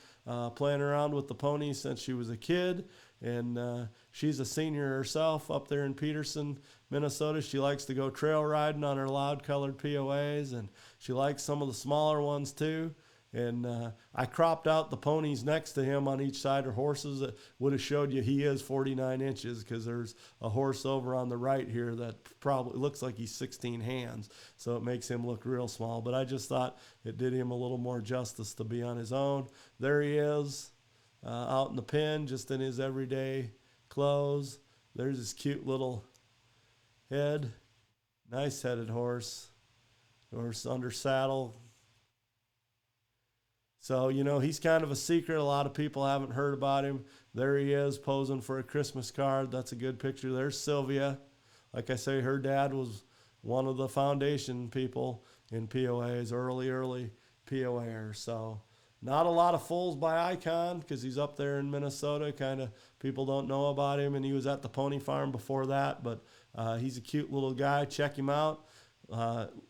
playing around with the ponies since she was a kid, and she's a senior herself up there in Peterson, Minnesota. She likes to go trail riding on her loud-colored POAs, and she likes some of the smaller ones too. And I cropped out the ponies next to him on each side of horses that would have showed you he is 49 inches, because there's a horse over on the right here that probably looks like he's 16 hands. So it makes him look real small. But I just thought it did him a little more justice to be on his own. There he is out in the pen, just in his everyday clothes. There's his cute little head. Nice headed horse. Horse under saddle. So, you know, he's kind of a secret. A lot of people haven't heard about him. There he is posing for a Christmas card. That's a good picture. There's Sylvia. Like I say, her dad was one of the foundation people in POAs, early POAers. So not a lot of foals by Icon, because he's up there in Minnesota. Kind of people don't know about him, and he was at the Pony Farm before that. But he's a cute little guy. Check him out.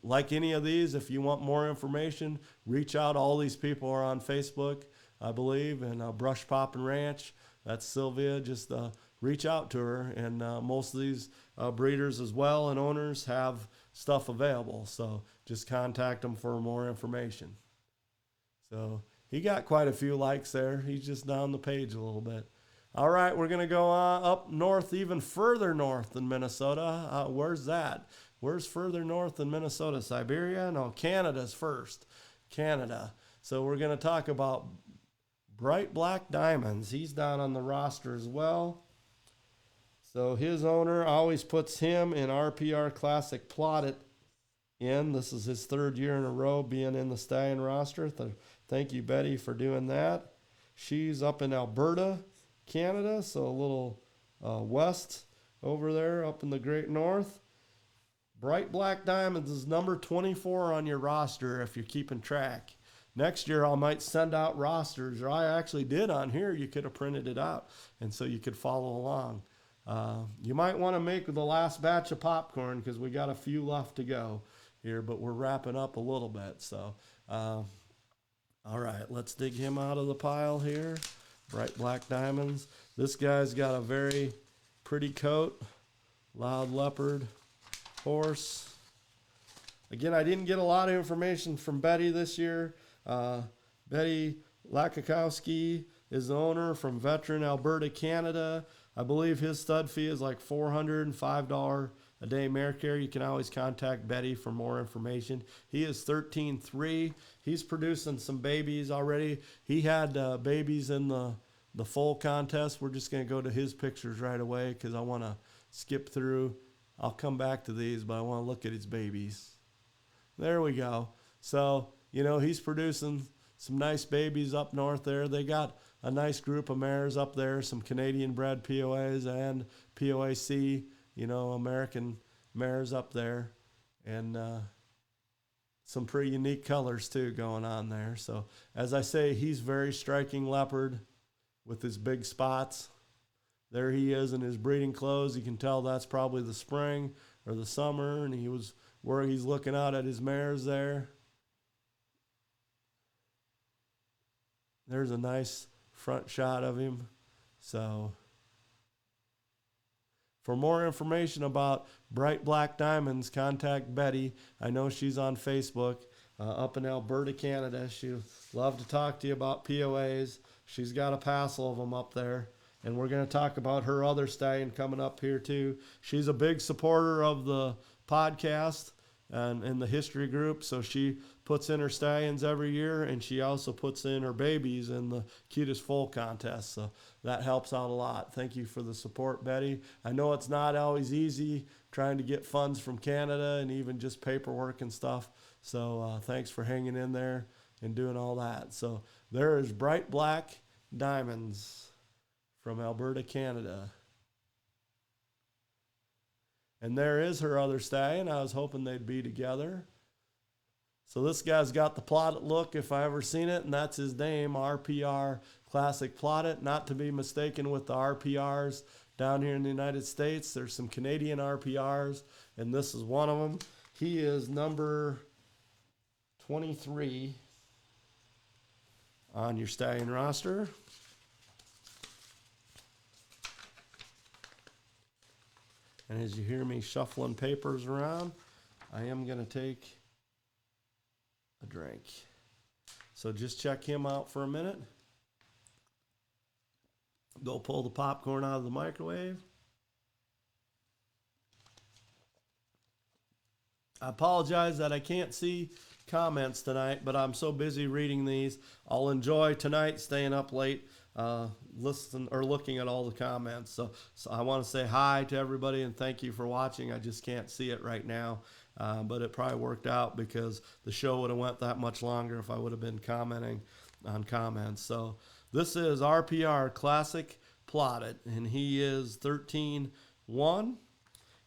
Like any of these, if you want more information, reach out. All these people are on Facebook, I believe, and Brush Poppin' Ranch. That's Sylvia. Just reach out to her. And most of these breeders as well and owners have stuff available. So just contact them for more information. So he got quite a few likes there. He's just down the page a little bit. All right, we're going to go up north, even further north than Minnesota. Where's that? Where's further north than Minnesota? Siberia? No, Canada's first. Canada. So we're going to talk about Bright Black Diamonds. He's down on the roster as well. So his owner always puts him in RPR Classic Plotted in. This is his 3rd year in a row being in the Stallion roster. Thank you, Betty, for doing that. She's up in Alberta, Canada, so a little west over there, up in the Great North. Bright Black Diamonds is number 24 on your roster if you're keeping track. Next year I might send out rosters, or I actually did on here. You could have printed it out, and so you could follow along. You might want to make the last batch of popcorn, because we got a few left to go here, but we're wrapping up a little bit. So, all right, let's dig him out of the pile here. Bright Black Diamonds. This guy's got a very pretty coat, loud leopard horse. Again, I didn't get a lot of information from Betty this year. Betty Lakakowski is the owner from Veteran, Alberta, Canada. I believe his stud fee is like $405 a day mare care. You can always contact Betty for more information. He is 13-3. He's producing some babies already. He had babies in the full contest. We're just going to go to his pictures right away, because I want to skip through. I'll come back to these, but I want to look at his babies. There we go. So, you know, he's producing some nice babies up north there. They got a nice group of mares up there, some Canadian-bred POAs and POAC, you know, American mares up there. And some pretty unique colors, too, going on there. So, as I say, he's very striking leopard with his big spots. There he is in his breeding clothes. You can tell that's probably the spring or the summer, and he was where he's looking out at his mares there. There's a nice front shot of him. So for more information about Bright Black Diamonds, contact Betty. I know she's on Facebook up in Alberta, Canada. She'd love to talk to you about POAs. She's got a passel of them up there. And we're going to talk about her other stallion coming up here too. She's a big supporter of the podcast and in the history group. So she puts in her stallions every year, and she also puts in her babies in the cutest foal contest. So that helps out a lot. Thank you for the support, Betty. I know it's not always easy trying to get funds from Canada and even just paperwork and stuff. So thanks for hanging in there and doing all that. So there is Bright Black Diamonds from Alberta, Canada. And there is her other stallion. I was hoping they'd be together. So this guy's got the plotted look if I ever seen it, and that's his name, RPR Classic Plotted, not to be mistaken with the RPRs down here in the United States. There's some Canadian RPRs, and this is one of them. He is number 23 on your stallion roster. And as you hear me shuffling papers around, I am going to take a drink. So just check him out for a minute. Go pull the popcorn out of the microwave. I apologize that I can't see comments tonight, but I'm so busy reading these. I'll enjoy tonight staying up late listen or looking at all the comments. So I want to say hi to everybody and thank you for watching. I just can't see it right now, but it probably worked out because the show would have went that much longer if I would have been commenting on comments. So this is RPR Classic Plotted, and he is 13-1,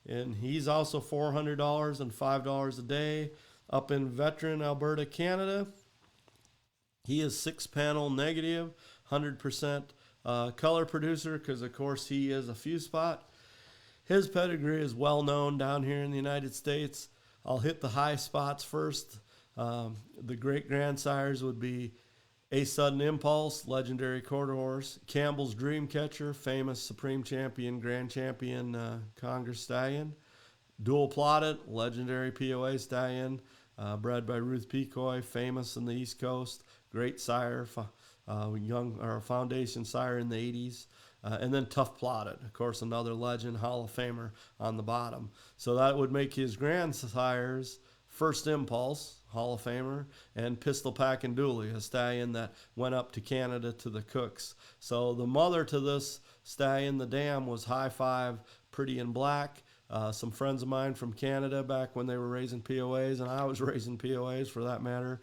and he's also $400 and $5 a day up in Veteran, Alberta, Canada. He is 6-panel negative, 100% color producer because, of course, he is a few spot. His pedigree is well known down here in the United States. I'll hit the high spots first. The great grandsires would be A Sudden Impulse, legendary quarter horse. Campbell's Dreamcatcher, famous Supreme Champion, Grand Champion Congress Stallion. Dual Plotted, legendary POA Stallion, bred by Ruth Pecoy, famous in the East Coast. Great sire, young or foundation sire in the 80s. And then Tough Plotted, of course, another legend, Hall of Famer on the bottom. So that would make his grandsires First Impulse, Hall of Famer, and Pistol Pack and Dooley, a stallion that went up to Canada to the Cooks. So the mother to this stallion, the dam, was High Five, Pretty in Black. Some friends of mine from Canada back when they were raising POAs, and I was raising POAs for that matter,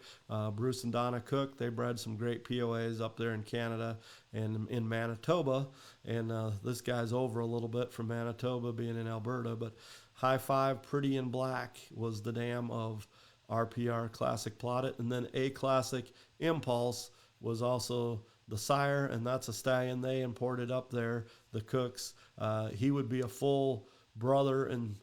Bruce and Donna Cook, they bred some great POAs up there in Canada and in Manitoba. And this guy's over a little bit from Manitoba being in Alberta, but High Five, Pretty in Black was the dam of RPR Classic Plotted. And then A Classic Impulse was also the sire, and that's a stallion they imported up there, the Cooks. He would be a full brother, and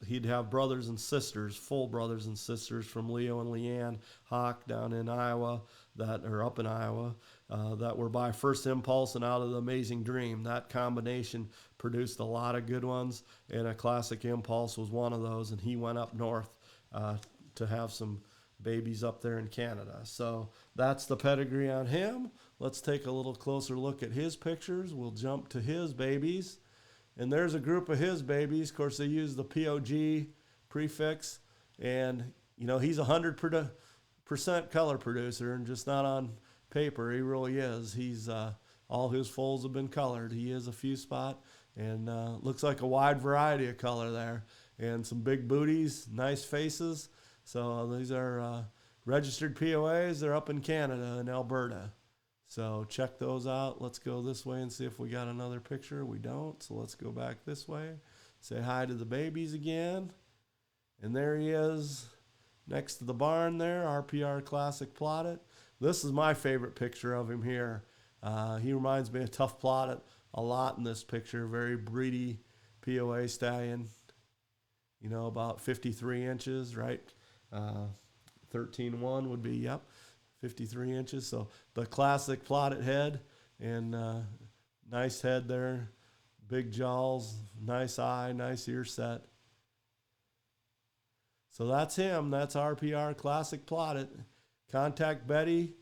he'd have brothers and sisters, full brothers and sisters from Leo and Leanne Hawk down in Iowa, that are up in Iowa, that were by First Impulse and Out of the Amazing Dream. That combination produced a lot of good ones, and a Classic Impulse was one of those, and he went up north to have some babies up there in Canada. So that's the pedigree on him. Let's take a little closer look at his pictures. We'll jump to his babies. And there's a group of his babies. Of course, they use the POG prefix. And, you know, he's 100% color producer and just not on paper. He really is. He's all his foals have been colored. He is a few spot and looks like a wide variety of color there. And some big booties, nice faces. So these are registered POAs. They're up in Canada and Alberta. So check those out. Let's go this way and see if we got another picture. We don't, so let's go back this way. Say hi to the babies again. And there he is next to the barn there, RPR Classic Plotted. This is my favorite picture of him here. He reminds me of Tough Plotted a lot in this picture. Very breedy POA stallion. about 53 inches, right? 13.1 would be, 53 inches. So the classic plotted head, and nice head there, big jaws, nice eye, nice ear set. So that's him. That's RPR Classic Plotted. Contact Betty.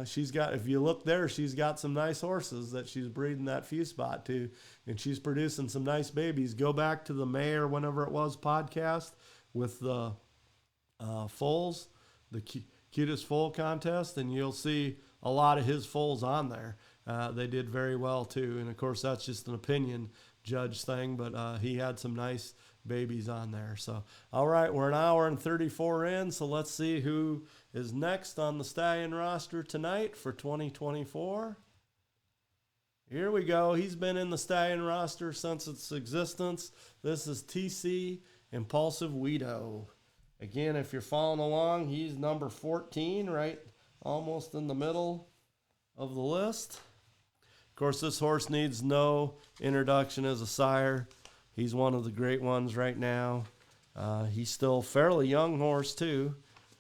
She's got, if you look there, she's got some nice horses that she's breeding that few spot to, and she's producing some nice babies. Go back to the May or whenever it was podcast with the foals, the cutest foal contest, and you'll see a lot of his foals on there. They did very well too, and of course that's just an opinion judge thing, but he had some nice babies on there. So, all right, we're an hour and 34 in, so let's see who is next on the Stallion roster tonight for 2024. Here we go. He's been in the Stallion roster since its existence. This is TC Impulsive Guido. Again, if you're following along, he's number 14, right almost in the middle of the list. Of course, this horse needs no introduction as a sire. He's one of the great ones right now. He's still a fairly young horse, too.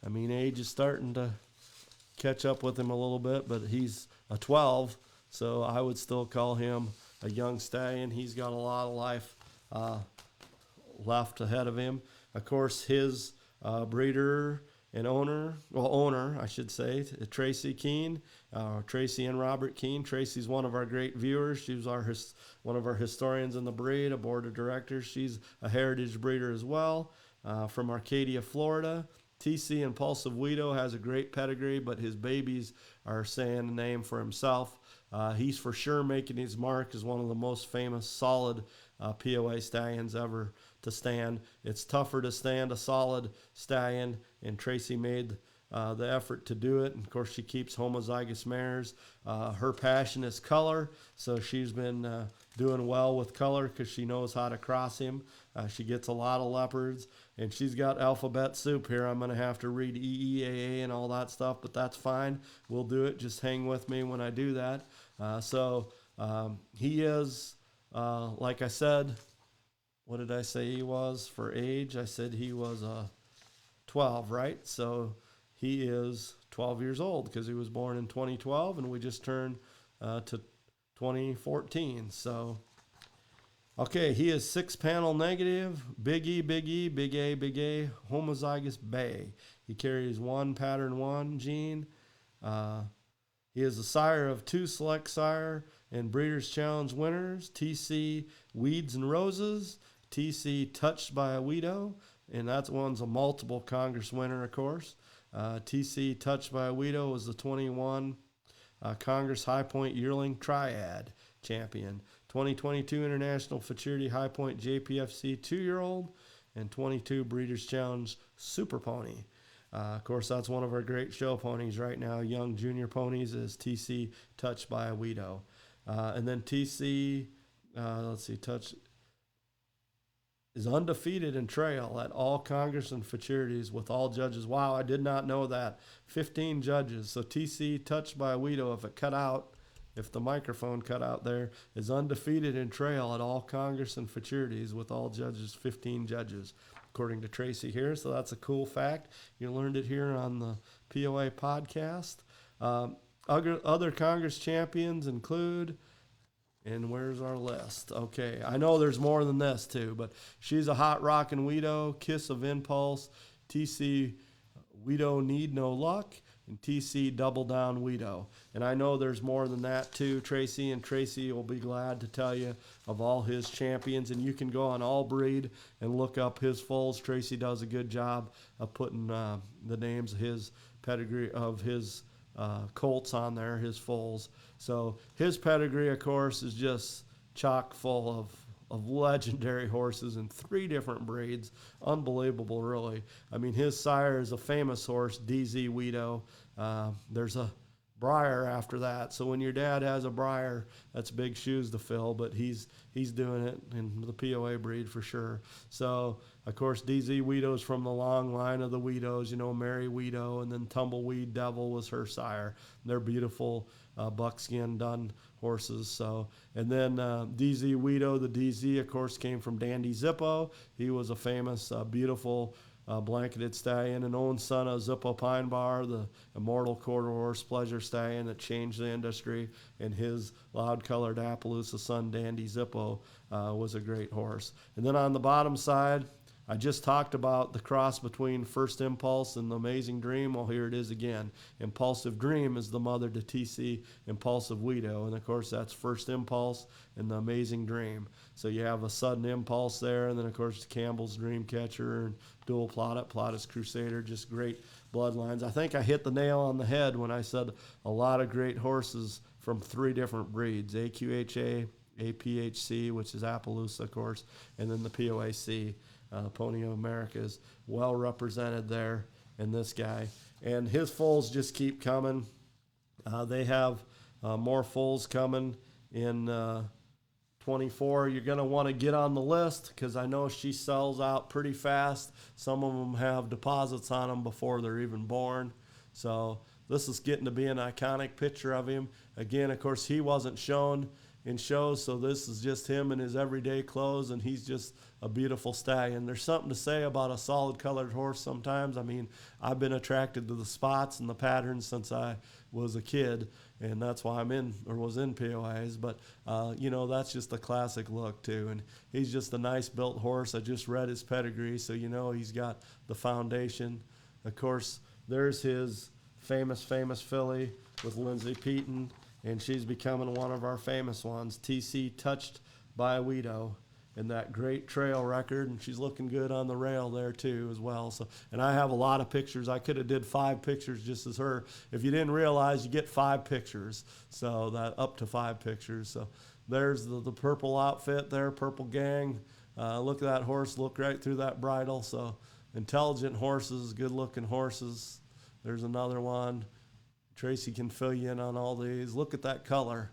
I mean, age is starting to catch up with him a little bit, but he's a 12, so I would still call him a young stallion. He's got a lot of life left ahead of him. Of course, his breeder and owner, I should say, Tracy Keene, Tracy and Robert Keene. Tracy's one of our great viewers. She was one of our historians in the breed, a board of directors. She's a heritage breeder as well, from Arcadia, Florida. TC Impulsive Guido has a great pedigree, but his babies are saying a name for himself. He's for sure making his mark as one of the most famous, solid POA stallions ever to stand. It's tougher to stand a solid stallion, and Tracy made the effort to do it. And of course, she keeps homozygous mares. Her passion is color, so she's been doing well with color because she knows how to cross him. She gets a lot of leopards, and she's got alphabet soup here. I'm going to have to read EEAA and all that stuff, but that's fine. We'll do it. Just hang with me when I do that. He is, like I said, what did I say he was for age? I said he was 12, right? So he is 12 years old because he was born in 2012, and we just turned to 2014. So, okay, he is 6-panel negative, big E, big E, big A, homozygous bay. He carries one pattern 1 gene. He is the sire of 2 select sire and Breeders' Challenge winners, TC Weeds and Roses, TC Touched by a Guido, and that one's a multiple Congress winner, of course. TC Touched by a Guido was the 21 Congress High Point Yearling Triad champion, 2022 International Futurity High Point JPFC 2-year-old, and 22 Breeders' Challenge Super Pony. Of course, that's one of our great show ponies right now, young junior ponies, is TC Touched by a Guido. And then TC, Touch is undefeated in trail at all Congress and futurities with all judges. Wow, I did not know that. 15 judges. So TC Touched by a Guido, if the microphone cut out there, is undefeated in trail at all Congress and futurities with all judges, 15 judges, according to Tracy here. So that's a cool fact. You learned it here on the POA podcast. Other Congress champions include, and where's our list? Okay, I know there's more than this too, but she's a hot rockin' Guido, Kiss of Impulse, TC Guido Need No Luck, and TC Double Down Guido. And I know there's more than that too, Tracy, and Tracy will be glad to tell you of all his champions. And you can go on All Breed and look up his foals. Tracy does a good job of putting the names of his pedigree of his colts on there, his foals. So his pedigree, of course, is just chock full of legendary horses in 3 different breeds. Unbelievable, really. I mean, his sire is a famous horse, DZ Guido. There's a Breyer after that. So when your dad has a Breyer, that's big shoes to fill, but he's doing it in the POA breed for sure. So, of course, DZ Weedo's from the long line of the Weedos, Mary Weedo, and then Tumbleweed Devil was her sire. They're beautiful buckskin done horses. So, and then DZ Weedo, the DZ, of course, came from Dandy Zippo. He was a famous, beautiful blanketed stallion, an own son of Zippo Pine Bar, the immortal quarter horse pleasure stallion that changed the industry, and his loud-colored Appaloosa son, Dandy Zippo, was a great horse. And then on the bottom side, I just talked about the cross between First Impulse and the Amazing Dream. Well, here it is again. Impulsive Dream is the mother to TC Impulsive Weedo. And, of course, that's First Impulse and the Amazing Dream. So you have a sudden impulse there. And then, of course, Campbell's Dreamcatcher and Dual Plottis Crusader, just great bloodlines. I think I hit the nail on the head when I said a lot of great horses from 3 different breeds, AQHA, APHC, which is Appaloosa, of course, and then the POAC. Pony of America is well represented there in this guy. And his foals just keep coming. They have more foals coming in 24. You're going to want to get on the list because I know she sells out pretty fast. Some of them have deposits on them before they're even born. So this is getting to be an iconic picture of him. Again, of course, he wasn't shown in shows, so this is just him in his everyday clothes, and he's just a beautiful stallion. There's something to say about a solid colored horse sometimes. I mean, I've been attracted to the spots and the patterns since I was a kid, and that's why was in POAs. But that's just a classic look too, and he's just a nice built horse. I just read his pedigree, so he's got the foundation. Of course, there's his famous filly with Lindsay Peaton, and she's becoming one of our famous ones. TC Touched by Weedo, and that great trail record, and she's looking good on the rail there too as well. So, and I have a lot of pictures. I could have did 5 pictures just as her. If you didn't realize, you get 5 pictures, so that up to 5 pictures. So there's the purple outfit there, purple gang. Look at that horse, look right through that bridle. So intelligent horses, good looking horses. There's another one. Tracy can fill you in on all these. Look at that color.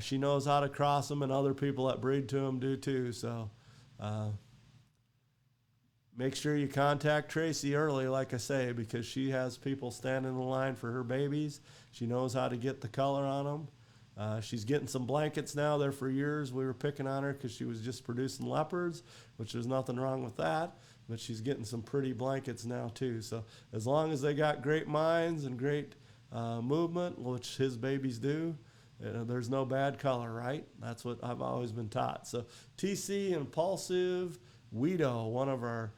She knows how to cross them, and other people that breed to them do too. So make sure you contact Tracy early, like I say, because she has people standing in line for her babies. She knows how to get the color on them. She's getting some blankets now. There for years we were picking on her because she was just producing leopards, which there's nothing wrong with that. But she's getting some pretty blankets now too. So as long as they got great minds and great movement, which his babies do, there's no bad color, right? That's what I've always been taught. So TC Impulsive Weedo, one of our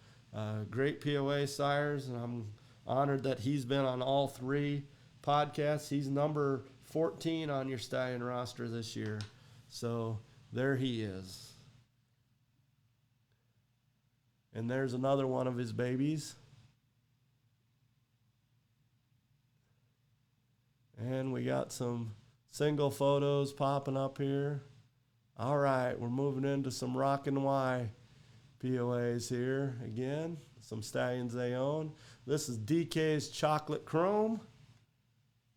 great POA sires, and I'm honored that he's been on all 3 podcasts. He's number 14 on your stallion roster this year. So there he is. And there's another one of his babies. And we got some single photos popping up here. All right, we're moving into some Rock and Y POAs here again. Some stallions they own. This is DK's Chocolate Chrome,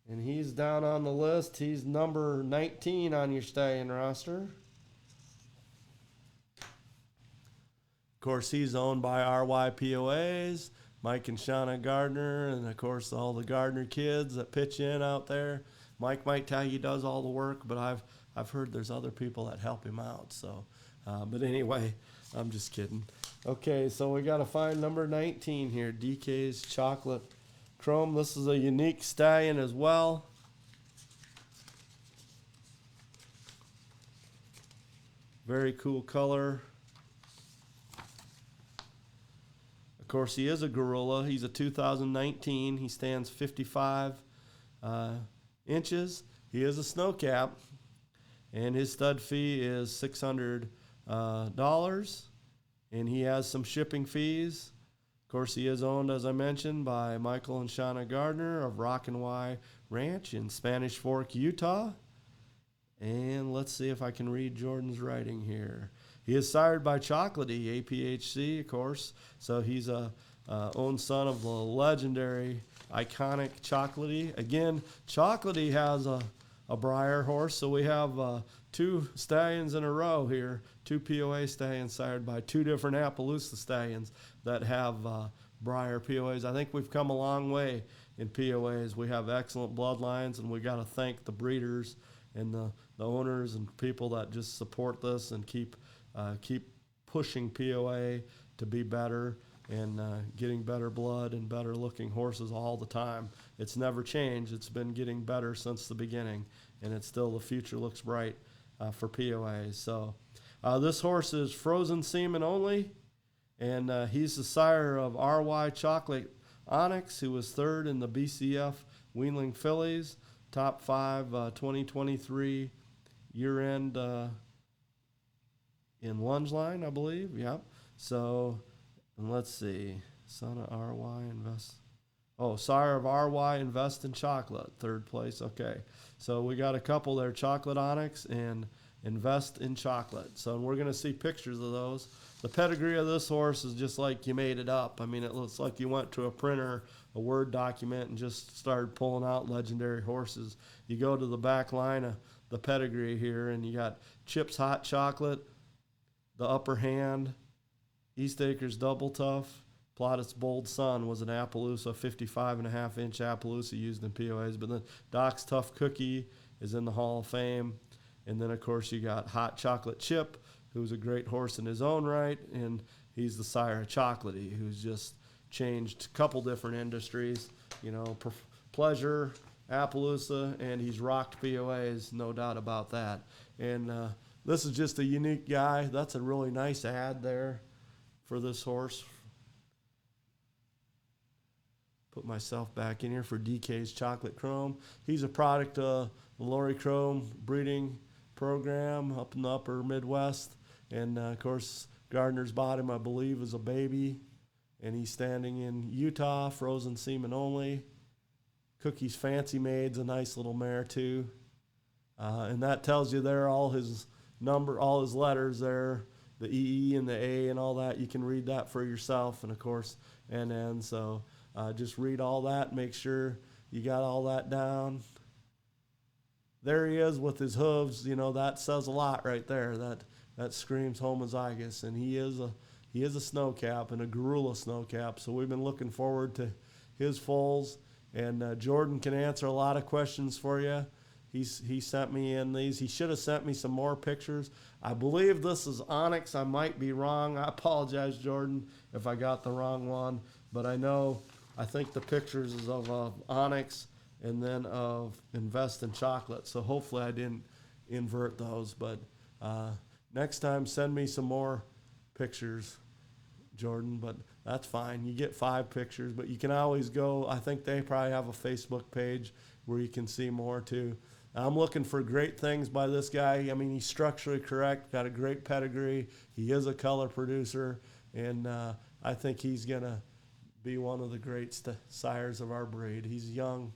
and he's down on the list. He's number 19 on your stallion roster. Of course, he's owned by RY POAs, Mike and Shauna Gardner, and of course all the Gardner kids that pitch in out there. Mike might tell you he does all the work, but I've heard there's other people that help him out. So, but anyway, I'm just kidding. Okay, so we got to find number 19 here, DK's Chocolate Chrome. This is a unique stallion as well. Very cool color. Of course, he is a gorilla. He's a 2019. He stands 55 inches. He is a snow cap, and his stud fee is $600, and he has some shipping fees. Of course, he is owned, as I mentioned, by Michael and Shauna Gardner of Rock and Y Ranch in Spanish Fork, Utah. And let's see if I can read Jordan's writing here. He is sired by Chocolatey, APHC, of course. So he's a own son of the legendary iconic Chocolatey. Again, Chocolatey has a Briar horse, so we have two stallions in a row here, two POA stallions sired by two different Appaloosa stallions that have Briar POAs. I think we've come a long way in POAs. We have excellent bloodlines, and we got to thank the breeders and the owners and people that just support this and keep pushing POA to be better and getting better blood and better looking horses all the time. It's never changed. It's been getting better since the beginning, and it's still, the future looks bright for POA. So this horse is frozen semen only, and he's the sire of RY Chocolate Onyx, who was third in the BCF Weanling Fillies, top 5 2023 year-end in lunge line, I believe. Yep. So, and let's see, son of RY Invest. Oh, sire of RY Invest in Chocolate, third place. Okay. So we got a couple there, Chocolate Onyx and Invest in Chocolate. So we're going to see pictures of those. The pedigree of this horse is just like you made it up. I mean, it looks like you went to a printer, a Word document, and just started pulling out legendary horses. You go to the back line of the pedigree here, and you got Chips Hot Chocolate, the Upper Hand, East Acres Double Tough, Plaudit's Bold Sun was an Appaloosa, 55.5-inch Appaloosa used in POAs. But then Doc's Tough Cookie is in the Hall of Fame. And then, of course, you got Hot Chocolate Chip, who's a great horse in his own right, and he's the sire of Chocolatey, who's just changed a couple different industries, you know, pleasure, Appaloosa, and he's rocked POAs, no doubt about that. And this is just a unique guy. That's a really nice ad there for this horse. Put myself back in here for DK's Chocolate Chrome. He's a product of the Lori Chrome breeding program up in the upper Midwest. And, of course, Gardner's bought him, I believe, as a baby. And he's standing in Utah, frozen semen only. Cookie's Fancy Made's a nice little mare, too. And that tells you there all his all his letters there, the EE and the A and all that. You can read that for yourself. And, of course, NN. So just read all that. Make sure you got all that down. There he is with his hooves. You know, that says a lot right there. That screams homozygous. And he is a snow cap and a Garula snow cap. So we've been looking forward to his foals. And Jordan can answer a lot of questions for you. He sent me in these. He should have sent me some more pictures. I believe this is Onyx. I might be wrong. I apologize, Jordan, if I got the wrong one. But I think the pictures is of Onyx and then of Invest in Chocolate. So hopefully I didn't invert those. But next time, send me some more pictures, Jordan. But that's fine. You get 5 pictures. But you can always go. I think they probably have a Facebook page where you can see more, too. I'm looking for great things by this guy. I mean, he's structurally correct, got a great pedigree. He is a color producer. And I think he's going to be one of the great sires of our breed. He's young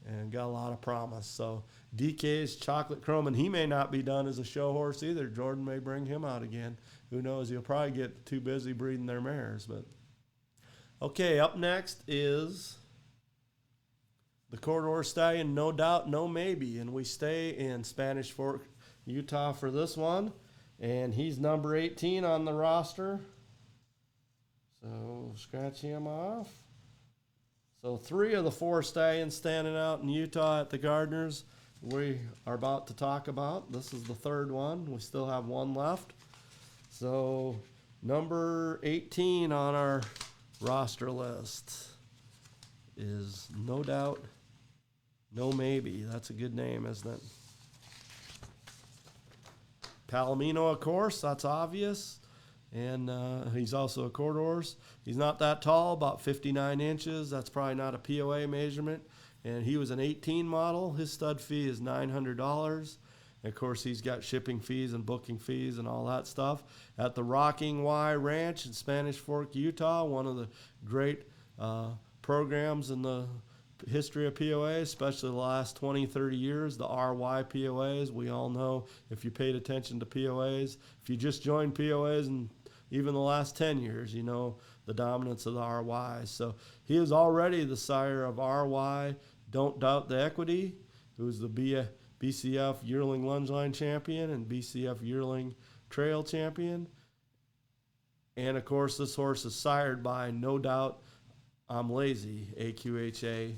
and got a lot of promise. So DK's Chocolate Chrome, and he may not be done as a show horse either. Jordan may bring him out again. Who knows? He'll probably get too busy breeding their mares. But okay, up next is the Corridor Stallion, No Doubt, No Maybe. And we stay in Spanish Fork, Utah for this one. And he's number 18 on the roster. So scratch him off. So 3 of the 4 stallions standing out in Utah at the Gardners we are about to talk about. This is the 3rd one. We still have 1 left. So number 18 on our roster list is No Doubt, No Maybe. That's a good name, isn't it? Palomino, of course, that's obvious. And he's also a quarter horse. He's not that tall, about 59 inches. That's probably not a POA measurement. And he was an 18 model. His stud fee is $900. And of course, he's got shipping fees and booking fees and all that stuff. At the Rocking Y Ranch in Spanish Fork, Utah, one of the great programs in the history of POA, especially the last 20, 30 years, the RY POAs. We all know if you paid attention to POAs, if you just joined POAs and even the last 10 years, you know, the dominance of the RY. So he is already the sire of RY Don't Doubt the Equity, who's the BCF Yearling Lunge Line Champion and BCF Yearling Trail Champion. And, of course, this horse is sired by No Doubt I'm Lazy, AQHA.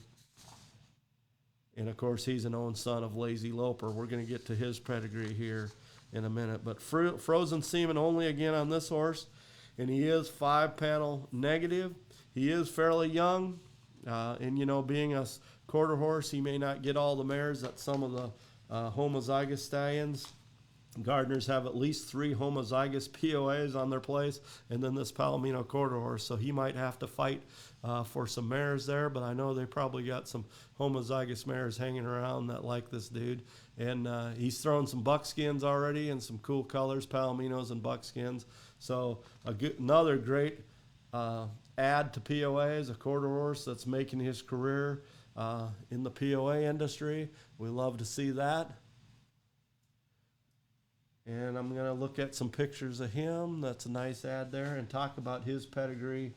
And, of course, he's an own son of Lazy Loper. We're going to get to his pedigree here in a minute. But Frozen Seaman only again on this horse. And he is 5-panel negative. He is fairly young. And, you know, being a quarter horse, he may not get all the mares that some of the homozygous stallions. Gardeners have at least 3 homozygous POAs on their place, and then this Palomino quarter horse. So he might have to fight for some mares there, but I know they probably got some homozygous mares hanging around that like this dude. And he's thrown some buckskins already and some cool colors, Palominos and buckskins. So another great add to POAs, a quarter horse that's making his career in the POA industry. We love to see that. And I'm going to look at some pictures of him. That's a nice ad there, and talk about his pedigree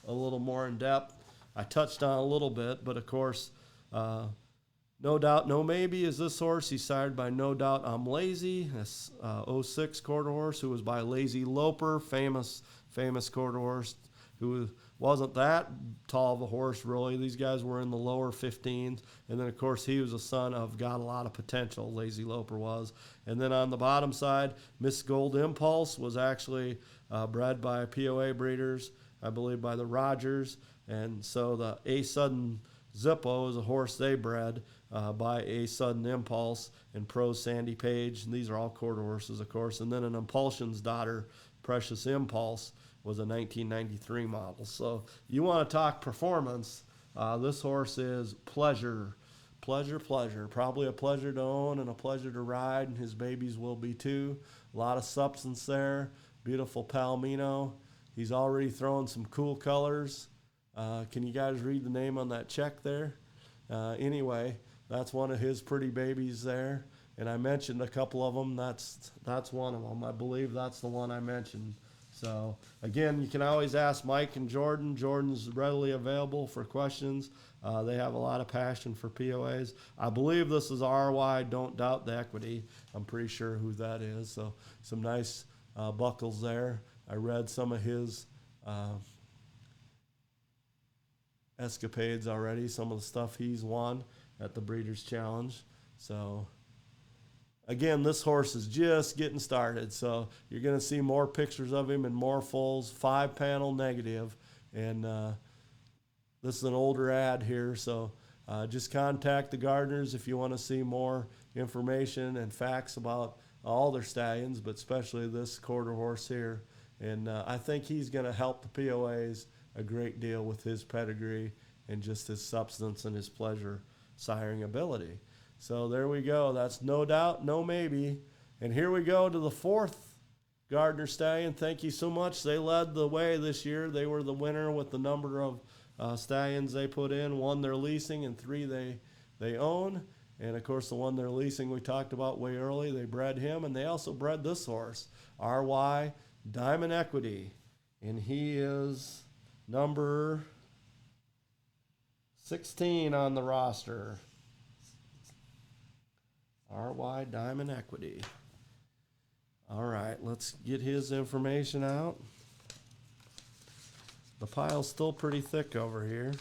a little more in depth. I touched on a little bit, but of course, No Doubt No Maybe is this horse. He's sired by No Doubt I'm Lazy, this 06 quarter horse who was by Lazy Loper, famous quarter horse, who wasn't that tall of a horse, really. These guys were in the lower 15s. And then, of course, he was a son of got a lot of potential, Lazy Loper was. And then on the bottom side, Miss Gold Impulse was actually bred by POA breeders, I believe by the Rogers. And so the A Sudden Zippo is a horse they bred by A Sudden Impulse and Pro Sandy Page. And these are all quarter horses, of course. And then an Impulsion's daughter, Precious Impulse, was a 1993 model. So you want to talk performance, this horse is pleasure. Probably a pleasure to own and a pleasure to ride, and his babies will be too. A lot of substance there. Beautiful Palomino. He's already throwing some cool colors. Can you guys read the name on that check there? Anyway, that's one of his pretty babies there. And I mentioned a couple of them. That's one of them. I believe that's the one I mentioned. So, again, you can always ask Mike and Jordan. Jordan's readily available for questions. They have a lot of passion for POAs. I believe this is RY Don't Doubt the Equity. I'm pretty sure who that is. So, some nice buckles there. I read some of his escapades already, some of the stuff he's won at the Breeders' Challenge. So, again, this horse is just getting started, so you're going to see more pictures of him and more foals, 5-panel negative. And this is an older ad here, so just contact the gardeners if you want to see more information and facts about all their stallions, but especially this quarter horse here. And I think he's going to help the POAs a great deal with his pedigree and just his substance and his pleasure siring ability. So there we go. That's No Doubt, No Maybe. And here we go to the 4th Gardner Stallion. Thank you so much. They led the way this year. They were the winner with the number of stallions they put in. 1 they're leasing and 3 they own. And, of course, the one they're leasing we talked about way early. They bred him, and they also bred this horse, RY Diamond Equity. And he is number 16 on the roster. RY Diamond Equity. All right, let's get his information out. The pile's still pretty thick over here.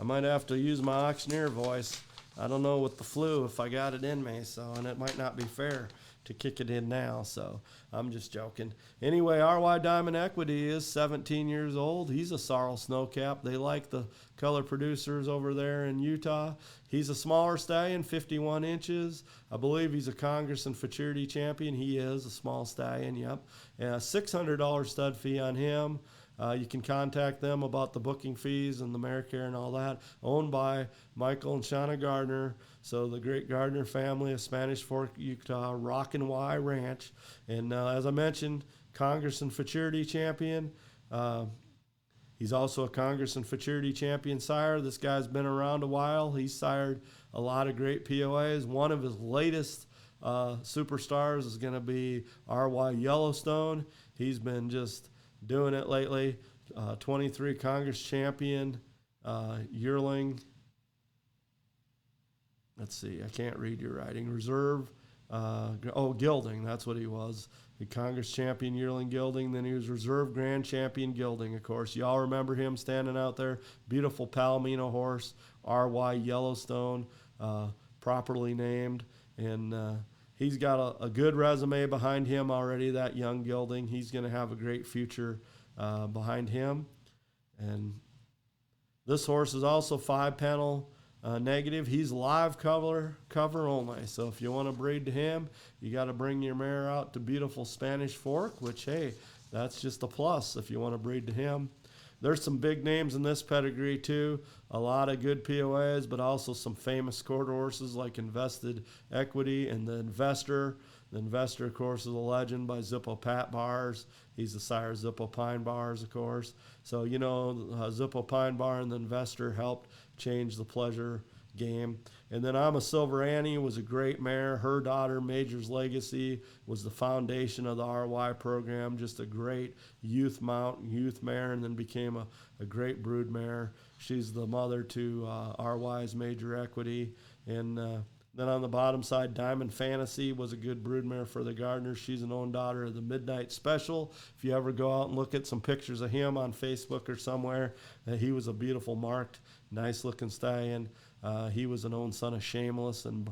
I might have to use my auctioneer voice. I don't know with the flu if I got it in me, so, and it might not be fair to kick it in now, so I'm just joking. Anyway, RY Diamond Equity is 17 years old. He's a sorrel snowcap. They like the color producers over there in Utah. He's a smaller stallion, 51 inches. I believe he's a Congress and Futurity champion. He is a small stallion, yep. And a $600 stud fee on him. You can contact them about the booking fees and the mare care and all that. Owned by Michael and Shauna Gardner. So the great Gardner family of Spanish Fork, Utah, Rockin' Y Ranch. And as I mentioned, Congress and Futurity champion. He's also a Congress and Futurity champion sire. This guy's been around a while. He's sired a lot of great POAs. One of his latest superstars is going to be RY Yellowstone. He's been just doing it lately. 23 Congress champion yearling. Let's see, I can't read your writing. Reserve, gelding, that's what he was. The Congress champion yearling gelding. Then he was reserve grand champion gelding, of course. Y'all remember him standing out there. Beautiful Palomino horse, R.Y. Yellowstone, properly named. And he's got a good resume behind him already, that young gelding. He's going to have a great future behind him. And this horse is also 5-panel negative. He's live cover only. So if you want to breed to him, you got to bring your mare out to beautiful Spanish Fork, which, hey, that's just a plus if you want to breed to him. There's some big names in this pedigree too. A lot of good POAs, but also some famous quarter horses like Invested Equity and the Investor. The Investor, of course, is a legend by Zippo Pat Bars. He's the sire of Zippo Pine Bars, of course. So, Zippo Pine Bar and the Investor helped change the pleasure game. And then I'm a Silver Annie was a great mare. Her daughter, Major's Legacy, was the foundation of the RY program. Just a great youth mount, youth mare, and then became a great brood mare. She's the mother to RY's Major Equity. And then on the bottom side, Diamond Fantasy was a good broodmare for the Gardners. She's an own daughter of the Midnight Special. If you ever go out and look at some pictures of him on Facebook or somewhere, he was a beautiful marked, nice-looking stallion. He was an own son of Shameless and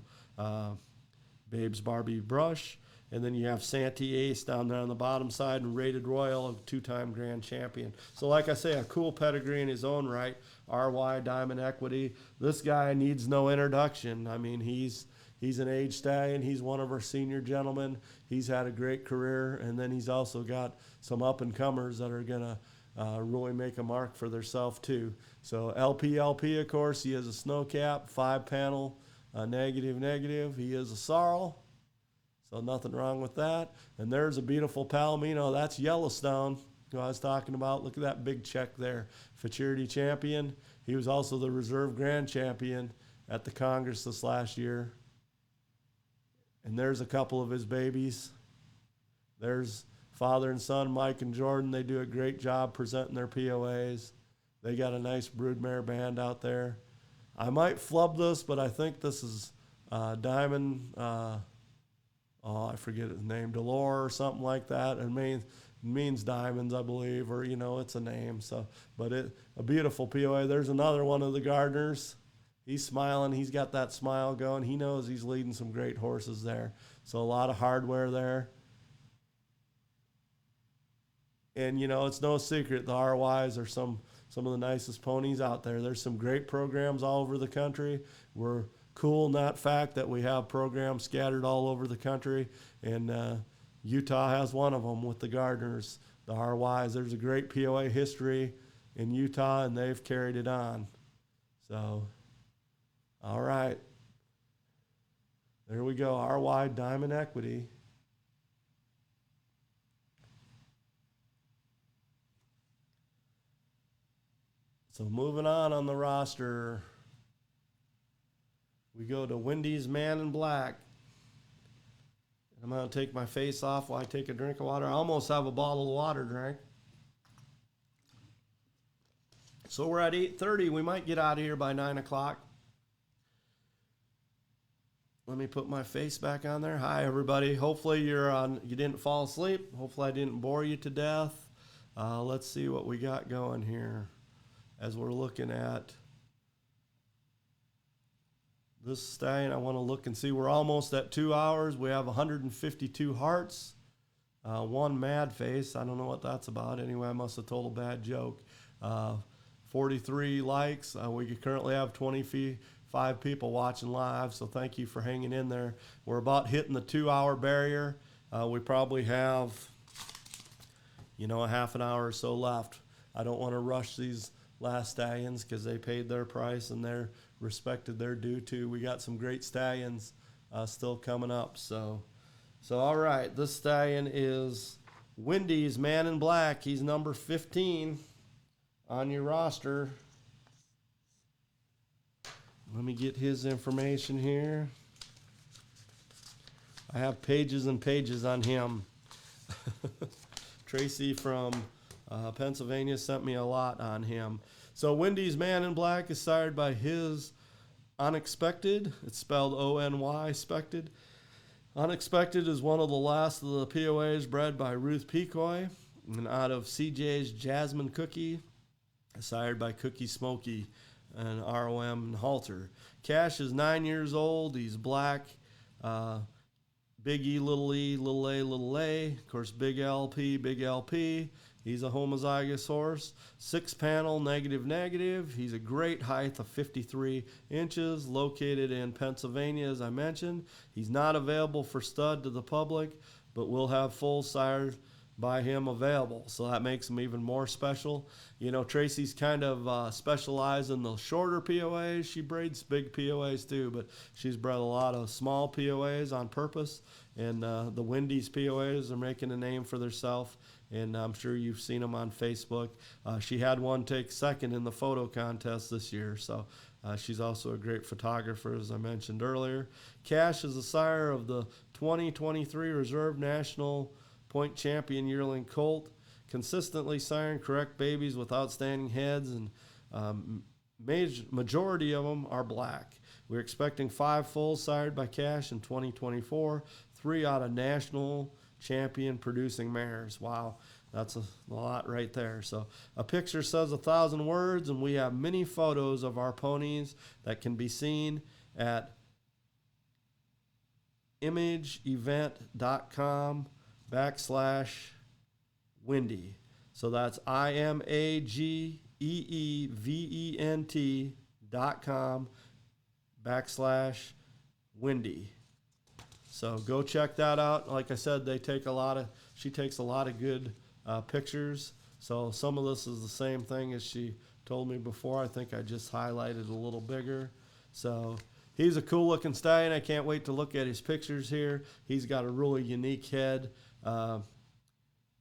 Babe's Barbie Brush. And then you have Santee Ace down there on the bottom side and Rated Royal, a 2-time grand champion. So like I say, a cool pedigree in his own right. RY Diamond Equity. This guy needs no introduction. I mean, he's an age stallion. He's one of our senior gentlemen. He's had a great career. And then he's also got some up-and-comers that are going to really make a mark for themselves too. So LP, of course, he has a snow cap, 5-panel, negative. He is a sorrel. So nothing wrong with that. And there's a beautiful Palomino. That's Yellowstone, who I was talking about. Look at that big check there. Futurity champion. He was also the reserve grand champion at the Congress this last year. And there's a couple of his babies. There's father and son, Mike and Jordan. They do a great job presenting their POAs. They got a nice broodmare band out there. I might flub this, but I think this is Diamond... I forget his name, Delore or something like that. It means diamonds, I believe, or, it's a name. So, but a beautiful POA. There's another one of the Gardners. He's smiling. He's got that smile going. He knows he's leading some great horses there. So a lot of hardware there. And, it's no secret the RYs are some of the nicest ponies out there. There's some great programs all over the country. We're cool in that fact that we have programs scattered all over the country, and Utah has one of them with the Gardners, the RYs. There's a great POA history in Utah, and they've carried it on. So, all right. There we go, RY Diamond Equity. So moving on the roster, we go to Wendy's Man in Black. I'm going to take my face off while I take a drink of water. I almost have a bottle of water drank. So we're at 8:30. We might get out of here by 9 o'clock. Let me put my face back on there. Hi, everybody. Hopefully you didn't fall asleep. Hopefully I didn't bore you to death. Let's see what we got going here as we're looking at this stallion. I want to look and see. We're almost at 2 hours. We have 152 hearts, one mad face. I don't know what that's about. Anyway, I must have told a bad joke. 43 likes. We currently have 25 people watching live, so thank you for hanging in there. We're about hitting the 2 hour barrier. We probably have, a half an hour or so left. I don't want to rush these last stallions because they paid their price and they're respected their due too. We got some great stallions still coming up. So all right, this stallion is Wendy's Man in Black. He's number 15 on your roster. Let me get his information here. I have pages and pages on him. Tracy from Pennsylvania sent me a lot on him. So Wendy's Man in Black is sired by his Unexpected. It's spelled O-N-Y, expected. Unexpected is one of the last of the POAs bred by Ruth Pecoy, and out of CJ's Jasmine Cookie, sired by Cookie Smoky and ROM and Halter. Cash is 9 years old. He's black. Big E, little A, little A. Of course, big LP, big LP. He's a homozygous horse. 6-panel, negative. He's a great height of 53 inches, located in Pennsylvania, as I mentioned. He's not available for stud to the public, but we'll have full sires by him available. So that makes him even more special. You know, Tracy's kind of specialized in the shorter POAs. She breeds big POAs too, but she's bred a lot of small POAs on purpose. And the Wendy's POAs are making a name for themselves. And I'm sure you've seen them on Facebook. She had one take second in the photo contest this year. So she's also a great photographer, as I mentioned earlier. Cash is the sire of the 2023 Reserve National Point Champion yearling colt, consistently siring correct babies with outstanding heads, and majority of them are black. We're expecting 5 foals sired by Cash in 2024, 3 out of national champion producing mares. Wow, that's a lot right there. So a picture says 1,000 words, and we have many photos of our ponies that can be seen at imageevent.com/Wendy. So that's imageevent.com/Wendy. So go check that out. Like I said, she takes a lot of good pictures. So some of this is the same thing as she told me before. I think I just highlighted a little bigger. So he's a cool looking stallion. I can't wait to look at his pictures here. He's got a really unique head.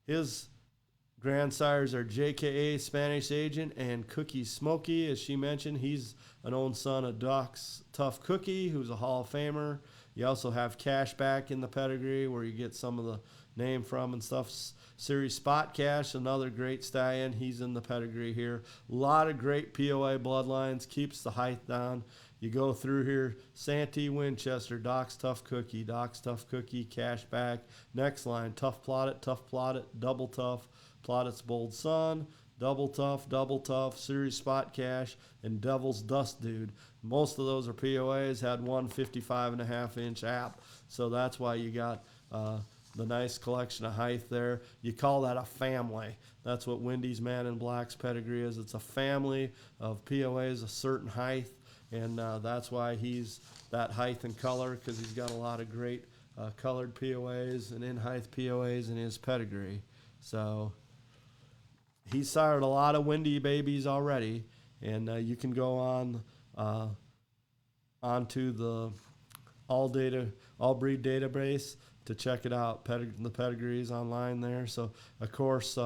His grandsires are JKA Spanish Agent and Cookie Smoky. As she mentioned, he's an own son of Doc's Tough Cookie, who's a Hall of Famer. You also have Cashback in the pedigree, where you get some of the name from and stuff. Series Spot Cash, another great stallion. He's in the pedigree here. A lot of great POA bloodlines. Keeps the height down. You go through here, Santee Winchester, Doc's Tough Cookie, Cashback. Next line, Tough Plotted, Double Tough, Plotted's Bold Son, Double Tough, Series Spot Cash, and Devil's Dust Dude. Most of those are POAs, had one 55.5-inch app, so that's why you got the nice collection of height there. You call that a family. That's what Wendy's Man in Black's pedigree is. It's a family of POAs, a certain height, and that's why he's that height and color, because he's got a lot of great colored POAs and in-height POAs in his pedigree. So he's sired a lot of Wendy babies already, and you can go on onto the all breed database to check it out. The pedigrees online there. So of course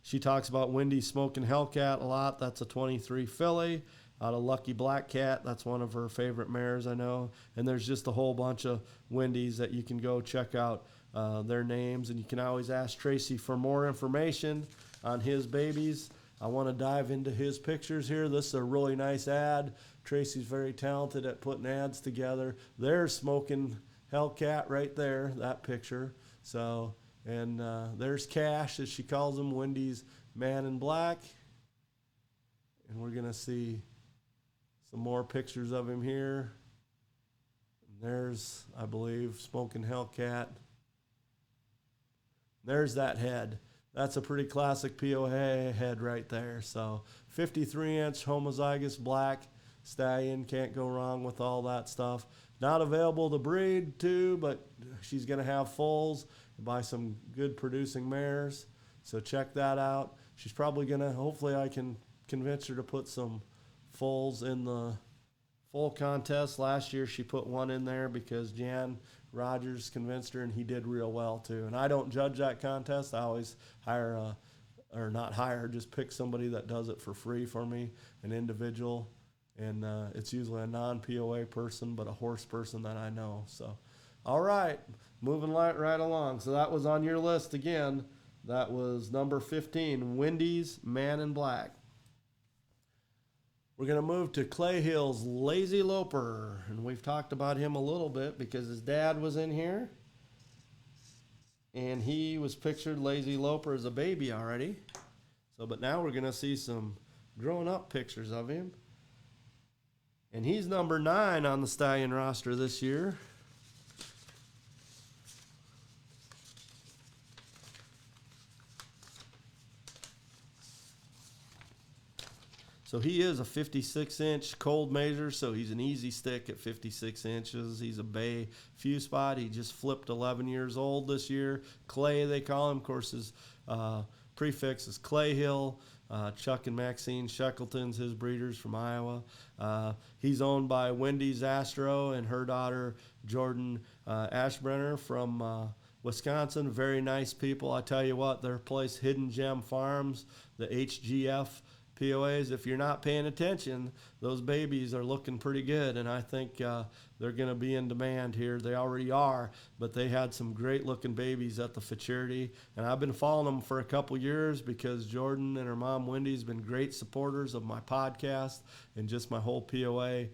she talks about Wendy Smoking Hellcat a lot. That's a 23 filly out of Lucky Black Cat. That's one of her favorite mares, I know. And there's just a whole bunch of Wendy's that you can go check out their names, and you can always ask Tracy for more information on his babies. I want to dive into his pictures here. This is a really nice ad. Tracy's very talented at putting ads together. There's Smoking Hellcat right there, that picture. So, and there's Cash, as she calls him, Wendy's Man in Black. And we're going to see some more pictures of him here. And there's, I believe, Smoking Hellcat. There's that head. That's a pretty classic POA head right there. So 53-inch homozygous black stallion. Can't go wrong with all that stuff. Not available to breed too, but she's going to have foals by some good producing mares. So check that out. She's probably going to, hopefully I can convince her to put some foals in the foal contest. Last year she put one in there because Jan Rogers convinced her, and he did real well too. And I don't judge that contest. I always just pick somebody that does it for free for me, an individual. And it's usually a non-POA person, but a horse person that I know. So, all right, moving right along. So that was on your list again, That was number 15, Wendy's Man in Black. We're going to move to Clay Hill's Lazy Loper. And we've talked about him a little bit because his dad was in here. And he was pictured Lazy Loper as a baby already. But now we're going to see some grown up pictures of him. And he's number 9 on the Stallion roster this year. So he is a 56-inch cold measure, so he's an easy stick at 56 inches. He's a bay few spot. He just flipped 11 years old this year. Clay, they call him. Of course, his prefix is Clay Hill. Chuck and Maxine Shackleton's his breeders from Iowa. He's owned by Wendy's Astro and her daughter Jordan Ashbrenner from Wisconsin. Very nice people. I tell you what, their place, Hidden Gem Farms, the HGF POAs, if you're not paying attention, those babies are looking pretty good, and I think they're going to be in demand here. They already are, but they had some great-looking babies at the futurity, and I've been following them for a couple years because Jordan and her mom, Wendy, has been great supporters of my podcast and just my whole POA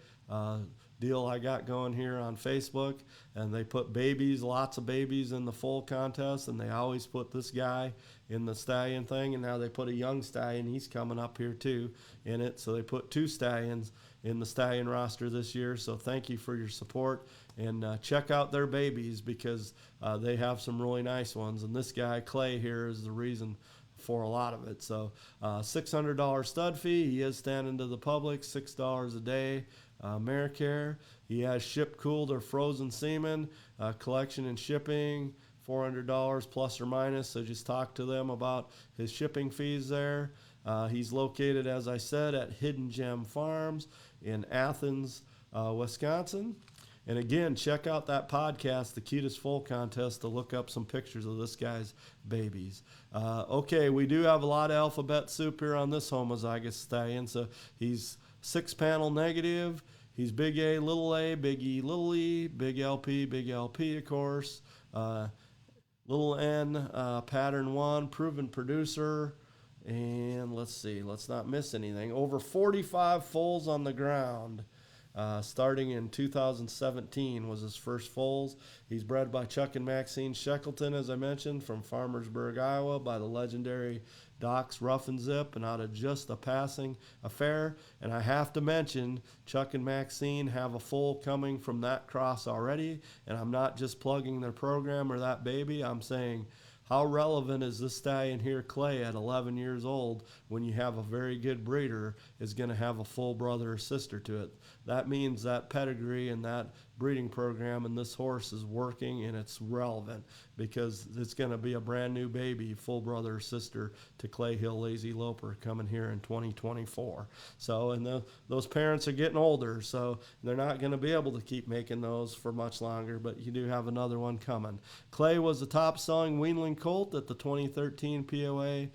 deal I got going here on Facebook. And they put babies, lots of babies in the full contest, and they always put this guy in the stallion thing, and now they put a young stallion, he's coming up here too, in it. So they put 2 stallions in the stallion roster this year. So thank you for your support, and check out their babies because they have some really nice ones. And this guy, Clay, here is the reason for a lot of it. So $600 stud fee. He is standing to the public, $6 a day. Americare. He has shipped, cooled, or frozen semen, collection and shipping, $400 plus or minus. So just talk to them about his shipping fees there. He's located, as I said, at Hidden Gem Farms in Athens, Wisconsin. And again, check out that podcast, The Cutest Foal Contest, to look up some pictures of this guy's babies. Okay, we do have a lot of alphabet soup here on this homozygous stallion. So he's 6-panel negative. He's big A, big E, little e, big LP, of course. Little N, pattern 1, proven producer. And let's see, let's not miss anything. Over 45 foals on the ground. Starting in 2017 was his first foals. He's bred by Chuck and Maxine Shackleton, as I mentioned, from Farmersburg, Iowa, by the legendary Docs Rough and Zip, and out of Just a Passing Affair. And I have to mention, Chuck and Maxine have a foal coming from that cross already, and I'm not just plugging their program or that baby. I'm saying, how relevant is this stallion here, Clay, at 11 years old, when you have a very good breeder, is going to have a full brother or sister to it? That means that pedigree and that breeding program and this horse is working, and it's relevant because it's going to be a brand new baby, full brother or sister to Clay Hill Lazy Loper coming here in 2024. So, and those parents are getting older, so they're not going to be able to keep making those for much longer, but you do have another one coming. Clay was the top selling weanling colt at the 2013 POA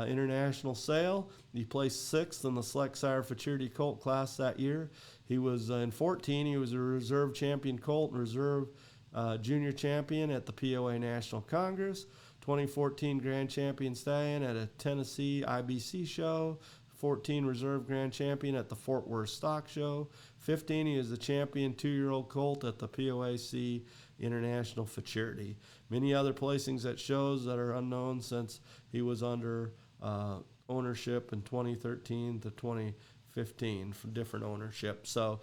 international sale. He placed 6th in the Select Sire Futurity Colt class that year. He was in 14, he was a reserve champion colt and reserve junior champion at the POA National Congress. 2014 Grand Champion Stallion at a Tennessee IBC show. 14 reserve Grand Champion at the Fort Worth Stock Show. 15, he is the champion 2-year-old colt at the POAC International Futurity. Many other placings at shows that are unknown since he was under ownership in 2013 to 2015 for different ownership. So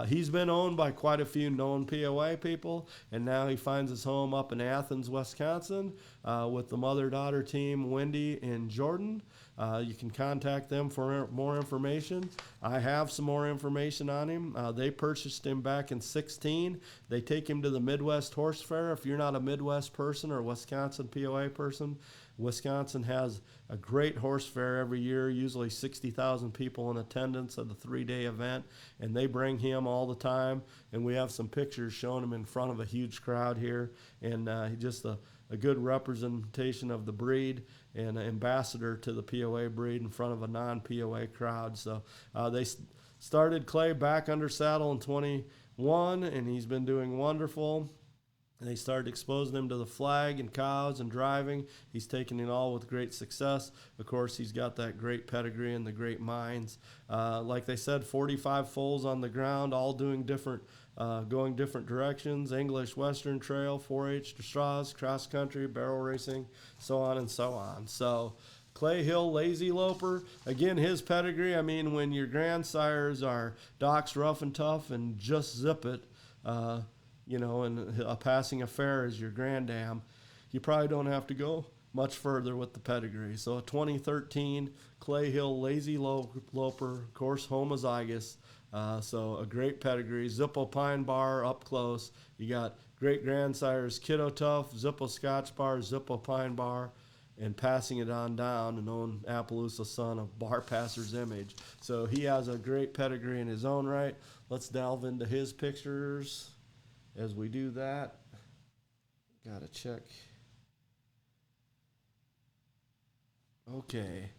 he's been owned by quite a few known POA people, and now he finds his home up in Athens, Wisconsin, with the mother-daughter team, Wendy and Jordan. You can contact them for more information. I have some more information on him. They purchased him back in 2016. They take him to the Midwest Horse Fair. If you're not a Midwest person or a Wisconsin POA person, Wisconsin has a great horse fair every year, usually 60,000 people in attendance at the 3-day event, and they bring him all the time. And we have some pictures showing him in front of a huge crowd here, and he's just a good representation of the breed and an ambassador to the POA breed in front of a non-POA crowd. So they started Clay back under saddle in 21, and he's been doing wonderful. And they started exposing him to the flag and cows and driving. He's taken it all with great success. Of course, he's got that great pedigree and the great minds. Like they said, 45 foals on the ground, all doing different, going different directions. English, Western Trail, 4-H dressage, cross country, barrel racing, so on and so on. So Clay Hill Lazy Loper, again, his pedigree. I mean, when your grandsires are Doc's Rough and Tough and Just Zip It, and a passing affair is your grandam, you probably don't have to go much further with the pedigree. So a 2013 Clay Hill Lazy Loper, of course, homozygous. So a great pedigree. Zippo Pine Bar up close. You got great grandsires Kiddo Tough, Zippo Scotch Bar, Zippo Pine Bar, and passing it on down, an own Appaloosa son of Bar Passer's Image. So he has a great pedigree in his own right. Let's delve into his pictures. As we do that, got to check. Okay,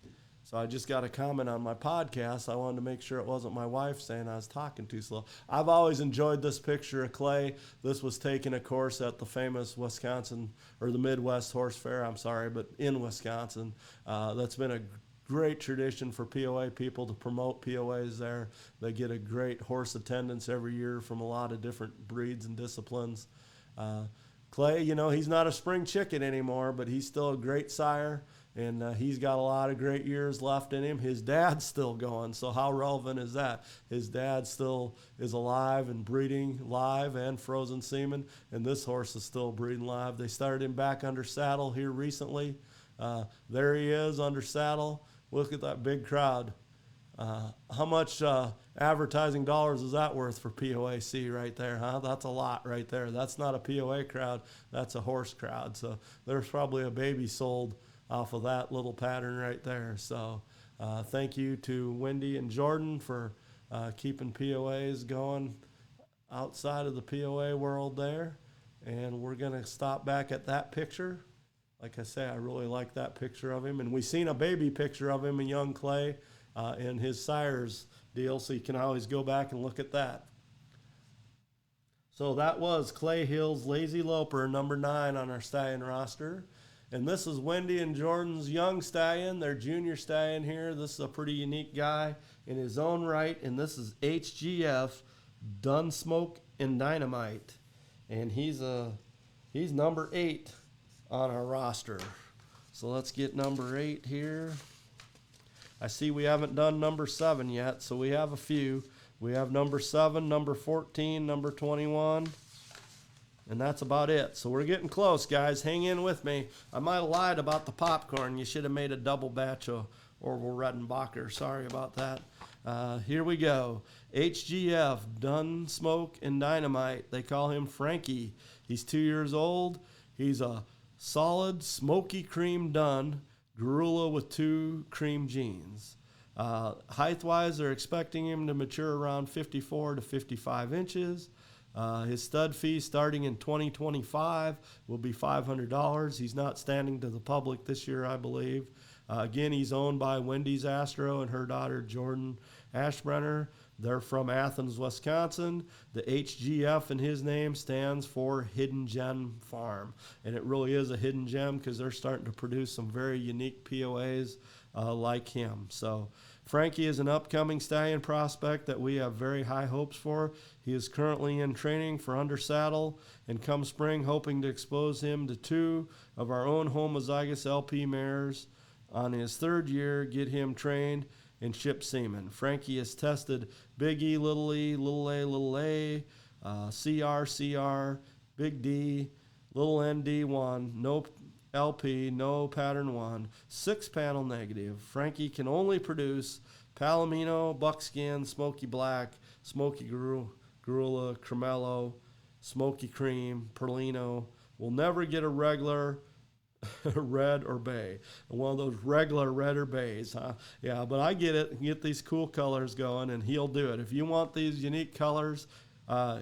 so I just got a comment on my podcast. I wanted to make sure it wasn't my wife saying I was talking too slow. I've always enjoyed this picture of Clay. This was taken, of course, at the famous Wisconsin, or the Midwest Horse Fair, I'm sorry, but in Wisconsin. That's been a great tradition for POA people to promote POAs there. They get a great horse attendance every year from a lot of different breeds and disciplines. Clay, he's not a spring chicken anymore, but he's still a great sire, and he's got a lot of great years left in him. His dad's still going, so how relevant is that? His dad still is alive and breeding live and frozen semen, and this horse is still breeding live. They started him back under saddle here recently. There he is under saddle. Look at that big crowd. How much advertising dollars is that worth for POAC right there, huh? That's a lot right there. That's not a POA crowd. That's a horse crowd. So there's probably a baby sold off of that little pattern right there. So thank you to Wendy and Jordan for keeping POAs going outside of the POA world there. And we're going to stop back at that picture. Like I say, I really like that picture of him. And we've seen a baby picture of him, a young Clay, in his sire's deal, so you can always go back and look at that. So that was Clay Hill's Lazy Loper, number 9 on our stallion roster. And this is Wendy and Jordan's young stallion, their junior stallion here. This is a pretty unique guy in his own right, and this is HGF, Dunsmoke and Dynamite. And he's number 8 on our roster. So let's get number 8 here. I see we haven't done number 7 yet, so we have a few. We have number 7, number 14, number 21, and that's about it. So we're getting close, guys. Hang in with me. I might have lied about the popcorn. You should have made a double batch of Orville Redenbacher. Sorry about that. Here we go. HGF, Dunsmoke and Dynamite. They call him Frankie. He's 2 years old. He's a solid smoky cream dun, Gorilla with 2 cream genes. Height-wise, they're expecting him to mature around 54 to 55 inches. His stud fee starting in 2025 will be $500. He's not standing to the public this year, I believe. Again, he's owned by Wendy's Astro and her daughter Jordan Ashbrenner. They're from Athens, Wisconsin. The HGF in his name stands for Hidden Gem Farm. And it really is a hidden gem because they're starting to produce some very unique POAs like him. So Frankie is an upcoming stallion prospect that we have very high hopes for. He is currently in training for under saddle, and come spring hoping to expose him to 2 of our own homozygous LP mares on his 3rd year, get him trained and ship semen. Frankie has tested Big E, Little A, Little A, CR, CR, Big D, Little ND1, no LP, no pattern 1, 6-panel negative. Frankie can only produce Palomino, Buckskin, Smoky Black, Smoky Gorilla, Cremello, Smoky Cream, Perlino. Will never get a regular red or bay. One of those regular red or bays, huh? Yeah, but I get it. Get these cool colors going, and he'll do it. If you want these unique colors,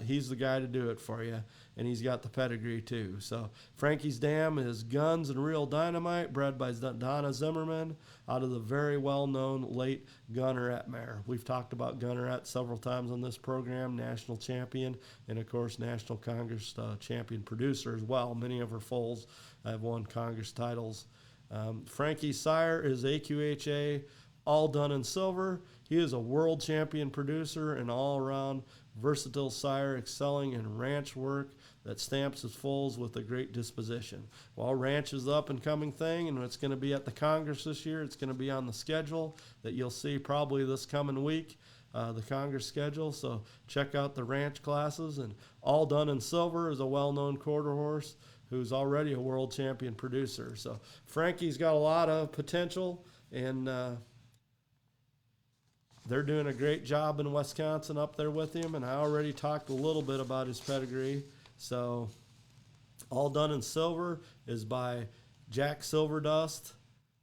he's the guy to do it for you. and he's got the pedigree too. So Frankie's Dam is Guns and Real Dynamite, bred by Donna Zimmerman out of the very well-known late Gunneret mare. We've talked about Gunneret several times on this program, national champion, and of course National Congress champion producer as well. Many of her foals have won Congress titles. Frankie's sire is AQHA, all done in silver. He is a world champion producer and all-around versatile sire, excelling in ranch work that stamps his foals with a great disposition. Well, ranch is the up-and-coming thing, and it's going to be at the Congress this year. It's going to be on the schedule that you'll see probably this coming week, the Congress schedule. So check out the ranch classes. And All Done in Silver is a well-known quarter horse who's already a world champion producer. So Frankie's got a lot of potential, and they're doing a great job in Wisconsin up there with him, and I already talked a little bit about his pedigree. So All Done in Silver is by Jack Silverdust.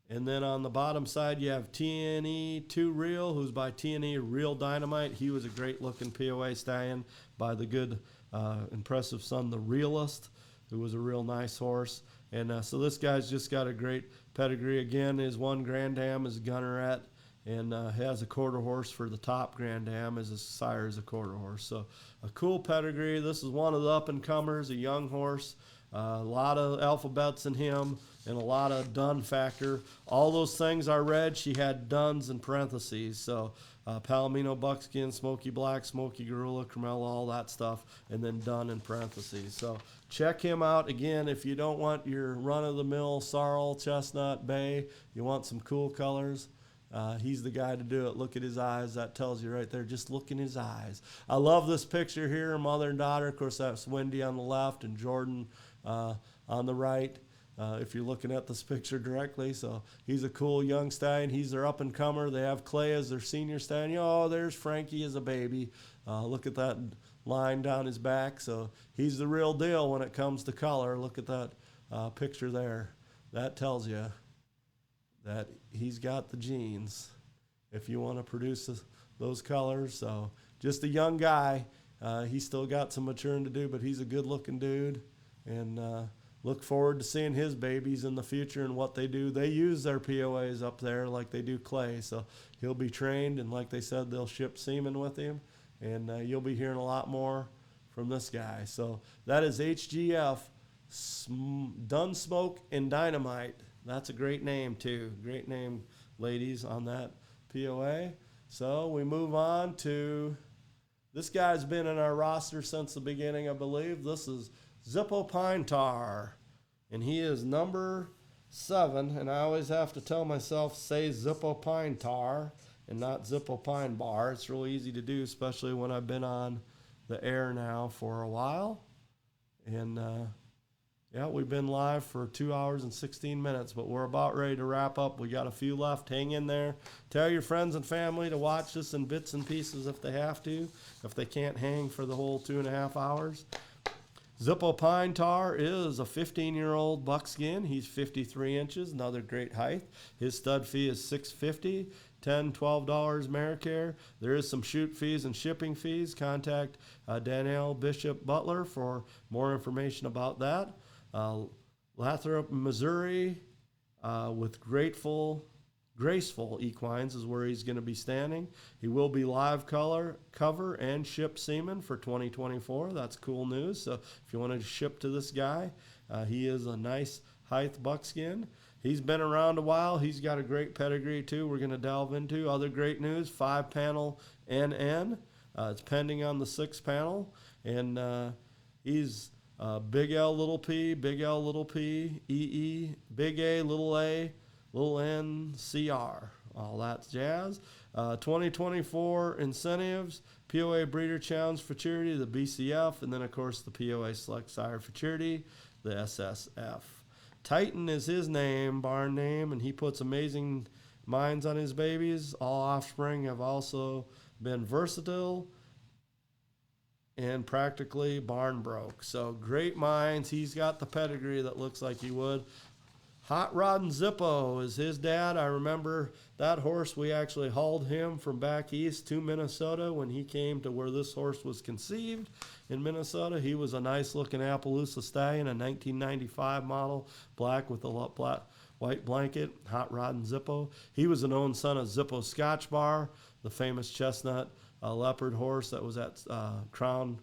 And then on the bottom side, you have TNE 2 Real, who's by TNE Real Dynamite. He was a great-looking POA stallion by the good, impressive son, the Realist, who was a real nice horse. And so this guy's just got a great pedigree. Again, his one Grand Dam is Gunneret, and has a quarter horse for the top Grand Dam as his sire is a quarter horse. So a cool pedigree. This is one of the up-and-comers, a young horse. A lot of alphabets in him and a lot of dun factor. All those things I read, she had duns in parentheses. So Palomino Buckskin, Smoky Black, Smoky Gorilla, Cremella, all that stuff, and then dun in parentheses. So check him out. Again, if you don't want your run-of-the-mill sorrel, chestnut, bay, you want some cool colors, he's the guy to do it. Look at his eyes. That tells you right there. Just look in his eyes. I love this picture here, mother and daughter. Of course, that's Wendy on the left and Jordan on the right, if you're looking at this picture directly. So he's a cool young stallion. He's their up-and-comer. They have Clay as their senior stallion. Oh, there's Frankie as a baby. Look at that line down his back. So he's the real deal when it comes to color. Look at that picture there. That tells you that he's got the genes if you want to produce those colors. So just a young guy. He's still got some maturing to do, but he's a good-looking dude. And look forward to seeing his babies in the future and what they do. They use their POAs up there like they do Clay. So he'll be trained, and like they said, they'll ship semen with him. And you'll be hearing a lot more from this guy. So that is HGF, Dunsmoke and Dynamite. That's a great name, too. Great name, ladies, on that POA. So we move on to, this guy's been in our roster since the beginning, I believe. This is Zippo Pine Tar, and he is number 7. And I always have to tell myself, say Zippo Pine Tar and not Zippo Pine Bar. It's really easy to do, especially when I've been on the air now for a while. And yeah, we've been live for 2 hours and 16 minutes, but we're about ready to wrap up. We got a few left. Hang in there. Tell your friends and family to watch this in bits and pieces if they have to, if they can't hang for the whole 2.5 hours. Zippo Pine Tar is a 15-year-old buckskin. He's 53 inches, another great height. His stud fee is $6.50, $10, $12 Medicare. There is some shoot fees and shipping fees. Contact Danielle Bishop Butler for more information about that. Lathrop, Missouri, with graceful equines is where he's going to be standing. He will be live cover and ship semen for 2024. That's cool news. So if you want to ship to this guy, he is a nice height buckskin. He's been around a while. He's got a great pedigree too. We're going to delve into other great news. 5-panel NN. It's pending on the 6th panel, and he's big L, little p, big L, little p, EE, big A, little N, CR, all that jazz. 2024 incentives, POA Breeder Challenge Futurity, the BCF, and then, of course, the POA Select Sire Futurity, the SSF. Titan is his name, barn name, and he puts amazing minds on his babies. All offspring have also been versatile and practically barn broke. So great minds. He's got the pedigree that looks like he would. Hot Rod and Zippo is his dad. I remember that horse. We actually hauled him from back east to Minnesota when he came to where this horse was conceived in Minnesota. He was a nice looking Appaloosa Stallion, a 1995 model, black with a black, white blanket. Hot Rod and Zippo. He was an own son of Zippo Scotch Bar, the famous chestnut leopard horse that was at Crown.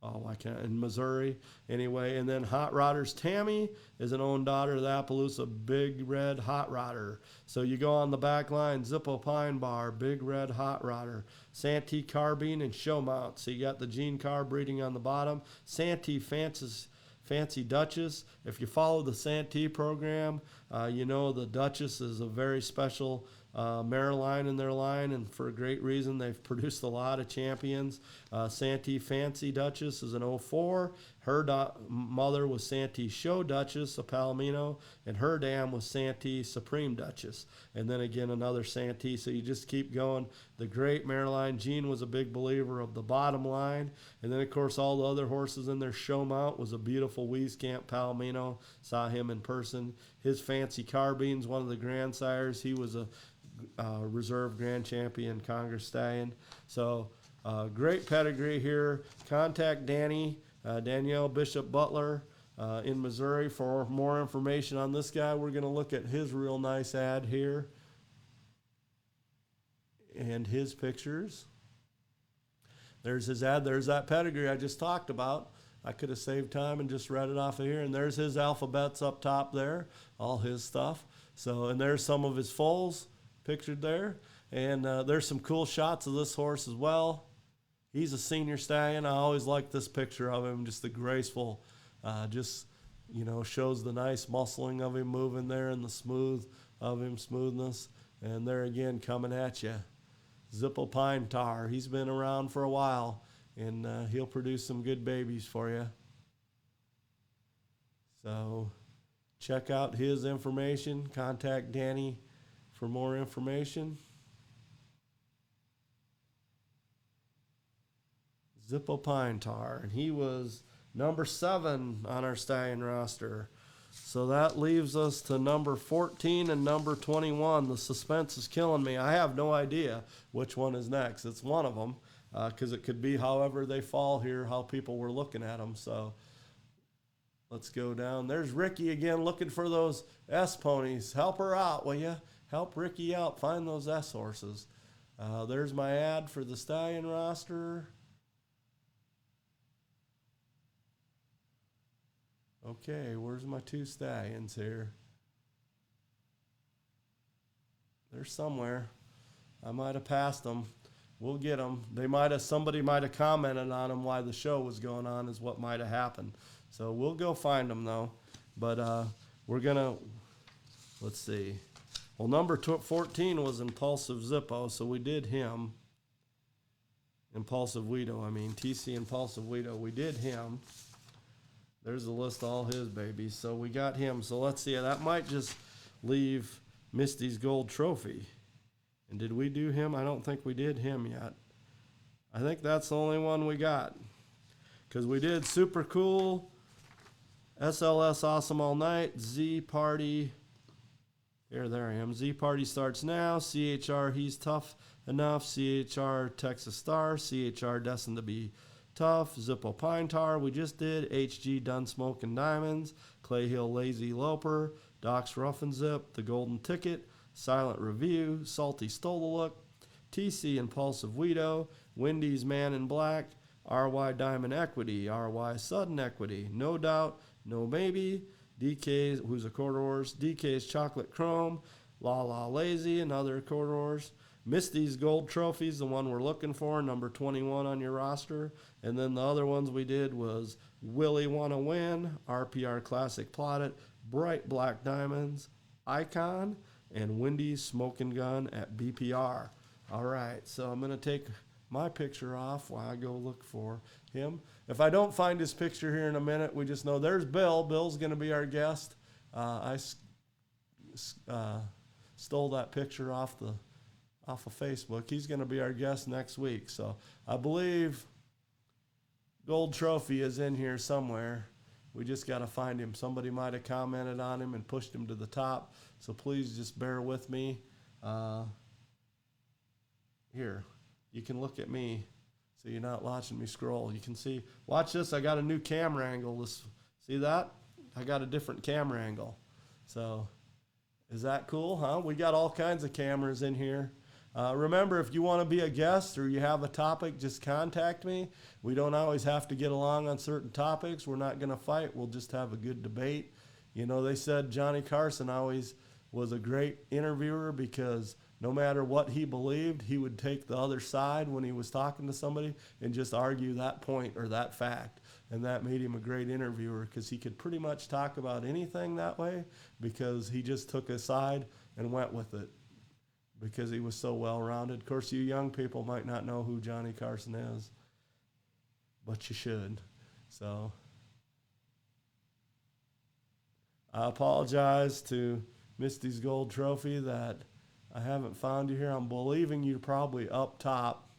I can't, in Missouri, anyway. And then Hot Rodder's Tammy is an own daughter of the Appaloosa Big Red Hot Rodder. So you go on the back line, Zippo Pine Bar, Big Red Hot Rodder, Santee Carbine, and Show Mount. So you got the Gene Carr breeding on the bottom. Santee Fancy Duchess. If you follow the Santee program, you know the Duchess is a very special mare line in their line, and for a great reason. They've produced a lot of champions. Santee Fancy Duchess is an '04. Her mother was Santee Show Duchess, a Palomino, and her dam was Santee Supreme Duchess. And then again, another Santee. So you just keep going. The great mare line. Gene was a big believer of the bottom line. And then, of course, all the other horses in their Show Mount was a beautiful Wieskamp Palomino. Saw him in person. His Fancy Carbine's one of the grandsires. He was a reserve grand champion Congress Stallion. So great pedigree here. Contact Danielle Bishop Butler in Missouri for more information on this guy. We're going to look at his real nice ad here and his pictures. There's his ad. There's that pedigree I just talked about. I could have saved time and just read it off of here. And there's his alphabets up top there, all his stuff. So, and there's some of his foals pictured there. And there's some cool shots of this horse as well. He's a senior stallion. I always like this picture of him, just the graceful, shows the nice muscling of him moving there and the smooth of him, smoothness. And there again, coming at you, Zippo Pine Tar. He's been around for a while, and he'll produce some good babies for you. So check out his information. Contact Danny for more information. Zippo Pine Tar, and he was number 7 on our stallion roster. So that leaves us to number 14 and number 21. The suspense is killing me. I have no idea which one is next. It's one of them, because it could be however they fall here, how people were looking at them. So let's go down. There's Ricky again looking for those S ponies. Help her out, will you? Help Ricky out. Find those S horses. There's my ad for the stallion roster. Okay, where's my 2 stallions here? They're somewhere. I might have passed them. We'll get them. Somebody might have commented on them while the show was going on is what might have happened. So we'll go find them though. But we're gonna, let's see. Well, number 14 was Impulsive Zippo, so we did him. Impulsive Guido, TC Impulsive Guido, we did him. There's a list of all his babies. So we got him. So let's see. That might just leave Misty's Gold Trophy. And did we do him? I don't think we did him yet. I think that's the only one we got. Because we did Super Cool, SLS Awesome All Night, Z Party. There I am. Z Party Starts Now. CHR He's Tough Enough. CHR Texas Star. CHR Destined to Be Tough, Zippo Pine Tar, we just did, HG Done Smoking Diamonds, Clay Hill Lazy Loper, Doc's Rough and Zip, The Golden Ticket, Silent Review, Salty Stole the Look, TC Impulsive Guido, Wendy's Man in Black, RY Diamond Equity, RY Sudden Equity, No Doubt, No Maybe, DK's, who's a quarter horse, DK's Chocolate Chrome, La La Lazy, another quarter horse, Misty's Gold Trophies, the one we're looking for, number 21 on your roster. And then the other ones we did was Willie Wanna Win, RPR Classic Plotted, Bright Black Diamonds, Icon, and Wendy's Smoking Gun at BPR. All right, so I'm going to take my picture off while I go look for him. If I don't find his picture here in a minute, we just know there's Bill. Bill's going to be our guest. I stole that picture off of Facebook. He's going to be our guest next week. So I believe Gold Trophy is in here somewhere. We just got to find him. Somebody might have commented on him and pushed him to the top. So please just bear with me. Here, you can look at me so you're not watching me scroll. You can see, watch this. I got a new camera angle. See that? I got a different camera angle. So is that cool, huh? We got all kinds of cameras in here. Remember, if you want to be a guest or you have a topic, just contact me. We don't always have to get along on certain topics. We're not going to fight. We'll just have a good debate. You know, they said Johnny Carson always was a great interviewer because no matter what he believed, he would take the other side when he was talking to somebody and just argue that point or that fact. And that made him a great interviewer because he could pretty much talk about anything that way because he just took a side and went with it because he was so well-rounded. Of course, you young people might not know who Johnny Carson is, but you should. So I apologize to Misty's Gold Trophy that I haven't found you here. I'm believing you're probably up top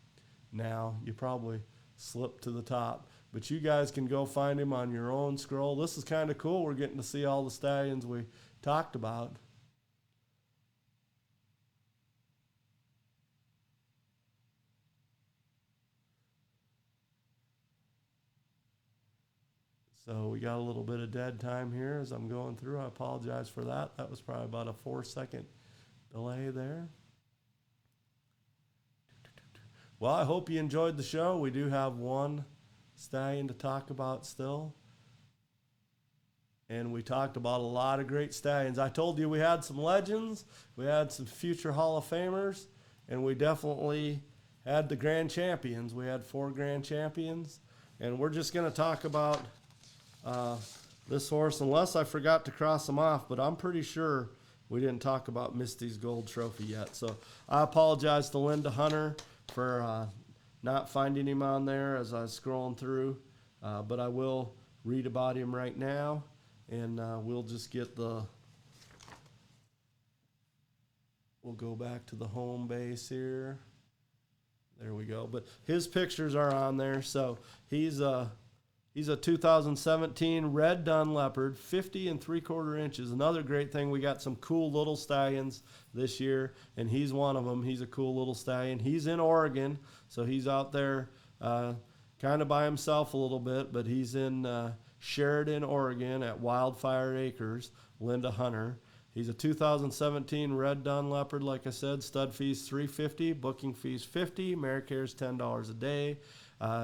now. You probably slipped to the top. But you guys can go find him on your own scroll. This is kind of cool. We're getting to see all the stallions we talked about. So we got a little bit of dead time here as I'm going through. I apologize for that. That was probably about a 4-second delay there. Well, I hope you enjoyed the show. We do have one stallion to talk about still. And we talked about a lot of great stallions. I told you we had some legends, we had some future Hall of Famers, and we definitely had the grand champions. We had 4 grand champions. And we're just going to talk about this horse, unless I forgot to cross them off, but I'm pretty sure we didn't talk about Misty's Gold Trophy yet. So I apologize to Linda Hunter for not finding him on there as I was scrolling through, but I will read about him right now, and we'll just get we'll go back to the home base here. There we go. But his pictures are on there. So he's a 2017 red dun leopard, 50 3/4 inches. Another great thing, we got some cool little stallions this year, and he's one of them. He's a cool little stallion. He's in Oregon, so he's out there kind of by himself a little bit, but he's in Sheridan, Oregon at Wildfire Acres, Linda Hunter. He's a 2017 red dun leopard, like I said. Stud fees $350, booking fees $50, mare cares $10 a day.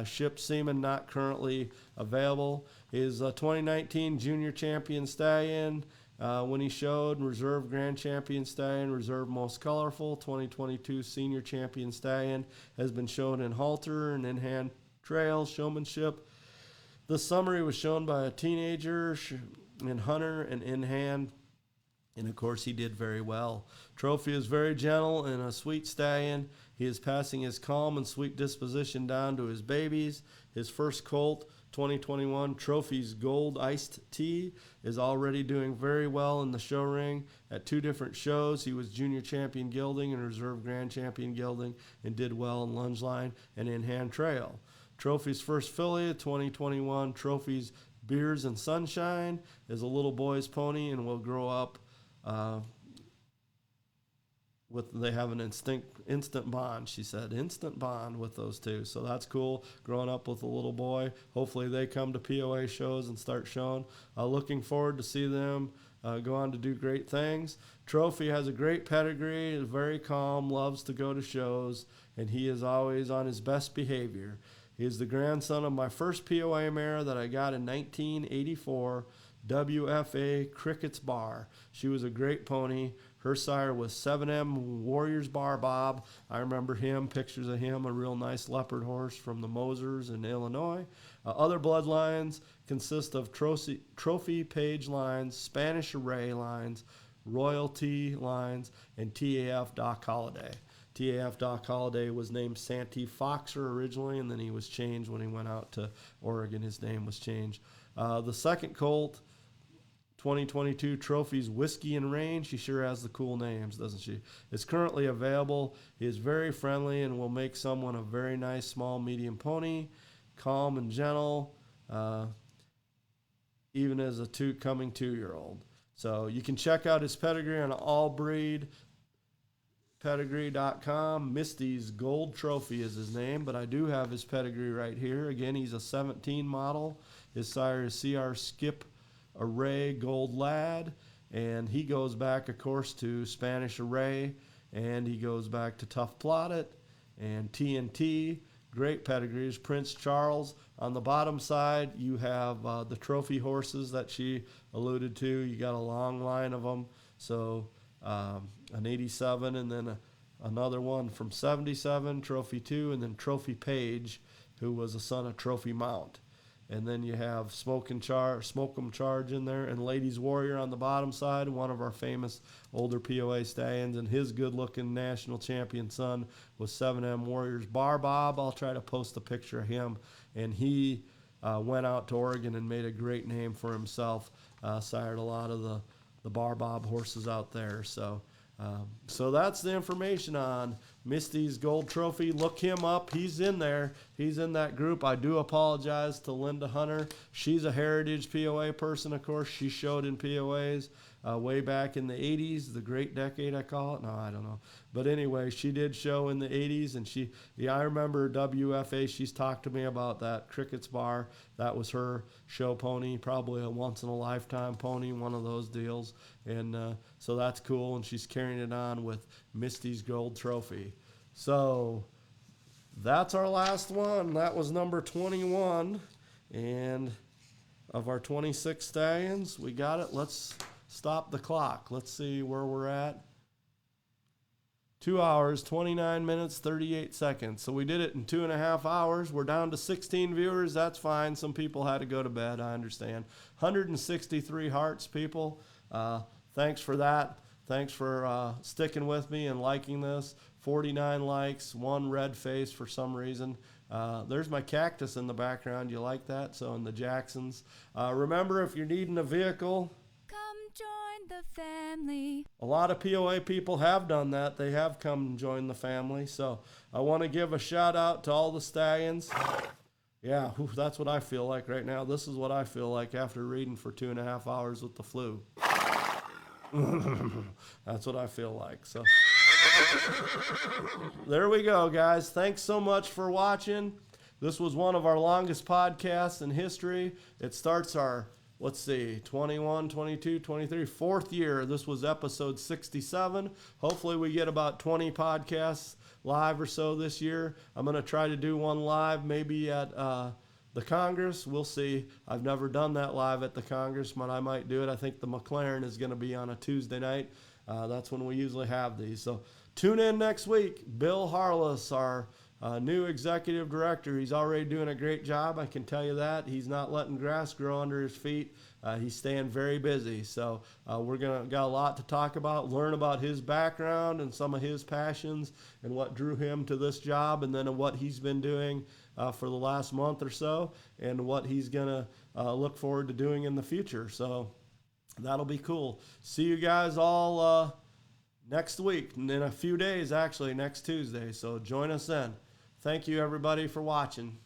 Shipped semen not currently available. His 2019 junior champion stallion when he showed, reserve grand champion stallion, reserve most colorful. 2022 senior champion stallion has been shown in halter and in-hand trail showmanship. The summary was shown by a teenager in hunter and in-hand. And, of course, he did very well. Trophy is very gentle and a sweet stallion. He is passing his calm and sweet disposition down to his babies. His first colt, 2021 Trophy's Gold Iced Tea, is already doing very well in the show ring. At 2 different shows, he was junior champion gelding and reserve grand champion gelding and did well in lunge line and in-hand trail. Trophy's first filly, 2021 Trophy's Beers and Sunshine, is a little boy's pony and will grow up they have an instant bond, she said. Instant bond with those two. So that's cool, growing up with a little boy. Hopefully they come to POA shows and start showing. Looking forward to see them go on to do great things. Trophy has a great pedigree, is very calm, loves to go to shows, and he is always on his best behavior. He is the grandson of my first POA mare that I got in 1984, WFA Cricket's Bar. She was a great pony. Her sire was 7M Warriors Bar Bob. I remember him, pictures of him, a real nice leopard horse from the Mosers in Illinois. Other bloodlines consist of Trophy Page lines, Spanish Array lines, Royalty lines, and TAF Doc Holliday. TAF Doc Holliday was named Santee Foxer originally, and then he was changed when he went out to Oregon. His name was changed. The second colt, 2022 Trophy's Whiskey and Rain. She sure has the cool names, doesn't she? It's currently available. He is very friendly and will make someone a very nice small medium pony. Calm and gentle. even as a coming 2-year-old. So you can check out his pedigree on allbreedpedigree.com. Misty's Gold Trophy is his name, but I do have his pedigree right here. Again, he's a 17 model. His sire is CR Skip Array Gold Lad, and he goes back, of course, to Spanish Array, and he goes back to Tough Plotted and TNT. Great pedigrees. Prince Charles. On the bottom side, you have the trophy horses that she alluded to. You got a long line of them. So an 87, and then another one from 77, Trophy 2, and then Trophy Page, who was a son of Trophy Mount. And then you have Smoke'em Charge in there, and Ladies Warrior on the bottom side, one of our famous older POA stallions, and his good-looking national champion son was 7M Warriors. Bar Bob, I'll try to post a picture of him, and he went out to Oregon and made a great name for himself, sired a lot of the Bar Bob horses out there. So that's the information on Misty's Gold Trophy. Look him up. He's in there. He's in that group. I do apologize to Linda Hunter. She's a heritage POA person, of course. She showed in POAs way back in the 80s, the great decade, I call it. No, I don't know. But anyway, she did show in the 80s, and I remember WFA. She's talked to me about that Cricket's Bar. That was her show pony, probably a once-in-a-lifetime pony, one of those deals. And so that's cool, and she's carrying it on with Misty's Gold Trophy. So that's our last one. That was number 21. And of our 26 stallions, we got it. Let's stop the clock. Let's see where we're at. 2 hours, 29 minutes, 38 seconds. So we did it in 2.5 hours. We're down to 16 viewers. That's fine. Some people had to go to bed. I understand. 163 hearts, people. Thanks for that. Thanks for sticking with me and liking this. 49 likes, 1 red face for some reason. There's my cactus in the background. You like that? So in the Jacksons. Remember, if you're needing a vehicle,
come join the family.
A lot of POA people have done that. They have come and joined the family. So I want to give a shout out to all the stallions. Yeah, that's what I feel like right now. This is what I feel like after reading for 2.5 hours with the flu. That's what I feel like. So there we go, guys. Thanks so much for watching. This was one of our longest podcasts in history. It starts our, 21, 22, 23, fourth year. This was episode 67. Hopefully we get about 20 podcasts live or so this year. I'm going to try to do one live maybe at the Congress. We'll see. I've never done that live at the Congress, but I might do it. I think the McLaren is going to be on a Tuesday night. That's when we usually have these. So tune in next week. Bill Harless, our new executive director. He's already doing a great job. I can tell you that. He's not letting grass grow under his feet. He's staying very busy. So we're got a lot to talk about, learn about his background and some of his passions and what drew him to this job, and then what he's been doing for the last month or so, and what he's going to look forward to doing in the future. So that'll be cool. See you guys all next week, in a few days, actually, next Tuesday. So join us then. Thank you, everybody, for watching.